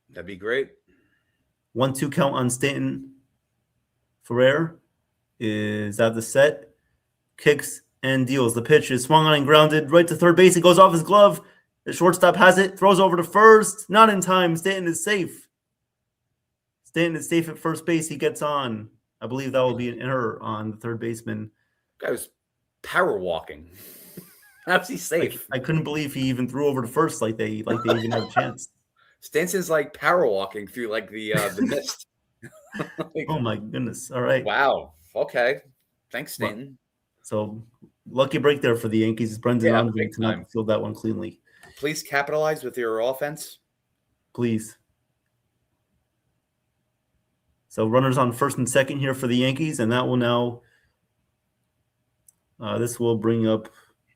[SPEAKER 8] That'd be great.
[SPEAKER 7] 1-2 count on Stanton. Ferrer is at the set, kicks and deals. The pitch is swung on and grounded right to third base. It goes off his glove. The shortstop has it, throws over to first. Not in time. Stanton is safe. Stanton is safe at first base. He gets on. I believe that will be an error on the third baseman.
[SPEAKER 8] Guy was power walking. How's he safe?
[SPEAKER 7] I couldn't believe he even threw over to first like they even had a chance.
[SPEAKER 8] Stanton's like power walking through like the mist.
[SPEAKER 7] Oh my goodness. All right.
[SPEAKER 8] Wow. Okay. Thanks, Stanton.
[SPEAKER 7] So lucky break there for the Yankees. Brendan Rodgers to not field that one cleanly.
[SPEAKER 8] Please capitalize with your offense.
[SPEAKER 7] Please. So runners on first and second here for the Yankees, and that will now this will bring up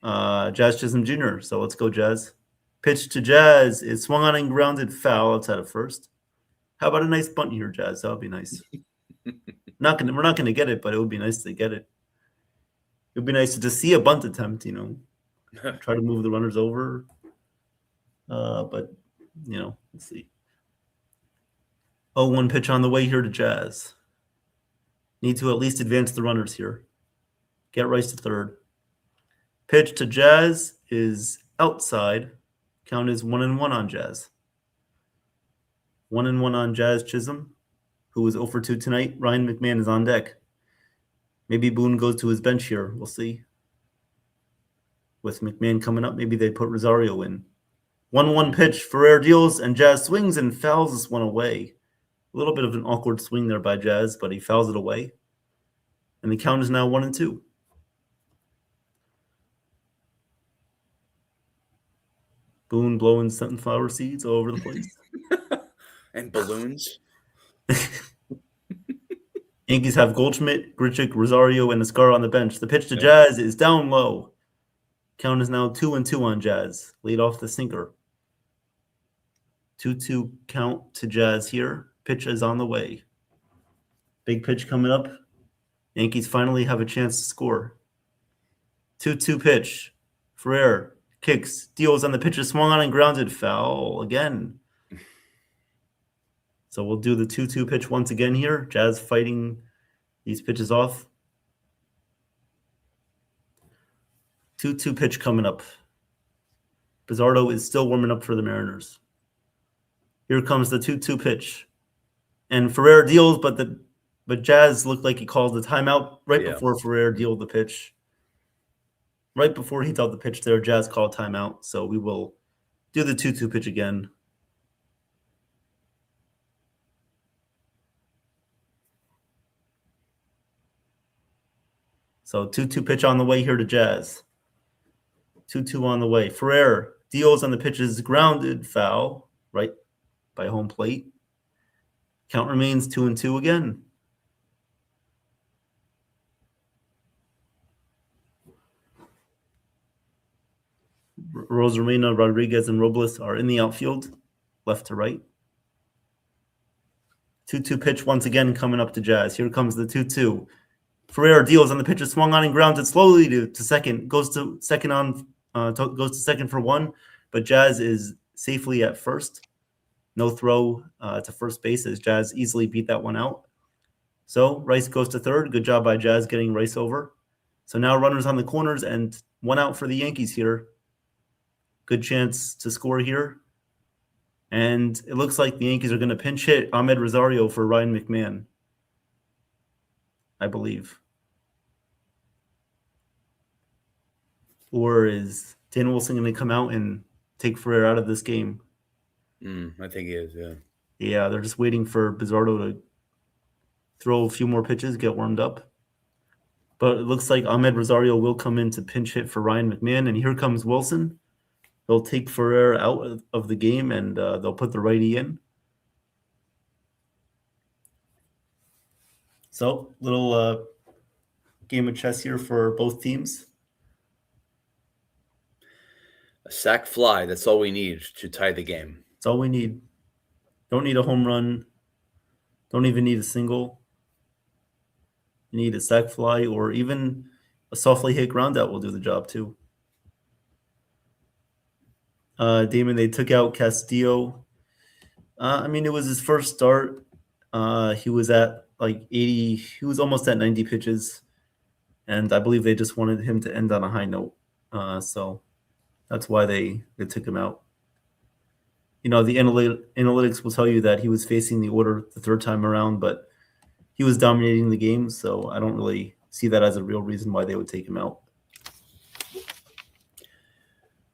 [SPEAKER 7] Jazz Chisholm Jr. So let's go, Jazz. Pitch to Jazz is swung on and grounded foul outside of first. How about a nice bunt here, Jazz? That would be nice. We're not gonna get it, but it would be nice to get it. It would be nice to just see a bunt attempt, try to move the runners over. But let's see. 0-1 pitch on the way here to Jazz. Need to at least advance the runners here. Get Rice to third. Pitch to Jazz is outside. Count is 1-1 on Jazz. 1-1 on Jazz Chisholm, who was 0-2 tonight. Ryan McMahon is on deck. Maybe Boone goes to his bench here. We'll see. With McMahon coming up, maybe they put Rosario in. 1-1 pitch. Ferrer deals, and Jazz swings and fouls this one away. A little bit of an awkward swing there by Jazz, but he fouls it away. And the count is now 1-2. Boone blowing sunflower seeds all over the place.
[SPEAKER 8] And balloons.
[SPEAKER 7] Yankees have Goldschmidt, Grichuk, Rosario, and Escar on the bench. The pitch to Jazz is down low. Count is now 2-2 on Jazz. Lead off the sinker. 2-2 count to Jazz here. Pitch is on the way. Big pitch coming up. Yankees finally have a chance to score. 2-2 pitch. Ferrer kicks, deals on the pitch, is swung on and grounded. Foul again. So we'll do the 2-2 pitch once again here. Jazz fighting these pitches off. 2-2 pitch coming up. Bizzardo is still warming up for the Mariners. Here comes the 2-2 pitch. And Ferrer deals, but Jazz looked like he called the timeout right before Ferrer dealt the pitch. Right before he dealt the pitch there, Jazz called timeout. So we will do the 2-2 pitch again. So 2-2 pitch on the way here to Jazz. 2-2 on the way. Ferrer deals on the pitch, is grounded, foul right by home plate. Count remains 2-2 again. Rosarina, Rodriguez, and Robles are in the outfield, left to right. 2-2 pitch once again coming up to Jazz. Here comes the 2-2. Ferrer deals on the pitch, is swung on and grounded slowly to second. Goes to second for one, but Jazz is safely at first. No throw to first base as Jazz easily beat that one out. So Rice goes to third. Good job by Jazz getting Rice over. So now runners on the corners and one out for the Yankees here. Good chance to score here. And it looks like the Yankees are going to pinch hit Ahmed Rosario for Ryan McMahon, I believe. Or is Dan Wilson going to come out and take Ferrer out of this game?
[SPEAKER 8] I think he is, yeah.
[SPEAKER 7] Yeah, they're just waiting for Bizzardo to throw a few more pitches, get warmed up. But it looks like Ahmed Rosario will come in to pinch hit for Ryan McMahon. And here comes Wilson. They'll take Ferrer out of the game, and they'll put the righty in. So, little game of chess here for both teams.
[SPEAKER 8] A sac fly, that's all we need to tie the game.
[SPEAKER 7] That's all we need. Don't need a home run. Don't even need a single. You need a sac fly or even a softly hit ground out will do the job too. Damon, they took out Castillo. It was his first start. He was at like 80. He was almost at 90 pitches. And I believe they just wanted him to end on a high note. So that's why they took him out. The analytics will tell you that he was facing the order the third time around, but he was dominating the game. So I don't really see that as a real reason why they would take him out.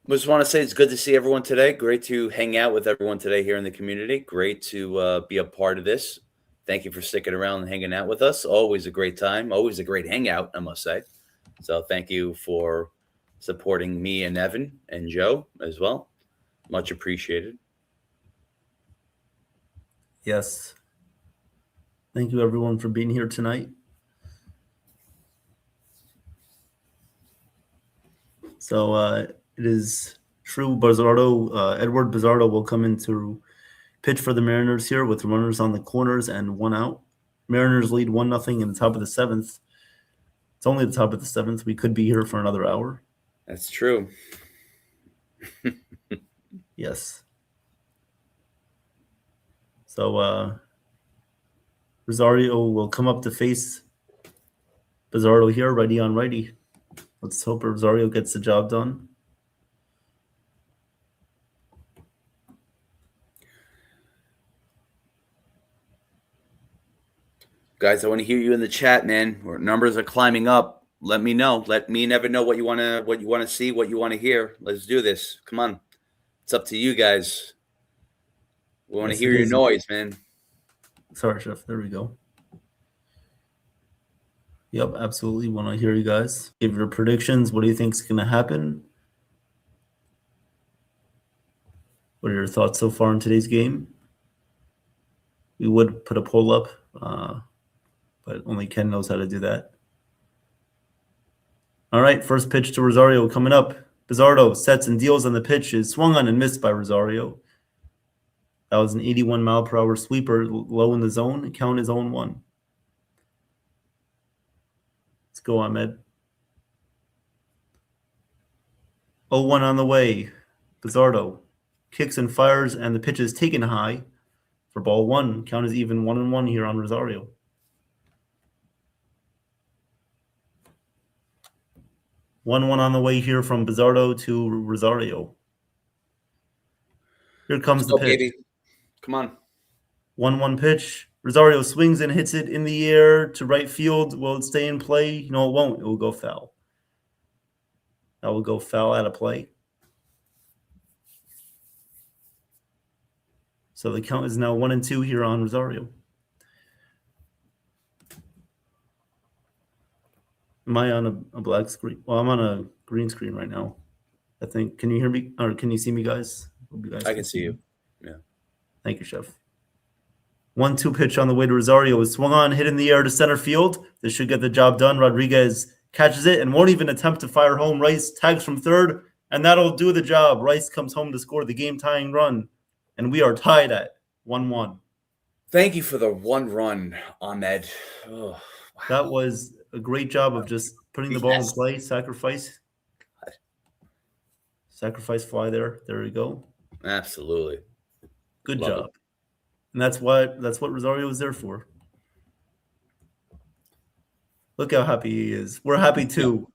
[SPEAKER 8] I just want to say it's good to see everyone today. Great to hang out with everyone today here in the community. Great to be a part of this. Thank you for sticking around and hanging out with us. Always a great time. Always a great hangout, I must say. So thank you for supporting me and Evan and Joe as well. Much appreciated.
[SPEAKER 7] Yes. Thank you, everyone, for being here tonight. So it is true. Edward Bizzardo will come in to pitch for the Mariners here with runners on the corners and one out. Mariners lead 1-0 in the top of the seventh. It's only the top of the seventh. We could be here for another hour.
[SPEAKER 8] That's true.
[SPEAKER 7] Yes. So Rosario will come up to face Bizzardo here, righty on righty. Let's hope Rosario gets the job done.
[SPEAKER 8] Guys, I want to hear you in the chat, man. Our numbers are climbing up. Let me know. Let me never know what you want to see, what you want to hear. Let's do this. Come on. It's up to you guys. We want to hear your noise, man.
[SPEAKER 7] Sorry, Chef. There we go. Yep, absolutely. Want to hear you guys. Give your predictions. What do you think is going to happen? What are your thoughts so far in today's game? We would put a poll up, but only Ken knows how to do that. All right, first pitch to Rosario coming up. Bizzardo sets and deals on the pitch, is swung on and missed by Rosario. That was an 81-mile-per-hour sweeper low in the zone. Count is 0-1. Let's go, Ahmed. 0-1 on the way. Bizzardo kicks and fires, and the pitch is taken high for ball 1. Count is even 1-1 here on Rosario. One on the way here from Bizzardo to Rosario. Here comes the pitch.
[SPEAKER 8] Baby. Come on.
[SPEAKER 7] 1-1 pitch. Rosario swings and hits it in the air to right field. Will it stay in play? No, it won't. It will go foul. That will go foul out of play. So the count is now 1-2 here on Rosario. Am I on a black screen? Well, I'm on a green screen right now. I think. Can you hear me? Or can you see me, guys? Hope you guys
[SPEAKER 8] I can see you. Yeah.
[SPEAKER 7] Thank you, Chef. 1-2 pitch on the way to Rosario is swung on, hit in the air to center field. This should get the job done. Rodriguez catches it and won't even attempt to fire home. Rice tags from third, and that'll do the job. Rice comes home to score the game-tying run, and we are tied at 1-1.
[SPEAKER 8] Thank you for the 1 run, Ahmed. Oh, wow.
[SPEAKER 7] That was a great job of just putting the ball in play. Sacrifice fly there. There we go.
[SPEAKER 8] Absolutely.
[SPEAKER 7] Good
[SPEAKER 8] Love
[SPEAKER 7] job.
[SPEAKER 8] it.
[SPEAKER 7] And that's what Rosario was there for. Look how happy he is. We're happy too.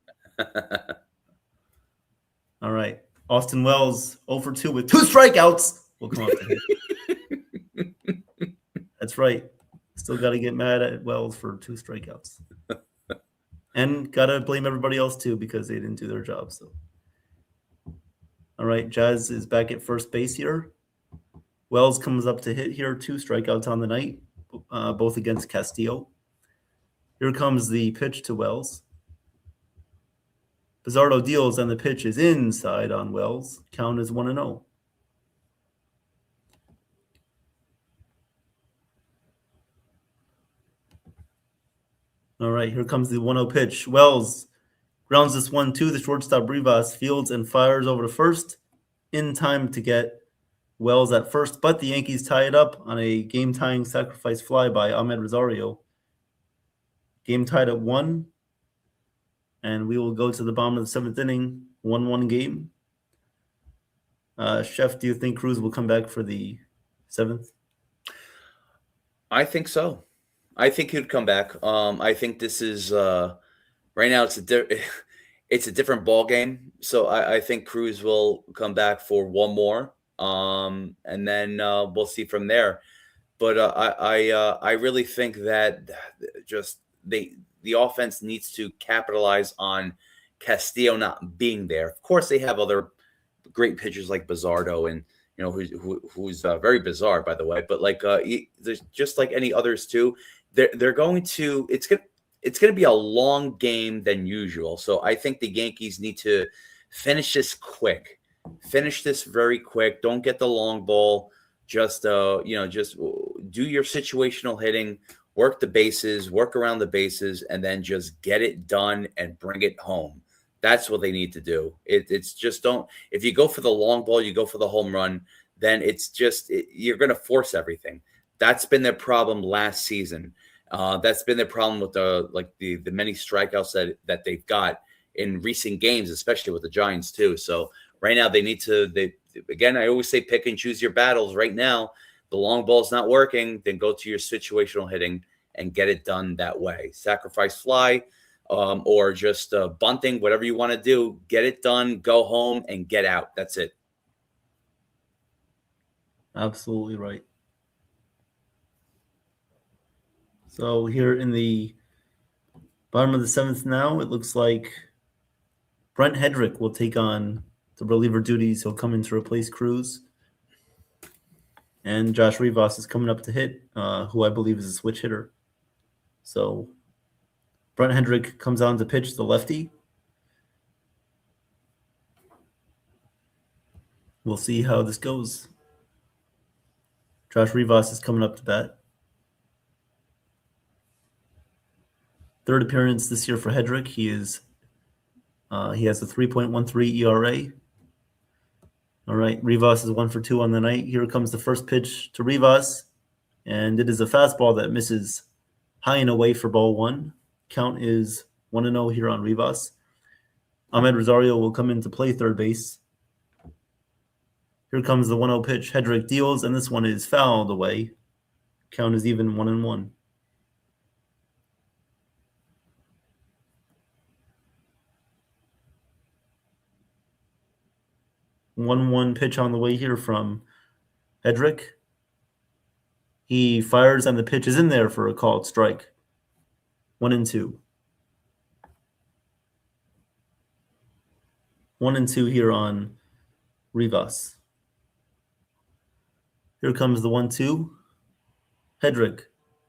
[SPEAKER 7] All right. Austin Wells 0 for 2 with 2 strikeouts. We'll come up to him. That's right. Still got to get mad at Wells for 2 strikeouts. And got to blame everybody else too because they didn't do their job. So, all right. Jazz is back at first base here. Wells comes up to hit here. 2 strikeouts on the night, both against Castillo. Here comes the pitch to Wells. Bizzardo deals, and the pitch is inside on Wells. Count is 1-0. All right, here comes the 1-0 pitch. Wells grounds this 1-2. The shortstop Rivas fields and fires over to first in time to get Wells at first, but the Yankees tie it up on a game-tying sacrifice fly by Ahmed Rosario. Game tied at 1, and we will go to the bottom of the 7th inning, 1-1 game. Chef, do you think Cruz will come back for the 7th?
[SPEAKER 8] I think so. I think he'd come back. I think this is right now. It's a different ball game. So I think Cruz will come back for 1 more, and then we'll see from there. But I really think that just the offense needs to capitalize on Castillo not being there. Of course, they have other great pitchers like Bizzardo and who's very bizarre, by the way. But there's just like any others too. They're going to it's gonna be a long game than usual. So I think the Yankees need to finish this quick. Finish this very quick. Don't get the long ball. Just do your situational hitting, work the bases, work around the bases, and then just get it done and bring it home. That's what they need to do. It's just don't. If you go for the long ball, you go for the home run, then it's just you're going to force everything. That's been their problem last season. That's been their problem with the many strikeouts that they've got in recent games, especially with the Giants too. So right now they need to. Again, I always say pick and choose your battles. Right now, the long ball's not working. Then go to your situational hitting and get it done that way. Sacrifice fly, or just bunting, whatever you want to do. Get it done. Go home and get out. That's it.
[SPEAKER 7] Absolutely right. So here in the bottom of the 7th now, it looks like Brent Hedrick will take on the reliever duties. He'll come in to replace Cruz. And Josh Rivas is coming up to hit, who I believe is a switch hitter. So Brent Hedrick comes on to pitch the lefty. We'll see how this goes. Josh Rivas is coming up to bat. 3rd appearance this year for Hedrick. He has a 3.13 ERA. All right, Rivas is 1 for 2 on the night. Here comes the first pitch to Rivas, and it is a fastball that misses high and away for ball 1. Count is 1-0 here on Rivas. Ahmed Rosario will come in to play third base. Here comes the 1-0 pitch. Hedrick deals, and this one is fouled away. Count is even 1-1. 1-1 pitch on the way here from Hedrick. He fires, and the pitch is in there for a called strike. 1-2. 1-2 here on Rivas. Here comes the 1-2. Hedrick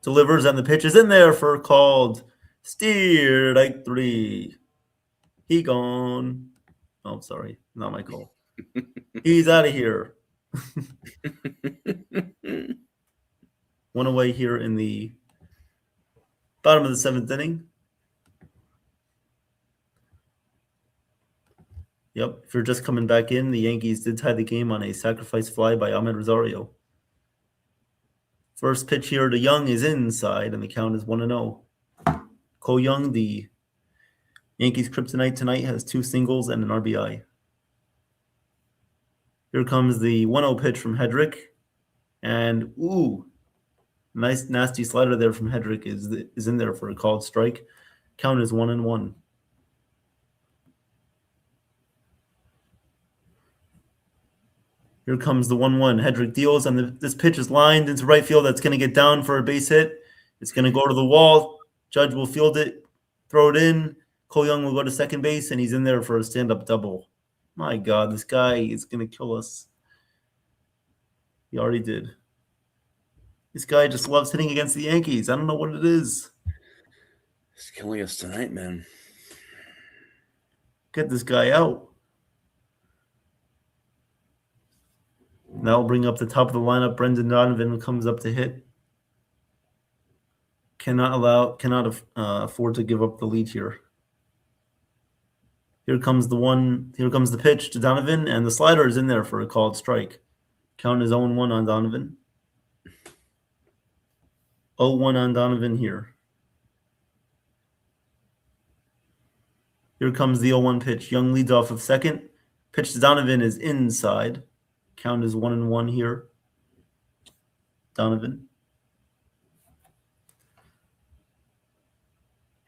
[SPEAKER 7] delivers, and the pitch is in there for a called steer. Strike 3. He gone. Oh, sorry. Not my call. He's out of here. 1 away here in the bottom of the 7th inning. Yep, if you're just coming back in, the Yankees did tie the game on a sacrifice fly by Ahmed Rosario. First pitch here to Young is inside, and the count is 1-0. Cole Young, the Yankees' kryptonite tonight, has 2 singles and an RBI. Here comes the 1-0 pitch from Hedrick, and nice nasty slider there from Hedrick is in there for a called strike. Count is 1-1. Here comes the 1-1. Hedrick deals, and this pitch is lined into right field. That's going to get down for a base hit. It's going to go to the wall. Judge will field it, throw it in. Cole Young will go to second base, and he's in there for a stand-up double. My God, this guy is going to kill us. He already did. This guy just loves hitting against the Yankees. I don't know what it is.
[SPEAKER 8] It's killing us tonight, man.
[SPEAKER 7] Get this guy out. Now we'll bring up the top of the lineup. Brendan Donovan comes up to hit. Cannot afford to give up the lead here. Here comes the pitch to Donovan, and the slider is in there for a called strike. Count is 0-1 on Donovan. 0-1 on Donovan here. Here comes the 0-1 pitch. Young leads off of second. Pitch to Donovan is inside. Count is 1-1 here. Donovan.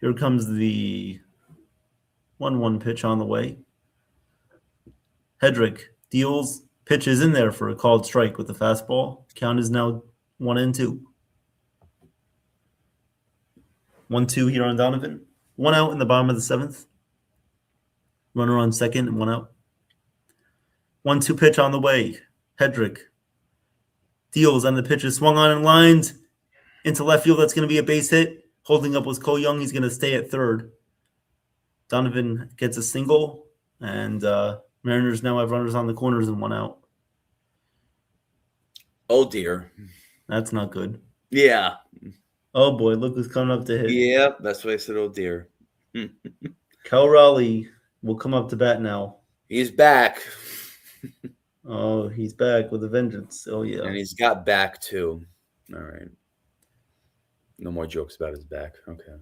[SPEAKER 7] Here comes the 1-1 pitch on the way. Hedrick deals. Pitch is in there for a called strike with the fastball. Count is now 1-2. 1-2 here on Donovan. 1 out in the bottom of the 7th. Runner on second and 1 out. 1-2 pitch on the way. Hedrick deals, and the pitch is swung on and lined into left field. That's going to be a base hit. Holding up was Cole Young. He's going to stay at third. Donovan gets a single, and Mariners now have runners on the corners and 1 out.
[SPEAKER 8] Oh, dear.
[SPEAKER 7] That's not good.
[SPEAKER 8] Yeah.
[SPEAKER 7] Oh, boy. Look who's coming up to hit.
[SPEAKER 8] Yep. That's why I said, oh, dear.
[SPEAKER 7] Cal Raleigh will come up to bat now.
[SPEAKER 8] He's back.
[SPEAKER 7] Oh, he's back with a vengeance. Oh, yeah.
[SPEAKER 8] And he's got back, too. All right. No more jokes about his back. Okay.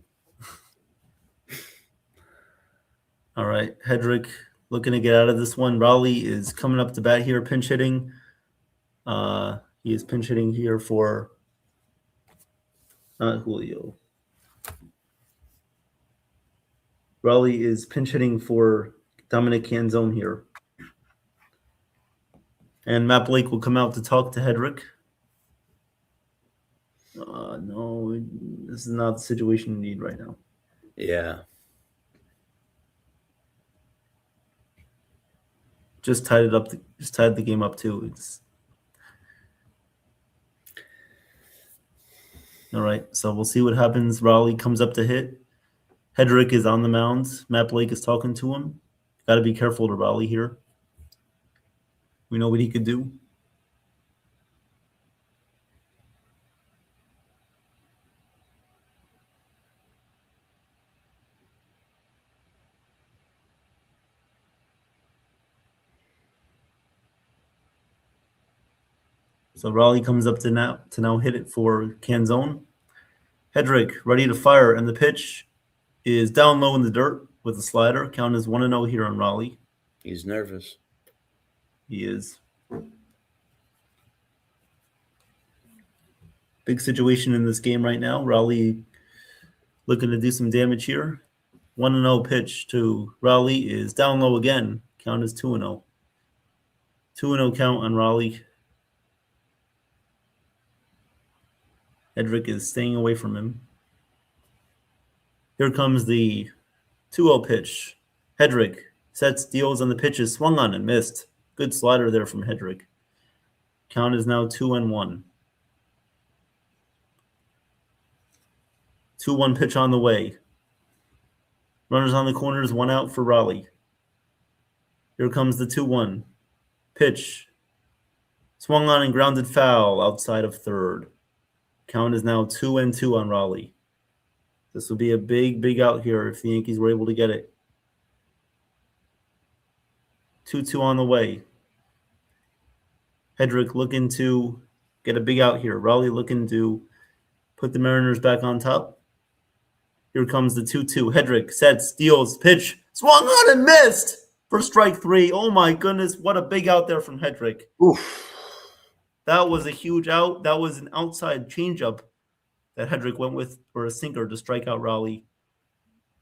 [SPEAKER 7] All right. Hedrick looking to get out of this one. Raleigh is coming up to bat here, pinch hitting. He is pinch hitting here for not Julio. Raleigh is pinch hitting for Dominic Canzone here. And Matt Blake will come out to talk to Hedrick. No, this is not the situation you need right now.
[SPEAKER 8] Yeah.
[SPEAKER 7] Just tied it up. Just tied the game up too. All right. So we'll see what happens. Raleigh comes up to hit. Hedrick is on the mound. Matt Blake is talking to him. Got to be careful to Raleigh here. We know what he could do. So Raleigh comes up to now hit it for Canzone. Hedrick ready to fire, and the pitch is down low in the dirt with a slider. Count is 1-0 here on Raleigh.
[SPEAKER 8] He's nervous.
[SPEAKER 7] He is. Big situation in this game right now. Raleigh looking to do some damage here. 1-0 pitch to Raleigh is down low again. Count is 2-0. 2-0 count on Raleigh. Hedrick is staying away from him. Here comes the 2-0 pitch. Hedrick sets, deals on the pitches, swung on and missed. Good slider there from Hedrick. Count is now 2-1. 2-1 pitch on the way. Runners on the corners, 1 out for Raleigh. Here comes the 2-1 pitch. Swung on and grounded foul outside of third. Count is now 2-2 on Raleigh. This will be a big out here if the Yankees were able to get it. 2-2 on the way. Hedrick looking to get a big out here. Raleigh looking to put the Mariners back on top. Here comes the 2-2. Hedrick sets, steals, pitch, swung on and missed for strike 3. Oh my goodness, what a big out there from Hedrick.
[SPEAKER 8] Oof.
[SPEAKER 7] That was a huge out. That was an outside changeup that Hedrick went with for a sinker to strike out Raleigh.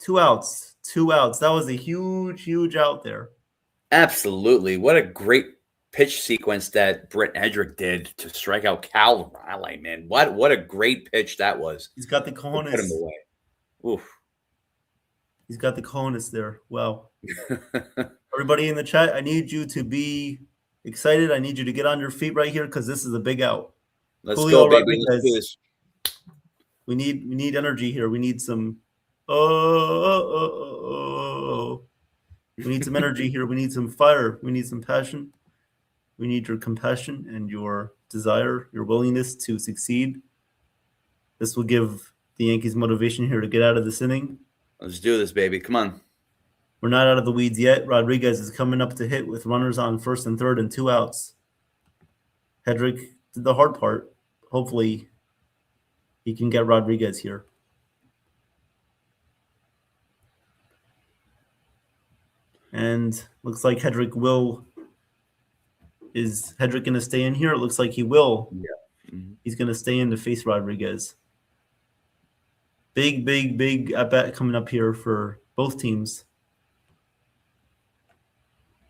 [SPEAKER 7] 2 outs. That was a huge out there.
[SPEAKER 8] Absolutely. What a great pitch sequence that Brent Hedrick did to strike out Cal Raleigh, man. What a great pitch that was.
[SPEAKER 7] He's got the
[SPEAKER 8] Put
[SPEAKER 7] cojones.
[SPEAKER 8] him away. Oof.
[SPEAKER 7] He's got the cojones there. Wow. Everybody in the chat, I need you to be excited. I need you to get on your feet right here because this is a big out.
[SPEAKER 8] Let's
[SPEAKER 7] Julio
[SPEAKER 8] go, baby. Let's
[SPEAKER 7] Rodriguez.
[SPEAKER 8] do this.
[SPEAKER 7] We need energy here. We need some we need some energy here. We need some fire. We need some passion. We need your compassion and your desire, your willingness to succeed. This will give the Yankees motivation here to get out of this inning.
[SPEAKER 8] Let's do this, baby. Come on.
[SPEAKER 7] We're not out of the weeds yet. Rodriguez is coming up to hit with runners on first and third and 2 outs. Hedrick did the hard part. Hopefully, he can get Rodriguez here. And looks like Hedrick will. Is Hedrick going to stay in here? It looks like he will.
[SPEAKER 8] Yeah. Mm-hmm.
[SPEAKER 7] He's going to stay in to face Rodriguez. Big at bat coming up here for both teams.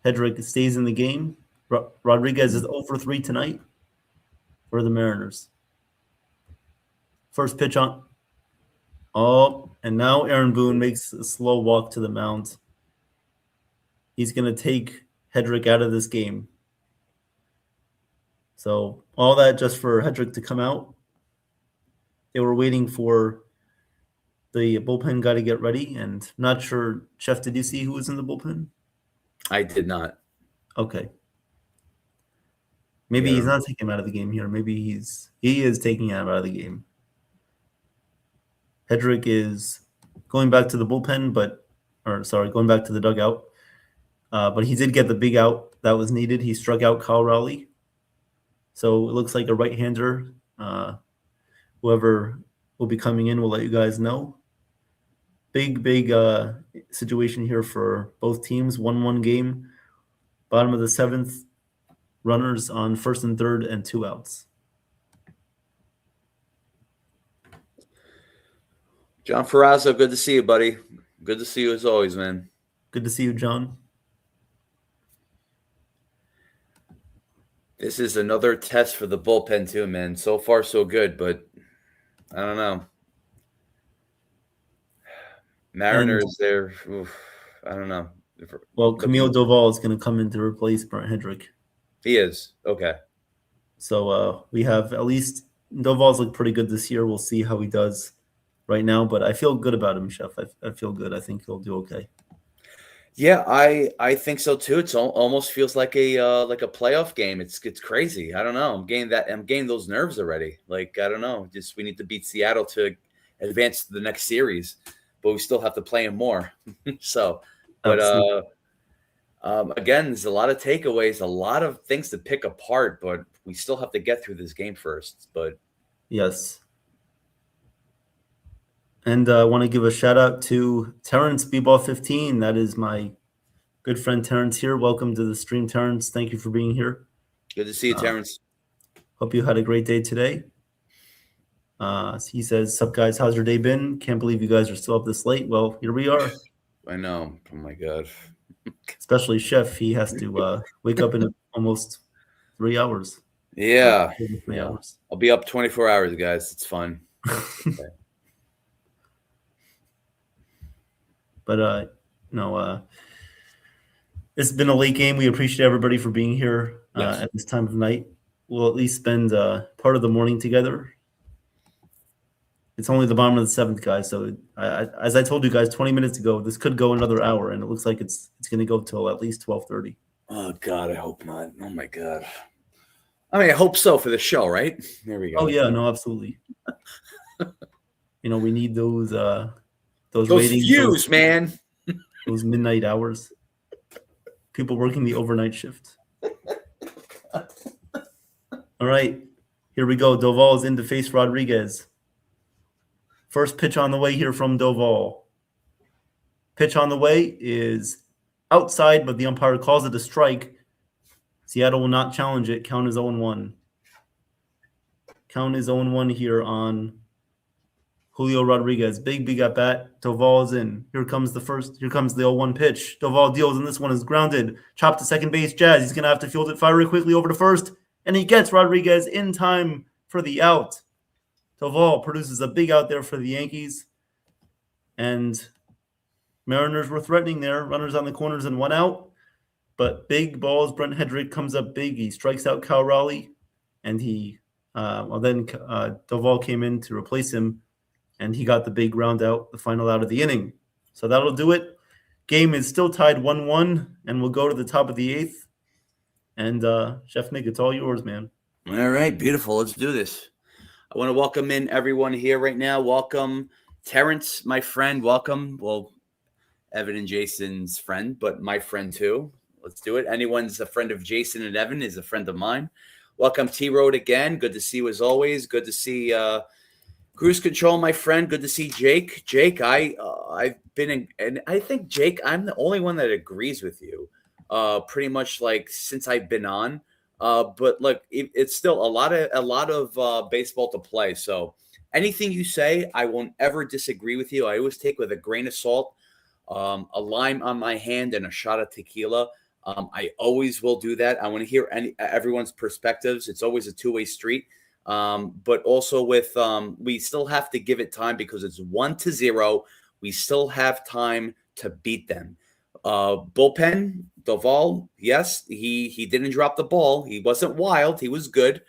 [SPEAKER 7] Hedrick stays in the game. Rodriguez is 0 for 3 tonight for the Mariners. First pitch on. Oh, and now Aaron Boone makes a slow walk to the mound. He's going to take Hedrick out of this game. So all that just for Hedrick to come out. They were waiting for the bullpen guy to get ready, and not sure, Chef, did you see who was in the bullpen?
[SPEAKER 8] I did not.
[SPEAKER 7] Okay. Maybe he's not taking him out of the game here. Maybe he is taking him out of the game. Hedrick is going back to the bullpen, going back to the dugout. But he did get the big out that was needed. He struck out Kyle Raleigh. So it looks like a right-hander. Whoever will be coming in will let you guys know. Big situation here for both teams. 1-1 game. Bottom of the 7th. Runners on first and third and 2 outs.
[SPEAKER 8] John Ferrazzo, good to see you, buddy. Good to see you as always, man.
[SPEAKER 7] Good to see you, John.
[SPEAKER 8] This is another test for the bullpen too, man. So far, so good, but I don't know. Mariners, I don't know.
[SPEAKER 7] Well, Camille Doval is going to come in to replace Brent Hedrick.
[SPEAKER 8] He is. Okay.
[SPEAKER 7] So we have at least Doval's looked pretty good this year. We'll see how he does right now, but I feel good about him, Chef. I feel good. I think he'll do okay.
[SPEAKER 8] Yeah, I think so too. It's almost feels like a playoff game. It's crazy. I don't know. I'm getting those nerves already. Like, I don't know. Just we need to beat Seattle to advance to the next series, but we still have to play them more. So, but Again, there's a lot of takeaways, a lot of things to pick apart, but we still have to get through this game first. But
[SPEAKER 7] Yes. And I want to give a shout out to Terrence B-Ball15. That is my good friend Terrence here. Welcome to the stream, Terrence. Thank you for being here.
[SPEAKER 8] good to see you, Terrence.
[SPEAKER 7] Hope you had a great day today. He says, "Sup guys, how's your day been? Can't believe you guys are still up this late." Well, here we are.
[SPEAKER 8] I know. Oh my God.
[SPEAKER 7] Especially Chef. He has to wake up in almost 3 hours.
[SPEAKER 8] Yeah.
[SPEAKER 7] 3 hours.
[SPEAKER 8] I'll be up 24 hours, guys. It's fun.
[SPEAKER 7] But it's been a late game. We appreciate everybody for being here
[SPEAKER 8] Yes.
[SPEAKER 7] at this time of night. We'll at least spend part of the morning together. It's only the bottom of the seventh, guys. So as I told you guys 20 minutes ago, this could go another hour, and it looks like it's going to go till at least 12:30.
[SPEAKER 8] Oh God, I hope not. Oh my God. I mean, I hope so for the show, right? There we go.
[SPEAKER 7] Oh yeah, no, absolutely. We need those
[SPEAKER 8] Those
[SPEAKER 7] ratings,
[SPEAKER 8] views, man.
[SPEAKER 7] those midnight hours. People working the overnight shift. All right, here we go. Doval is in to face Rodriguez. First pitch on the way here from Doval. Pitch on the way is outside, but the umpire calls it a strike. Seattle will not challenge it. Count is 0-1. Count is 0-1 here on Julio Rodriguez. Big at bat. Doval is in. Here comes the 0-1 pitch. Doval deals, and this one is grounded. Chopped to second base. Jazz. He's going to have to field it fiery quickly over to first. And he gets Rodriguez in time for the out. Doval produces a big out there for the Yankees. And Mariners were threatening there. Runners on the corners and 1 out. But big balls. Brent Hedrick comes up big. He strikes out Kyle Raleigh. And then Doval came in to replace him. And he got the big round out, the final out of the inning. So that'll do it. Game is still tied 1-1. And we'll go to the top of the eighth. And Chef Nick, it's all yours, man.
[SPEAKER 8] All right, beautiful. Let's do this. I want to welcome in everyone here right now. Welcome, Terrence, my friend. Welcome. Well, Evan and Jason's friend, but my friend too. Let's do it. Anyone's a friend of Jason and Evan is a friend of mine. Welcome, T-Road again. Good to see you as always. Good to see Cruise Control, my friend. Good to see Jake. Jake, I've been in, and I think, Jake, I'm the only one that agrees with you pretty much like since I've been on. But look, it's still a lot of baseball to play. So anything you say, I won't ever disagree with you. I always take with a grain of salt, a lime on my hand, and a shot of tequila. I always will do that. I want to hear everyone's perspectives. It's always a two-way street. But also with we still have to give it time because it's 1-0. We still have time to beat them. Bullpen, Doval, yes, he didn't drop the ball. He wasn't wild. He was good.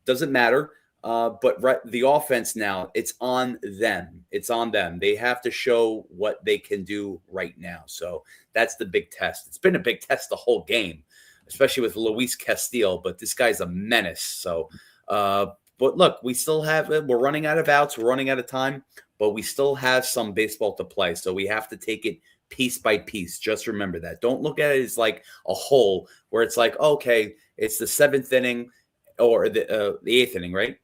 [SPEAKER 8] Doesn't matter. But the offense now, it's on them. It's on them. They have to show what they can do right now. So that's the big test. It's been a big test the whole game, especially with Luis Castillo. But this guy's a menace. So, but look, we still have it. We're running out of outs. We're running out of time. But we still have some baseball to play. So we have to take it piece by piece. Just remember that. Don't look at it as like a whole where it's like, okay, it's the seventh inning or the eighth inning, right?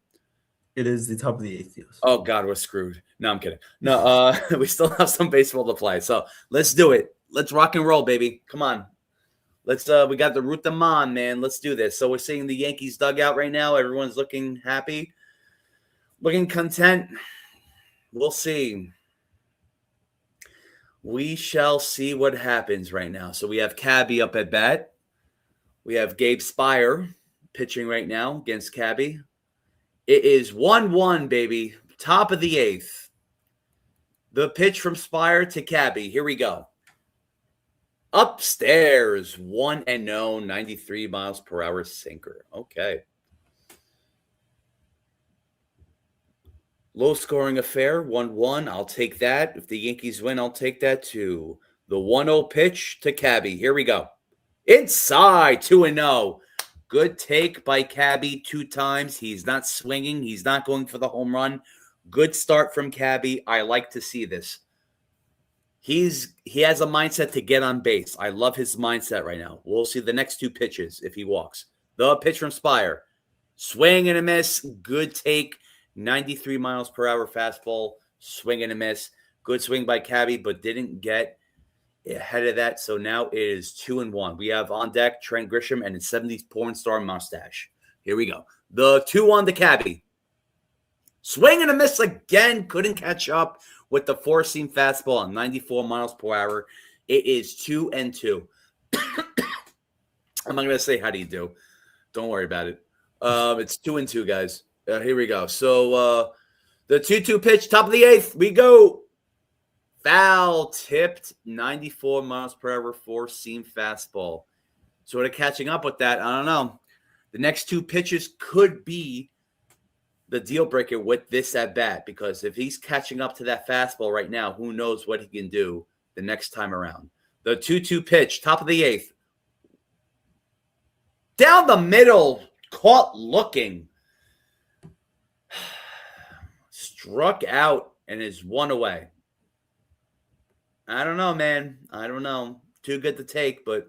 [SPEAKER 7] It is the top of the eighth. Yes.
[SPEAKER 8] Oh God, we're screwed. No, I'm kidding. No, we still have some baseball to play. So let's do it. Let's rock and roll, baby. Come on. Let's we got the root them on, man. Let's do this. So we're seeing the Yankees dugout right now. Everyone's looking happy, looking content. We'll see. We shall see what happens right now. So we have Cabby up at bat. We have Gabe Spire pitching right now against Cabby. It is 1-1, baby. Top of the eighth. The pitch from Spire to Cabby. Here we go. Upstairs. 1-0, 93 miles per hour sinker. Okay. Low scoring affair, 1-1. I'll take that. If the Yankees win, I'll take that too. The 1-0 pitch to Cabby. Here we go. Inside, 2-0. Good take by Cabby 2 times. He's not swinging. He's not going for the home run. Good start from Cabby. I like to see this. he has a mindset to get on base. I love his mindset right now. We'll see the next two pitches if he walks. The pitch from Spire. Swing and a miss. Good take. 93 miles per hour fastball. Swing and a miss. Good swing by Cabby, but didn't get ahead of that. So now it is 2-1. We have on deck Trent Grisham and his 70s porn star mustache. Here we go. The 2-1 to Cabby. Swing and a miss again. Couldn't catch up with the four-seam fastball at 94 miles per hour. It is 2-2. I'm not going to say how do you do. Don't worry about it. It's 2-2, guys. Here we go. So the 2-2 pitch, top of the eighth. We go. Foul tipped, 94 miles per hour, four-seam fastball. Sort of catching up with that. I don't know. The next two pitches could be the deal breaker with this at bat, because if he's catching up to that fastball right now, who knows what he can do the next time around. The 2-2 pitch, top of the eighth. Down the middle, caught looking. Struck out and is one away. I don't know, man. I don't know. Too good to take, but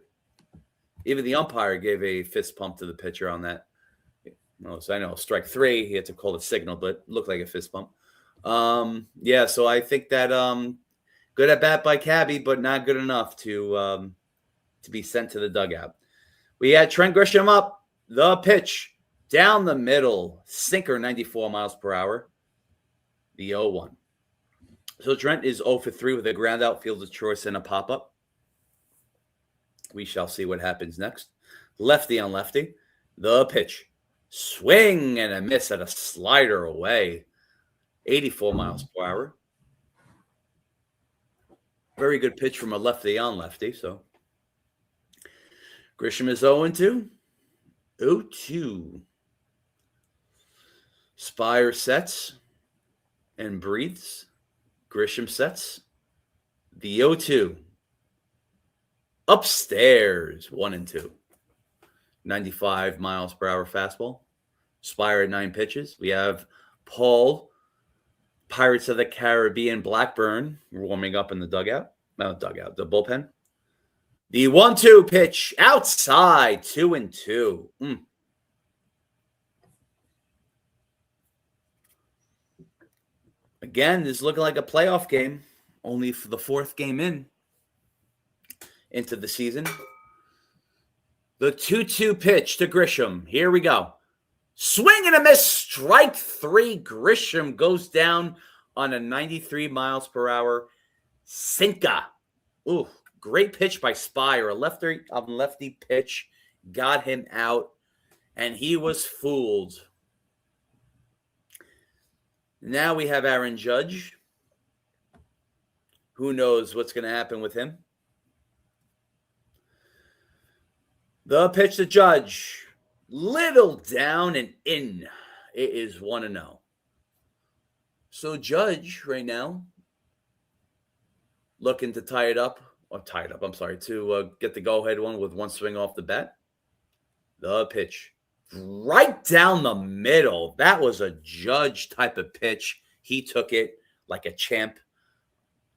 [SPEAKER 8] even the umpire gave a fist pump to the pitcher on that. So I know strike three, he had to call the signal, but it looked like a fist bump. Yeah, so I think that good at bat by Cabby, but not good enough to be sent to the dugout. We had Trent Grisham up, the pitch, down the middle, sinker 94 miles per hour, the 0-1. So Trent is 0 for 3 with a ground out, fielder's choice, and a pop-up. We shall see what happens next. Lefty on lefty, the pitch. Swing and a miss at a slider away. 84 miles per hour. Very good pitch from a lefty on lefty. So Grisham is 0-2. 0-2. Spire sets and breathes. Grisham sets. The 0-2. Upstairs. 1-2. 95 miles per hour fastball. Spire at 9 pitches. We have Paul, Pirates of the Caribbean Blackburn, warming up in the dugout. No, dugout, the bullpen. The 1-2 pitch outside, 2-2. Again, this is looking like a playoff game, only for the fourth game into the season. The 2-2 pitch to Grisham. Here we go. Swing and a miss. Strike three. Grisham goes down on a 93 miles per hour sinker. Ooh, great pitch by Spire. A lefty pitch got him out, and he was fooled. Now we have Aaron Judge. Who knows what's going to happen with him? The pitch to Judge. Little down and in. It is 1-0. So Judge right now looking to to get the go-ahead one with one swing off the bat. The pitch. Right down the middle. That was a Judge type of pitch. He took it like a champ.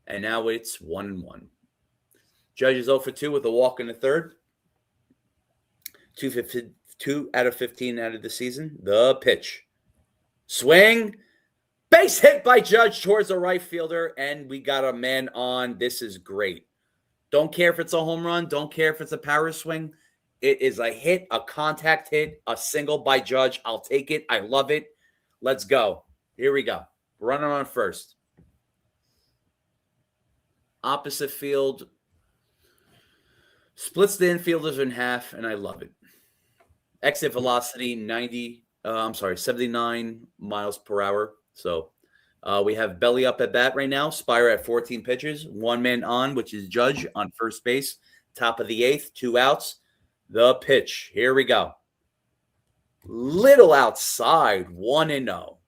[SPEAKER 8] And now it's 1-1. Judge is 0 for 2 with a walk in the third. 2 out of 15 out of the season. The pitch. Swing. Base hit by Judge towards the right fielder, and we got a man on. This is great. Don't care if it's a home run. Don't care if it's a power swing. It is a hit, a contact hit, a single by Judge. I'll take it. I love it. Let's go. Here we go. Runner on first. Opposite field. Splits the infielders in half, and I love it. Exit velocity 79 miles per hour. So we have belly up at bat right now. Spire at 14 pitches. One man on, which is Judge on first base. Top of the eighth, 2 outs. The pitch. Here we go. Little outside, 1-0.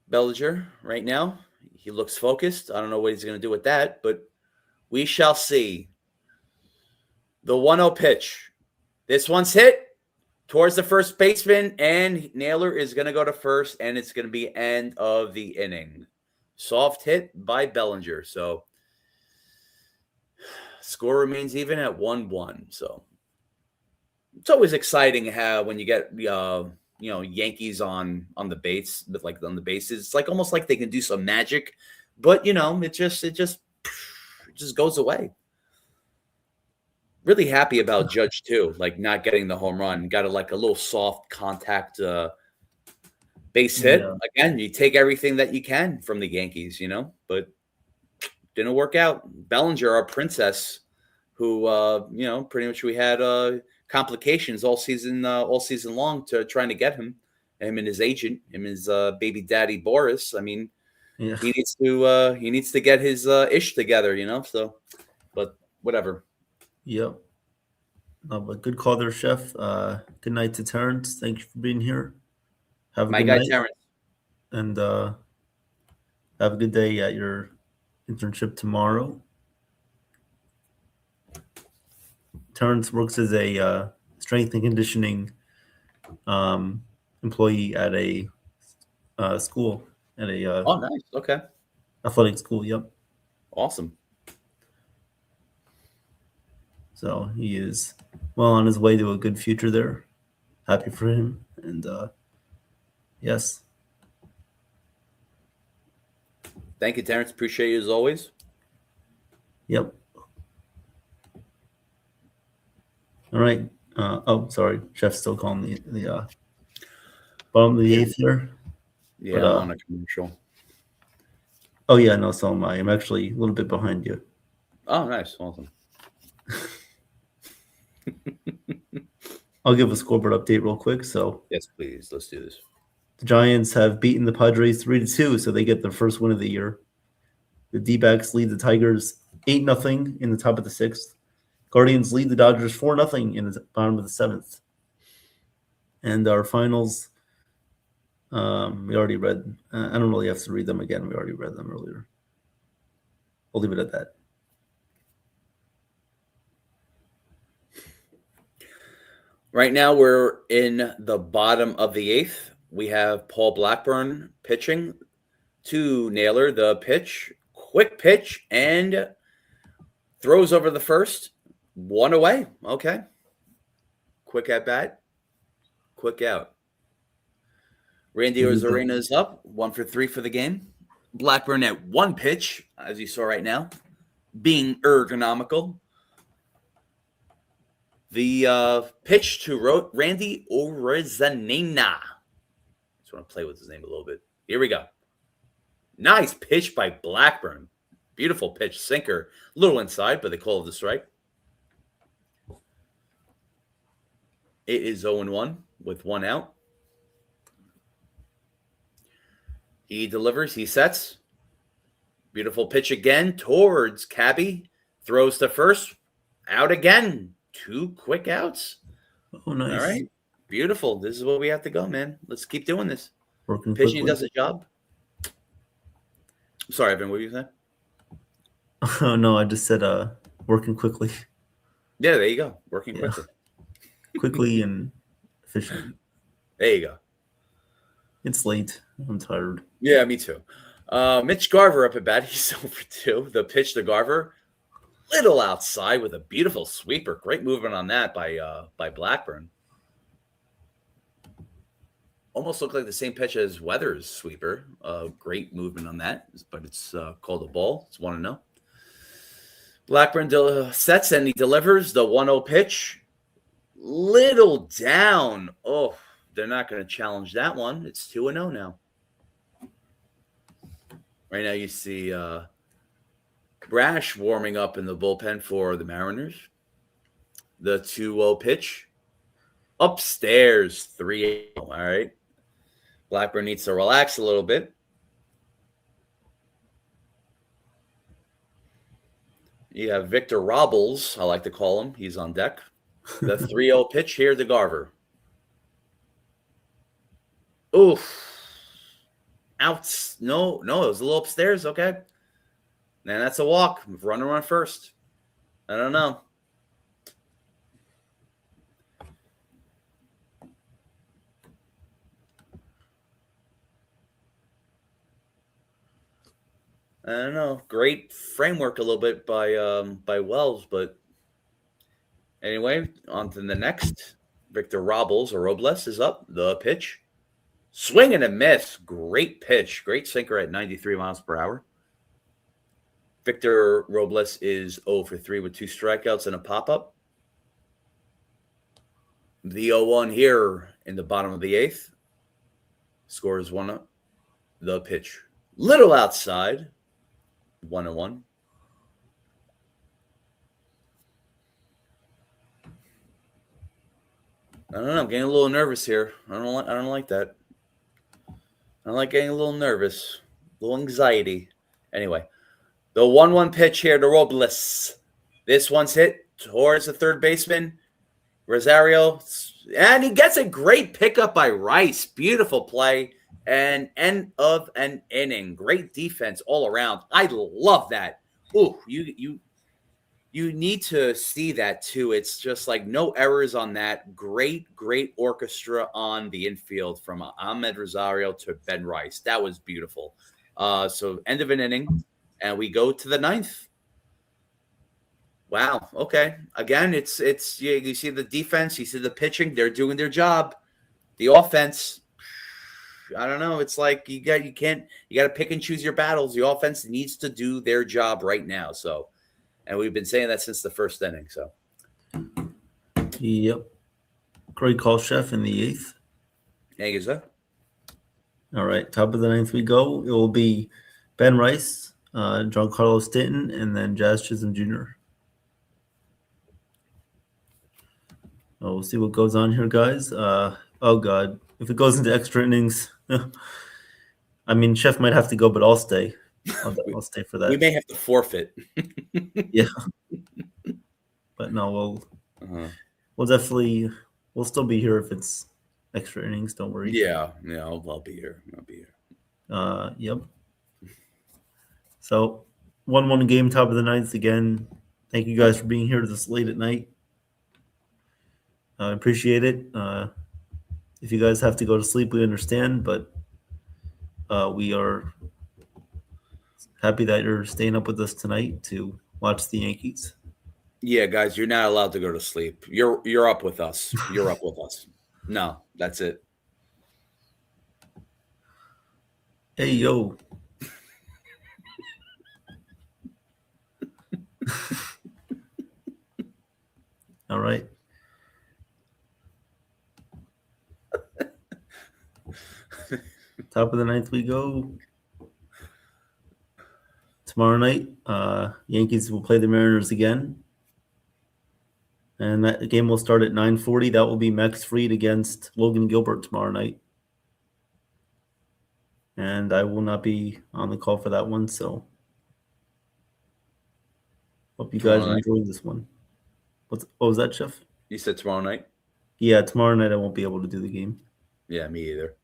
[SPEAKER 8] Bellinger right now. He looks focused. I don't know what he's going to do with that, but we shall see. The 1-0 pitch. This one's hit towards the first baseman, and Naylor is going to go to first, and it's going to be end of the inning. Soft hit by Bellinger. So score remains even at 1-1. So it's always exciting how when you get Yankees on the base, but like on the bases, it's like almost like they can do some magic, but it just goes away. Really happy about Judge too, like not getting the home run. Got a little soft contact base hit.
[SPEAKER 7] Yeah.
[SPEAKER 8] Again, you take everything that you can from the Yankees, but didn't work out. Bellinger, our princess, who pretty much we had complications all season long to trying to get him and his agent, him his baby daddy Boris. I mean,
[SPEAKER 7] Yeah.
[SPEAKER 8] he needs to get his ish together, So, but whatever.
[SPEAKER 7] Yep. But good call there, Chef. Good night to Terrence. Thank you for being here. Have a
[SPEAKER 8] My
[SPEAKER 7] good
[SPEAKER 8] guy
[SPEAKER 7] night.
[SPEAKER 8] Terrence.
[SPEAKER 7] And have a good day at your internship tomorrow. Terrence works as a strength and conditioning employee at a school, at a
[SPEAKER 8] Oh, nice. Okay.
[SPEAKER 7] athletic school. Yep.
[SPEAKER 8] Awesome.
[SPEAKER 7] So he is well on his way to a good future there. Happy for him. And yes.
[SPEAKER 8] Thank you, Terrence. Appreciate you as always.
[SPEAKER 7] Yep. All right. Sorry. Chef's still calling the bottom of the eighth here.
[SPEAKER 8] Yeah,
[SPEAKER 7] But,
[SPEAKER 8] I'm on a commercial.
[SPEAKER 7] Oh, yeah. No, so am I. I'm actually a little bit behind you.
[SPEAKER 8] Oh, nice. Awesome.
[SPEAKER 7] I'll give a scoreboard update real quick. So
[SPEAKER 8] Yes, please. Let's do this.
[SPEAKER 7] the Giants have beaten the Padres 3-2, so they get their first win of the year. The D-backs lead the Tigers 8-0 in the top of the sixth. Guardians lead the Dodgers 4-0 in the bottom of the seventh. And our finals, we already read. I don't really have to read them again. We already read them earlier. We'll leave it at that.
[SPEAKER 8] Right now, we're in the bottom of the eighth. We have Paul Blackburn pitching to Naylor. The pitch, quick pitch, and throws over the first. One away. Okay. Quick at bat. Quick out. Randy Arozarena is up. 1 for 3 for the game. Blackburn at one pitch, as you saw right now, being ergonomical. The pitch to Randy Arozarena. Just want to play with his name a little bit. Here we go. Nice pitch by Blackburn. Beautiful pitch, sinker. A little inside, but they call it the strike. It is 0-1 with one out. He delivers. He sets. Beautiful pitch again towards Cabby. Throws to first. Out again. 2 quick outs.
[SPEAKER 7] Oh, nice.
[SPEAKER 8] All right. Beautiful. This is what we have to go, man. Let's keep doing this.
[SPEAKER 7] Working
[SPEAKER 8] Pitching
[SPEAKER 7] quickly.
[SPEAKER 8] does a job. Sorry, Evan, what were you saying?
[SPEAKER 7] Oh, no, I just said working quickly.
[SPEAKER 8] Yeah, there you go. Working
[SPEAKER 7] Yeah.
[SPEAKER 8] quickly.
[SPEAKER 7] Quickly and efficiently.
[SPEAKER 8] There you go.
[SPEAKER 7] It's late. I'm tired.
[SPEAKER 8] Yeah, me too. Mitch Garver up at bat. He's over 2. The pitch to Garver, little outside with a beautiful sweeper. Great movement on that by Blackburn. Almost looked like the same pitch as Weathers' sweeper. Great movement on that, but it's called a ball. It's 1-0. Blackburn sets and he delivers the 1-0 pitch. Little down. Oh, they're not going to challenge that one. It's 2-0 now. Right now you see Brash warming up in the bullpen for the Mariners. The 2-0 pitch. Upstairs, 3-0. All right. Blackburn needs to relax a little bit. You have Victor Robles, I like to call him. He's on deck. The 3-0 pitch here to Garver. Oof. Outs. No, it was a little upstairs. Okay. And that's a walk. Runner on first. I don't know. I don't know. Great framework a little bit by Wells, but anyway, on to the next. Victor Robles is up. The pitch. Swing and a miss. Great pitch. Great sinker at 93 miles per hour. Victor Robles is 0 for 3 with 2 strikeouts and a pop-up. The 0-1 here in the bottom of the 8th. Score is 1-up. The pitch. Little outside. 1-1. I don't know. I'm getting a little nervous here. I don't like that. I don't like getting a little nervous. A little anxiety. Anyway, the 1-1 pitch here to Robles. This one's hit towards the third baseman, Rosario, and he gets a great pickup by Rice. Beautiful play and end of an inning. Great defense all around. I love that. Ooh, you need to see that too. It's just like no errors on that. Great orchestra on the infield from Ahmed Rosario to Ben Rice. That was beautiful. So end of an inning, and we go to the 9th. Wow. Okay. Again, it's you see the defense, you see the pitching. They're doing their job. The offense, I don't know. It's like you got to pick and choose your battles. The offense needs to do their job right now. So. And we've been saying that since the first inning. So,
[SPEAKER 7] Yep. Great call, Chef, in the 8th.
[SPEAKER 8] hey, is that?
[SPEAKER 7] All right, top of the 9th we go. It will be Ben Rice, Giancarlo Stanton, and then Jazz Chisholm Jr. We'll see what goes on here, guys. Oh, God. If it goes into extra innings, I mean, Chef might have to go, but I'll stay. I'll stay for that.
[SPEAKER 8] We may have to forfeit.
[SPEAKER 7] Yeah. But no, we'll definitely still be here if it's extra innings. Don't worry.
[SPEAKER 8] Yeah, I'll be here.
[SPEAKER 7] Yep. So 1-1 game, top of the 9th again. Thank you guys for being here this late at night. I appreciate it. If you guys have to go to sleep, we understand, but we are happy that you're staying up with us tonight to watch the Yankees.
[SPEAKER 8] Yeah, guys, you're not allowed to go to sleep. You're up with us. You're up with us. No, that's it.
[SPEAKER 7] Hey, yo. All right. Top of the 9th we go. Tomorrow night, Yankees will play the Mariners again. And that game will start at 9:40. That will be Max Fried against Logan Gilbert tomorrow night. And I will not be on the call for that one, so hope you guys enjoy this one. What was that, Chef?
[SPEAKER 8] You said tomorrow night?
[SPEAKER 7] Yeah, tomorrow night I won't be able to do the game.
[SPEAKER 8] Yeah, me either.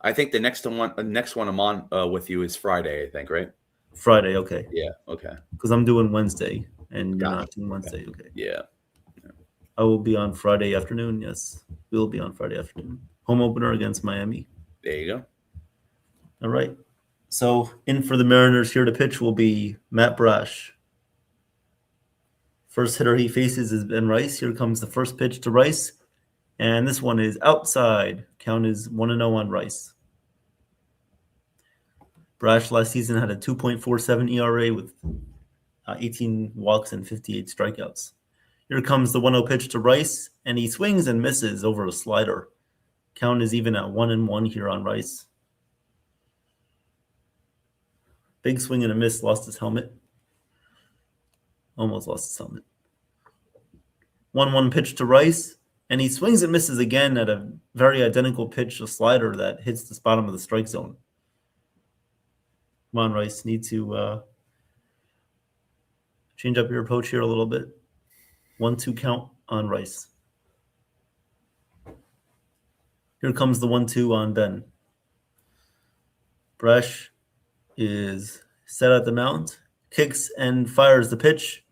[SPEAKER 8] I think the next one I'm on with you is Friday, I think, right?
[SPEAKER 7] Friday, okay.
[SPEAKER 8] Yeah, okay.
[SPEAKER 7] Because I'm doing Wednesday, and you're not doing Wednesday, okay.
[SPEAKER 8] Yeah.
[SPEAKER 7] I will be on Friday afternoon, yes. We will be on Friday afternoon. Home opener against Miami.
[SPEAKER 8] There you go.
[SPEAKER 7] All right. So in for the Mariners here to pitch will be Matt Brash. First hitter he faces is Ben Rice. Here comes the first pitch to Rice. And this one is outside. Count is 1-0 on Rice. Brash last season had a 2.47 ERA with 18 walks and 58 strikeouts. Here comes the 1-0 pitch to Rice, and he swings and misses over a slider. Count is even at 1-1 here on Rice. Big swing and a miss, lost his helmet. Almost lost his helmet. 1-1 pitch to Rice, and he swings and misses again at a very identical pitch, a slider that hits the bottom of the strike zone. Come on, Rice, need to change up your approach here a little bit. 1-2 count on Rice. Here comes the 1-2 on Ben. Brash is set at the mound, kicks and fires the pitch,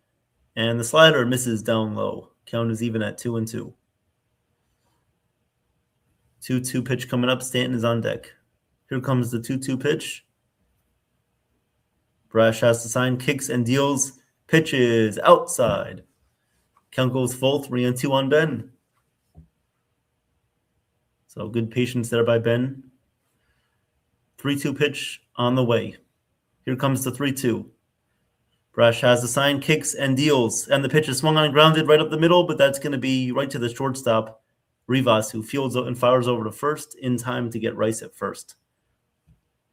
[SPEAKER 7] and the slider misses down low. Count is even at 2-2. 2-2 pitch coming up. Stanton is on deck. Here comes the 2-2 pitch. Brash has to sign, kicks and deals, pitches outside. Count goes full, 3-2 on Ben. So good patience there by Ben. 3-2 pitch on the way. Here comes the 3-2. Brash has the sign, kicks and deals, and the pitch is swung on and grounded right up the middle, but that's going to be right to the shortstop, Rivas, who fields and fires over to first in time to get Rice at first.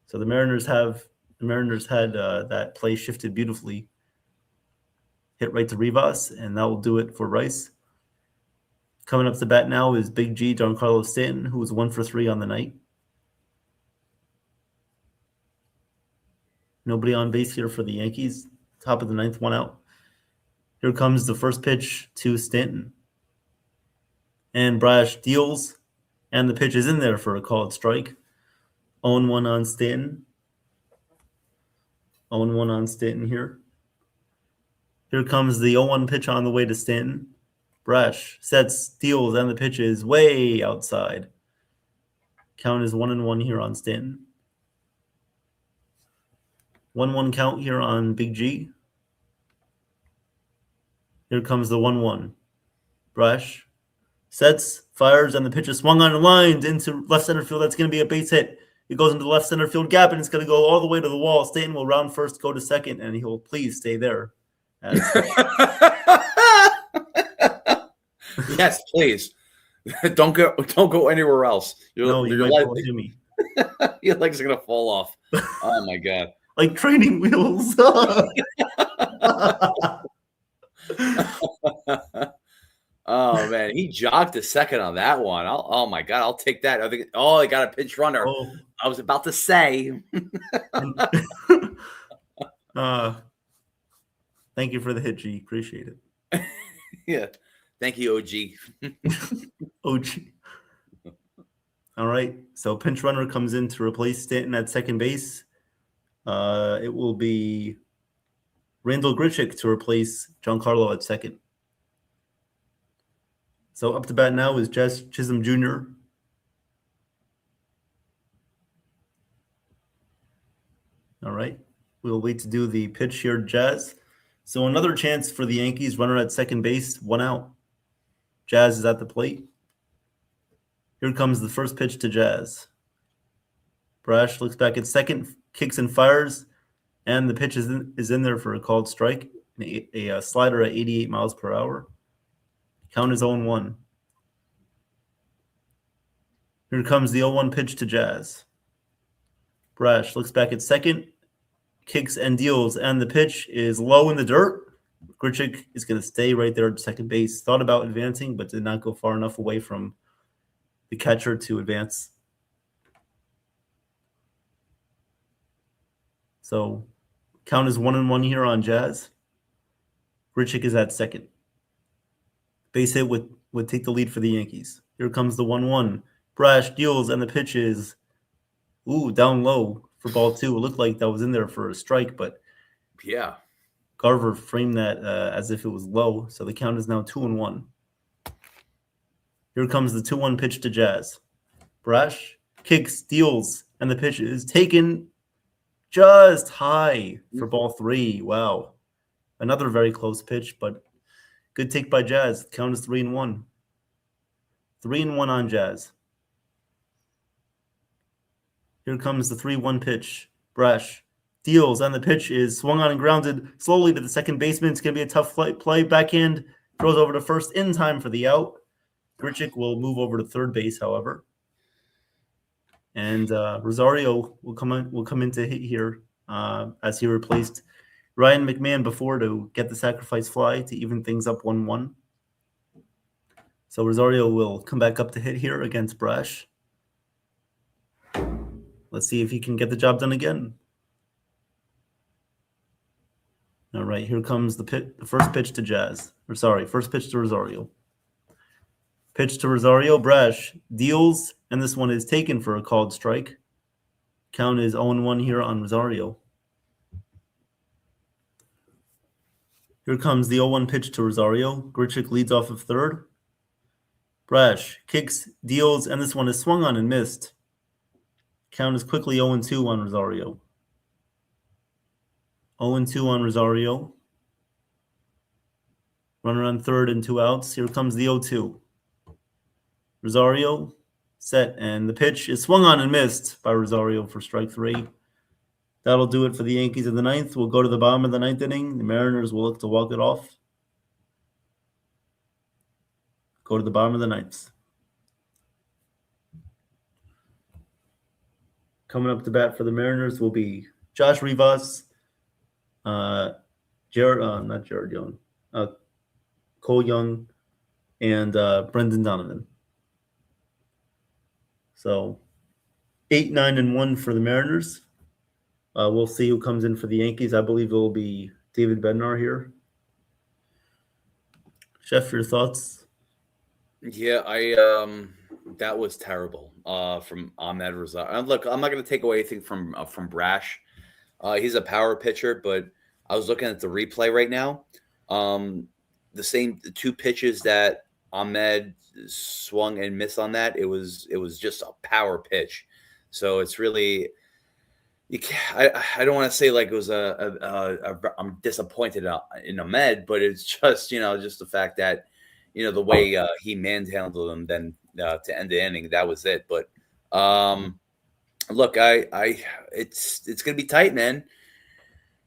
[SPEAKER 7] So the Mariners had that play shifted beautifully. Hit right to Rivas, and that will do it for Rice. Coming up to bat now is Big G, Giancarlo Stanton, who was 1 for 3 on the night. Nobody on base here for the Yankees. Top of the ninth, 1 out. Here comes the first pitch to Stanton. And Brash deals, and the pitch is in there for a called strike. 0-1 on Stanton. 0-1 on Stanton here. Here comes the 0-1 pitch on the way to Stanton. Brash sets, deals, and the pitch is way outside. Count is 1-1 here on Stanton. 1-1 count here on Big G. Here comes the 1-1. Brash sets, fires, and the pitch is swung on and lined into left center field. That's going to be a base hit. It goes into the left center field gap, and it's going to go all the way to the wall. Stanton will round first, go to second, and he'll please stay there.
[SPEAKER 8] Yes, please. Don't go anywhere else. Your legs are going to fall off. Oh, my God.
[SPEAKER 7] Like training wheels.
[SPEAKER 8] Oh man, he jogged a second on that one. Oh my God, I'll take that. I think. Oh, he got a pinch runner.
[SPEAKER 7] Oh.
[SPEAKER 8] I was about to say.
[SPEAKER 7] Thank you for the hit, G. Appreciate it.
[SPEAKER 8] Yeah, thank you, OG.
[SPEAKER 7] OG. All right, so pinch runner comes in to replace Stanton at second base. It will be Randall Grichuk to replace Giancarlo at second. So up to bat now is Jess Chisholm Jr. All right, we'll wait to do the pitch here, Jazz. So another chance for the Yankees, runner at second base, 1 out. Jazz is at the plate. Here comes the first pitch to Jazz. Brash looks back at second, kicks and fires, and the pitch is in there for a called strike, a slider at 88 miles per hour. Count is 0-1. Here comes the 0-1 pitch to Jazz. Brash looks back at second, kicks and deals, and the pitch is low in the dirt. Grichuk is going to stay right there at second base. Thought about advancing, but did not go far enough away from the catcher to advance. So count is 1-1 here on Jazz. Grichuk is at second. Base hit would take the lead for the Yankees. Here comes the 1-1. Brash deals, and the pitch is down low for ball 2. It looked like that was in there for a strike, but
[SPEAKER 8] yeah,
[SPEAKER 7] Garver framed that as if it was low. So the count is now 2-1. Here comes the 2-1 pitch to Jazz. Brash kicks, deals, and the pitch is taken just high for ball 3. Wow. Another very close pitch, but good take by Jazz. The count is 3-1. 3-1 on Jazz. Here comes the 3-1 pitch. Brash deals, and the pitch is swung on and grounded slowly to the second baseman. It's going to be a tough play. Backhand throws over to first in time for the out. Grichuk will move over to third base, however. And Rosario will come into hit here as he replaced Ryan McMahon before to get the sacrifice fly to even things up 1-1. So Rosario will come back up to hit here against Brash. Let's see if he can get the job done again. All right, here comes the first pitch to Jazz. First pitch to Rosario. Pitch to Rosario. Brash deals, and this one is taken for a called strike. Count is 0-1 here on Rosario. Here comes the 0-1 pitch to Rosario. Grichuk leads off of third. Brash kicks, deals, and this one is swung on and missed. Count is quickly 0-2 on Rosario. 0-2 on Rosario. Runner on third and 2 outs. Here comes the 0-2. Rosario set, and the pitch is swung on and missed by Rosario for strike 3. That'll do it for the Yankees in the ninth. We'll go to the bottom of the ninth inning. The Mariners will look to walk it off. Go to the bottom of the ninth. Coming up to bat for the Mariners will be Josh Rivas, not Jared Young, Cole Young, and Brendan Donovan. So 8, 9, and 1 for the Mariners. We'll see who comes in for the Yankees. I believe it will be David Bednar here. Chef, your thoughts?
[SPEAKER 8] Yeah, that was terrible from Ahmed Raza. Look, I'm not going to take away anything from Brash. He's a power pitcher, but I was looking at the replay right now. The 2 pitches that Ahmed swung and missed on that, it was just a power pitch. So it's really, I don't want to say like it was I'm disappointed in Ahmed, but it's just just the fact that the way he manhandled him then to end the inning, that was it. But look, it's gonna be tight, man.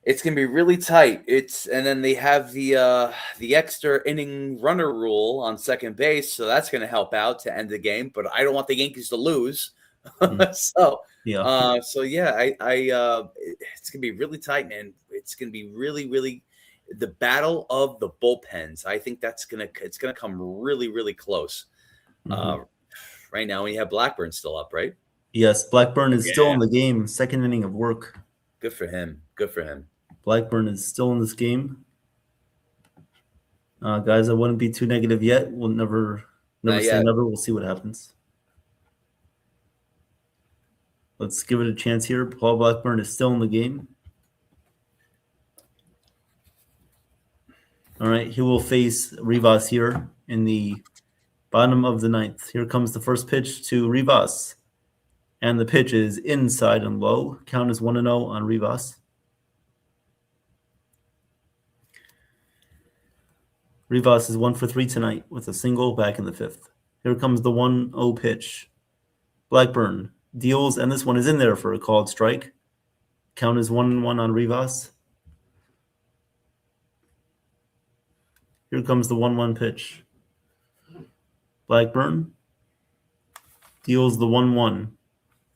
[SPEAKER 8] It's gonna be really tight. And then they have the extra inning runner rule on second base, so that's gonna help out to end the game. But I don't want the Yankees to lose. So yeah, it's gonna be really tight, man. It's gonna be really, really the battle of the bullpens. I think it's gonna come really, really close. Right now, we have Blackburn still up, right?
[SPEAKER 7] Yes, Blackburn is still in the game. Second inning of work.
[SPEAKER 8] Good for him. Good for him.
[SPEAKER 7] Blackburn is still in this game. Guys, I wouldn't be too negative yet. We'll never say never. We'll see what happens. Let's give it a chance here. Paul Blackburn is still in the game. All right, he will face Rivas here in the bottom of the ninth. Here comes the first pitch to Rivas. And the pitch is inside and low. Count is 1-0 on Rivas. Rivas is 1 for 3 tonight with a single back in the 5th. Here comes the 1-0 pitch. Blackburn deals, and this one is in there for a called strike. Count is 1-1 on Rivas. Here comes the 1-1 pitch. Blackburn deals the 1-1.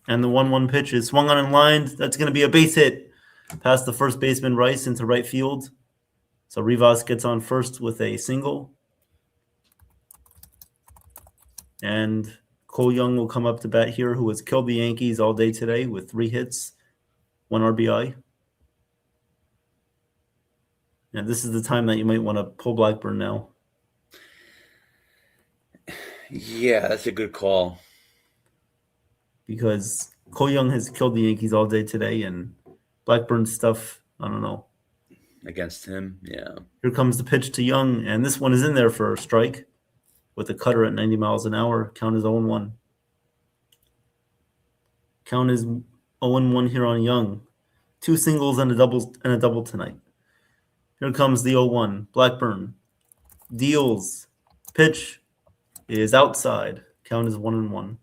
[SPEAKER 7] And the 1-1 pitch is swung on and lined. That's going to be a base hit past the first baseman Rice into right field. So Rivas gets on first with a single. And Cole Young will come up to bat here, who has killed the Yankees all day today with 3 hits, 1 RBI. And this is the time that you might want to pull Blackburn now.
[SPEAKER 8] Yeah, that's a good call.
[SPEAKER 7] Because Cole Young has killed the Yankees all day today, and Blackburn's stuff, I don't know.
[SPEAKER 8] Against him, yeah.
[SPEAKER 7] Here comes the pitch to Young, and this one is in there for a strike with a cutter at 90 miles an hour. Count is 0-1. Count is 0-1 here on Young. 2 singles and a double tonight. Here comes the 0-1. Blackburn deals. Pitch is outside. Count is 1-1.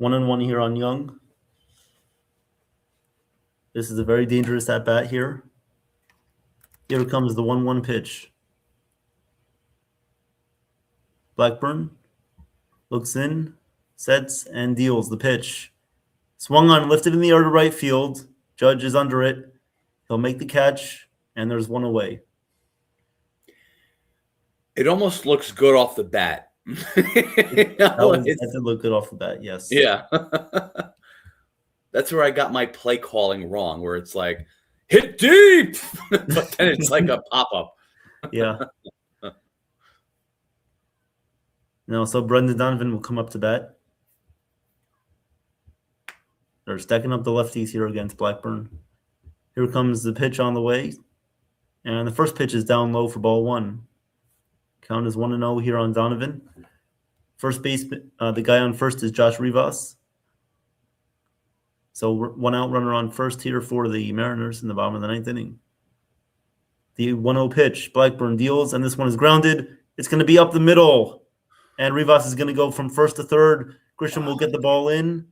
[SPEAKER 7] 1-1 here on Young. This is a very dangerous at bat here. Here comes the 1-1 pitch. Blackburn looks in, sets, and deals the pitch. Swung on, lifted in the air to right field. Judge is under it. He'll make the catch, and there's 1 away.
[SPEAKER 8] It almost looks good off the bat.
[SPEAKER 7] That did look good off the bat, yes.
[SPEAKER 8] Yeah. That's where I got my play calling wrong, where it's like, hit deep, but then it's like a pop-up.
[SPEAKER 7] Yeah. No, so Brendan Donovan will come up to bat. They're stacking up the lefties here against Blackburn. Here comes the pitch on the way. And the first pitch is down low for ball 1. Count is 1-0 here on Donovan. First base, the guy on first is Josh Rivas. So 1 out runner on first here for the Mariners in the bottom of the 9th inning. The 1-0 pitch. Blackburn deals, and this one is grounded. It's going to be up the middle. And Rivas is going to go from first to third. Grisham will get the ball in.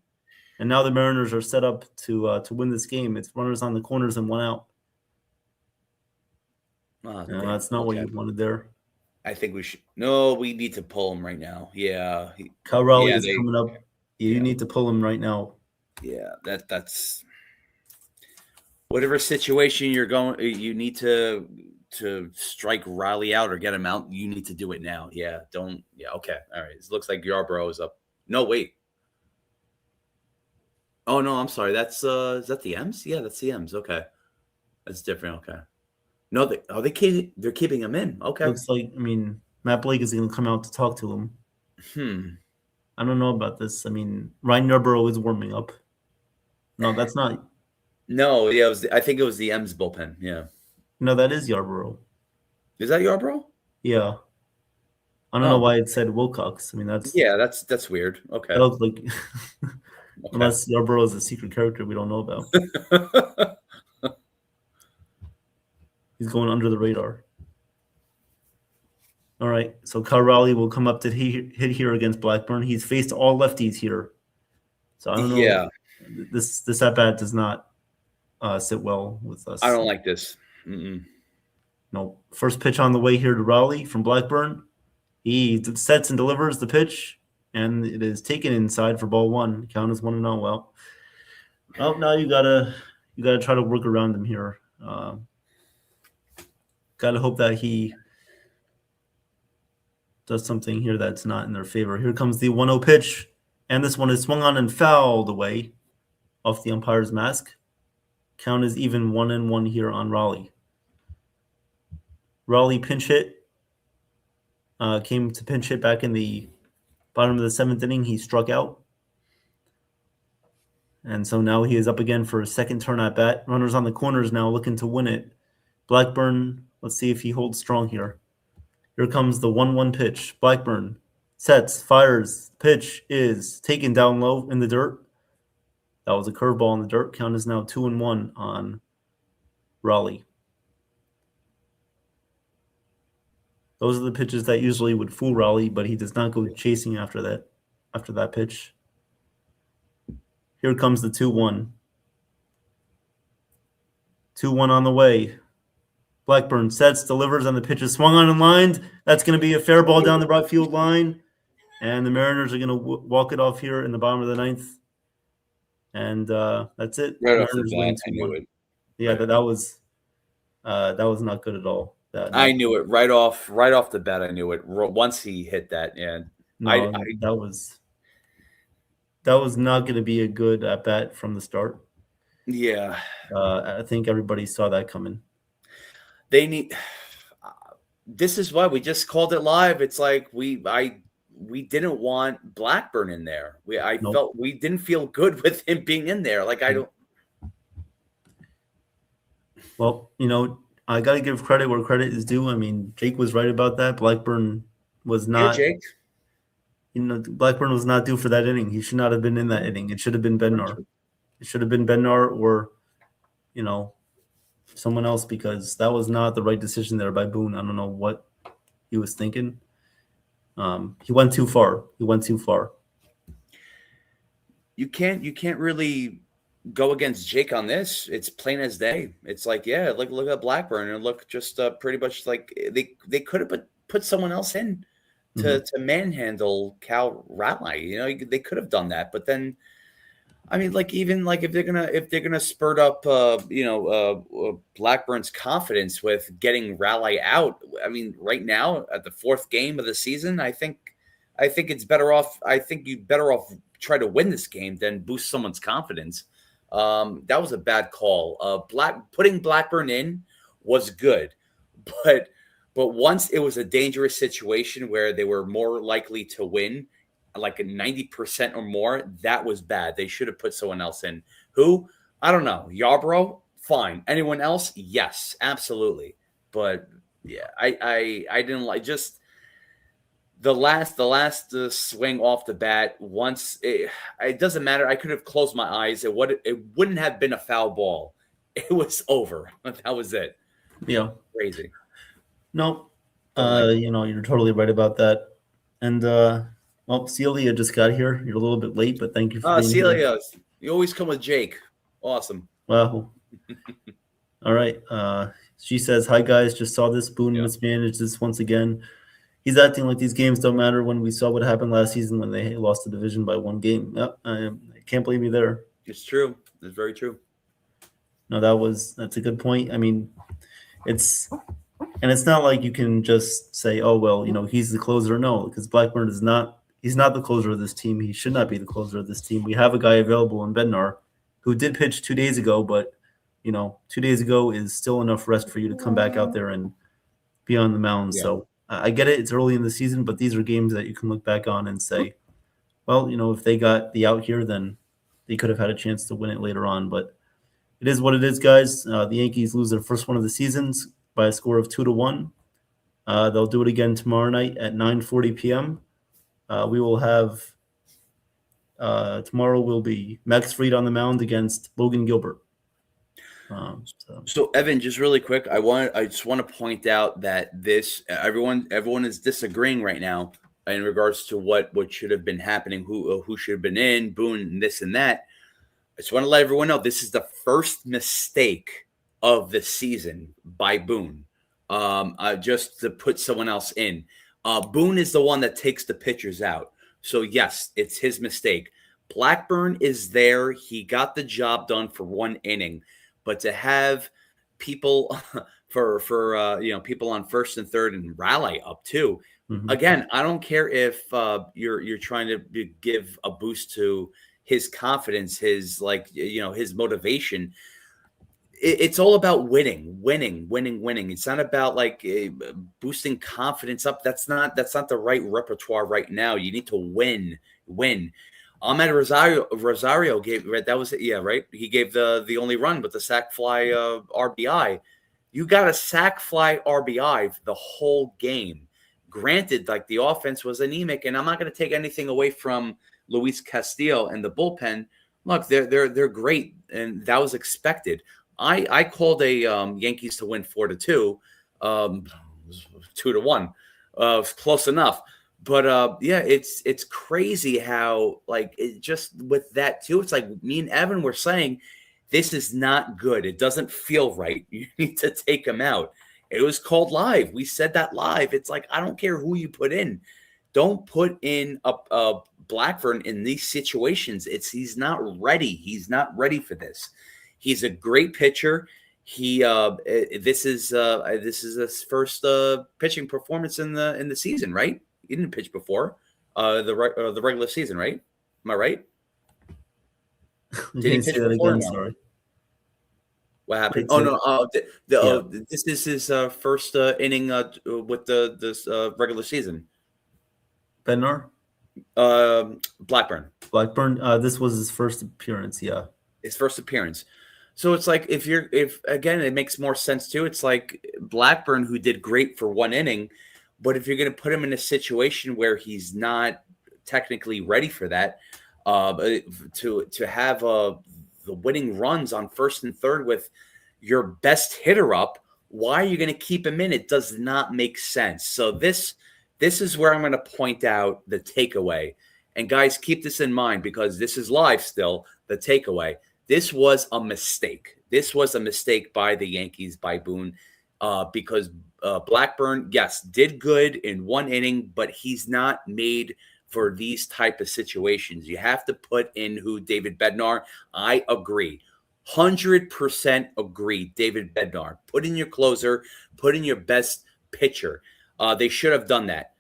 [SPEAKER 7] And now the Mariners are set up to win this game. It's runners on the corners and 1 out.
[SPEAKER 8] Oh,
[SPEAKER 7] No, that's not what you wanted there.
[SPEAKER 8] I think we should. No, we need to pull him right now. Yeah.
[SPEAKER 7] Kyle Raleigh is coming up. You need to pull him right now.
[SPEAKER 8] Yeah, that's whatever situation you're going. You need to strike Riley out or get him out. You need to do it now. Yeah, don't. Yeah, okay, all right. It looks like Yarborough is up. No, wait. Oh no, I'm sorry. That's is that the M's? Yeah, that's the M's. Okay, that's different. Okay. No, they're keeping him in. Okay.
[SPEAKER 7] Looks like, I mean, Matt Blake is going to come out to talk to him. I don't know about this. I mean, Ryan Yarborough is warming up. No, that's not.
[SPEAKER 8] No, yeah, I think it was the M's bullpen. Yeah.
[SPEAKER 7] No, that is Yarborough.
[SPEAKER 8] Is that Yarborough?
[SPEAKER 7] Yeah. I don't know why it said Wilcox. I mean,
[SPEAKER 8] that's weird. Okay.
[SPEAKER 7] That looks like unless Yarborough is a secret character we don't know about. He's going under the radar. All right, so Kyle Raleigh will come up to hit here against Blackburn. He's faced all lefties here, so I don't know.
[SPEAKER 8] Yeah,
[SPEAKER 7] this at bat does not sit well with us.
[SPEAKER 8] I don't like this.
[SPEAKER 7] No, first pitch on the way here to Raleigh from Blackburn. He sets and delivers the pitch, and it is taken inside for ball 1. Count is 1-0. Well, now you gotta try to work around him here. Gotta hope that he does something here that's not in their favor. Here comes the 1-0 pitch, and this one is swung on and fouled away off the umpire's mask. Count is even 1-1 here on Raleigh. Raleigh pinch hit. Came to pinch hit back in the bottom of the 7th inning. He struck out. And so now he is up again for a second turn at bat. Runners on the corners now looking to win it. Blackburn, let's see if he holds strong here. Here comes the 1-1 pitch. Blackburn sets, fires. Pitch is taken down low in the dirt. That was a curveball in the dirt. Count is now 2-1 on Raleigh. Those are the pitches that usually would fool Raleigh, but he does not go chasing after that pitch. Here comes the 2-1. 2-1 on the way. Blackburn sets, delivers, and the pitch is swung on and lined. That's going to be a fair ball down the right field line. And the Mariners are going to walk it off here in the bottom of the 9th. And that's it.
[SPEAKER 8] Right off the bat, I knew it.
[SPEAKER 7] Yeah, that was not good at all.
[SPEAKER 8] I knew it right off the bat. I knew it once he hit that. And
[SPEAKER 7] no, that was not going to be a good at bat from the start.
[SPEAKER 8] Yeah,
[SPEAKER 7] I think everybody saw that coming.
[SPEAKER 8] They need. This is why we just called it live. It's like we didn't want Blackburn in there. Felt we didn't feel good with him being in there. Like I don't.
[SPEAKER 7] Well, I got to give credit where credit is due. I mean, Jake was right about that. Blackburn was not.
[SPEAKER 8] Jake.
[SPEAKER 7] Blackburn was not due for that inning. He should not have been in that inning. It should have been Bednar. It should have been Bednar or, someone else, because that was not the right decision there by Boone. I don't know what he was thinking. He went too far.
[SPEAKER 8] You can't really go against Jake on this. It's plain as day. It's like, yeah, look at Blackburn and look just pretty much like they could have put someone else in to manhandle Cal Ratley. They could have done that, but then I mean, if they're gonna spurt up Blackburn's confidence with getting Raleigh out. I mean, right now at the 4th game of the season, I think it's better off. I think you better off try to win this game than boost someone's confidence. That was a bad call. Putting Blackburn in was good, but once it was a dangerous situation where they were more likely to win, like a 90% or more, that was bad. They should have put someone else in. Who? I don't know. Yarborough? Fine. Anyone else? Yes, absolutely. But yeah, I didn't like the last swing off the bat, once it doesn't matter. I could have closed my eyes. It wouldn't have been a foul ball. It was over. That was it.
[SPEAKER 7] Yeah.
[SPEAKER 8] Crazy.
[SPEAKER 7] No, you're totally right about that. And well, Celia just got here. You're a little bit late, but thank you for being here.
[SPEAKER 8] Celia, you always come with Jake. Awesome.
[SPEAKER 7] Wow. All right. She says, "Hi guys, just saw this. Boone mismanaged this once again. He's acting like these games don't matter when we saw what happened last season when they lost the division by 1 game." Yep, I can't believe you there.
[SPEAKER 8] It's true. It's very true.
[SPEAKER 7] No, that's a good point. I mean, it's not like you can just say, "Oh well, he's the closer." No, because Blackburn is not. He's not the closer of this team. He should not be the closer of this team. We have a guy available in Bednar who did pitch 2 days ago, but 2 days ago is still enough rest for you to come back out there and be on the mound.
[SPEAKER 8] Yeah.
[SPEAKER 7] So I get it. It's early in the season, but these are games that you can look back on and say, well, if they got the out here, then they could have had a chance to win it later on. But it is what it is, guys. The Yankees lose their first one of the seasons by a score of 2-1. They'll do it again tomorrow night at 9:40 p.m. We will have tomorrow will be Max Fried on the mound against Logan Gilbert.
[SPEAKER 8] So Evan, just really quick, I just want to point out that everyone is disagreeing right now in regards to what should have been happening, who should have been in, Boone, and this and that. I just want to let everyone know this is the first mistake of the season by Boone. Just to put someone else in. Boone is the one that takes the pitchers out. So yes, it's his mistake. Blackburn is there. He got the job done for 1 inning. But to have people for people on first and third and rally up too.
[SPEAKER 7] Mm-hmm.
[SPEAKER 8] Again, I don't care if you're trying to give a boost to his confidence, his his motivation. It's all about winning. It's not about boosting confidence up. That's not the right repertoire right now. You need to win. Ahmed Rosario gave that was right. He gave the only run with the sac fly RBI. You got a sac fly RBI the whole game. Granted, the offense was anemic, and I'm not going to take anything away from Luis Castillo and the bullpen. Look, they're great, and that was expected. I called a Yankees to win 4-2, 2-1, close enough. But it's crazy how it just with that too. It's like me and Evan were saying, this is not good. It doesn't feel right. You need to take him out. It was called live. We said that live. It's like I don't care who you put in. Don't put in a Blackburn in these situations. He's not ready. He's not ready for this. He's a great pitcher. This is his first pitching performance in the season, right? He didn't pitch before the regular season, right? Am I right?
[SPEAKER 7] Did he pitch before? Again, sorry.
[SPEAKER 8] What happened? Oh no! This is his first inning with this regular season.
[SPEAKER 7] Bednar?
[SPEAKER 8] Blackburn.
[SPEAKER 7] This was his first appearance. Yeah,
[SPEAKER 8] his first appearance. So it's like if again, it makes more sense too. It's like Blackburn, who did great for 1 inning. But if you're going to put him in a situation where he's not technically ready for that, to have the winning runs on first and third with your best hitter up, why are you going to keep him in? It does not make sense. So this is where I'm going to point out the takeaway. And guys, keep this in mind because this is live still, the takeaway. This was a mistake. This was a mistake by the Yankees, by Boone, because Blackburn, yes, did good in 1 inning, but he's not made for these type of situations. You have to put in David Bednar. I agree. 100% agree, David Bednar. Put in your closer. Put in your best pitcher. They should have done that.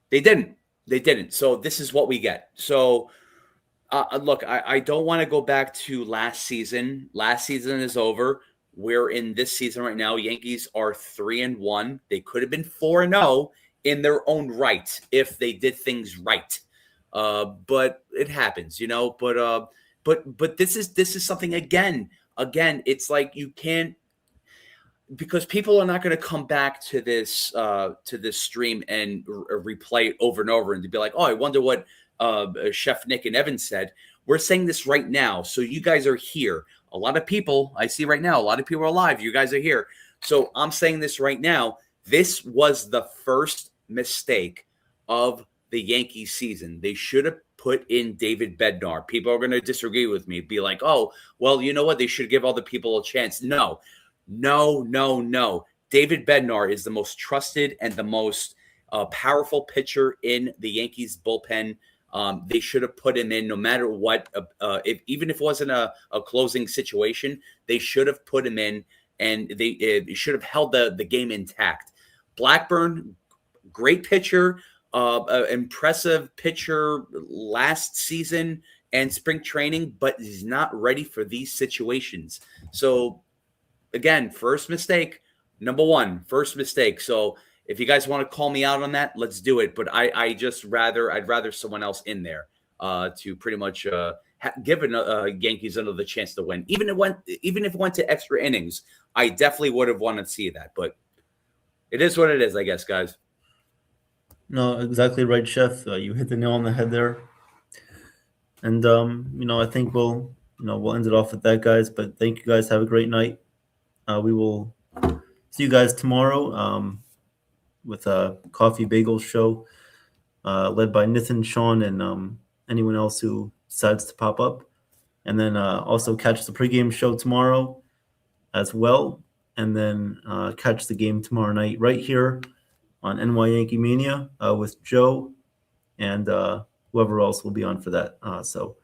[SPEAKER 8] They didn't. So this is what we get. So look, I don't want to go back to last season. Last season is over. We're in this season right now. Yankees are 3-1. They could have been 4-0 in their own right if they did things right. But it happens, But this is something again. It's like you can't. because people are not going to come back to this stream and replay it over and over and to be like, oh, I wonder what Chef Nick and Evan said. We're saying this right now, so you guys are here. A lot of people I see right now, a lot of people are alive. You guys are here, so I'm saying this right now. This was the first mistake of the Yankees season. They should have put in David Bednar. People are going to disagree with me, be like, oh, well, you know what? They should give all the people a chance. No. David Bednar is the most trusted and the most powerful pitcher in the Yankees bullpen. They should have put him in no matter what. Even if it wasn't a closing situation, they should have put him in, and they should have held the game intact. Blackburn, great pitcher, impressive pitcher last season and spring training, but he's not ready for these situations. So, again, first mistake, number one, first mistake. So if you guys want to call me out on that, let's do it. But I'd rather someone else in there to pretty much give Yankees another chance to win. Even if it went to extra innings, I definitely would have wanted to see that. But it is what it is, I guess, guys.
[SPEAKER 7] No, exactly right, Chef. You hit the nail on the head there. And I think we'll end it off with that, guys. But thank you guys. Have a great night. We will see you guys tomorrow with a coffee bagel show led by Nathan, Sean, and anyone else who decides to pop up. And then also catch the pregame show tomorrow as well. And then catch the game tomorrow night right here on NY Yankee Mania with Joe and whoever else will be on for that. So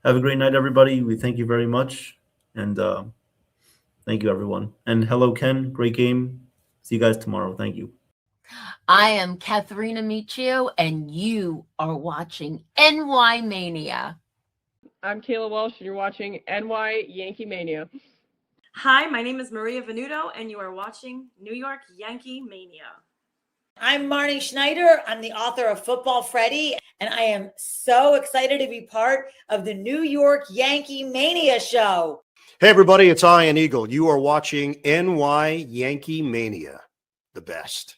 [SPEAKER 7] have a great night, everybody. We thank you very much. And thank you, everyone. And hello, Ken. Great game. See you guys tomorrow. Thank you.
[SPEAKER 1] I am Katharina Michio, and you are watching NY Mania.
[SPEAKER 2] I'm Kayla Walsh, and you're watching NY Yankee Mania.
[SPEAKER 3] Hi, my name is Maria Venuto, and you are watching New York Yankee Mania.
[SPEAKER 4] I'm Marnie Schneider. I'm the author of Football Freddy, and I am so excited to be part of the New York Yankee Mania show.
[SPEAKER 5] Hey, everybody, it's Ian Eagle. You are watching NY Yankee Mania, the best.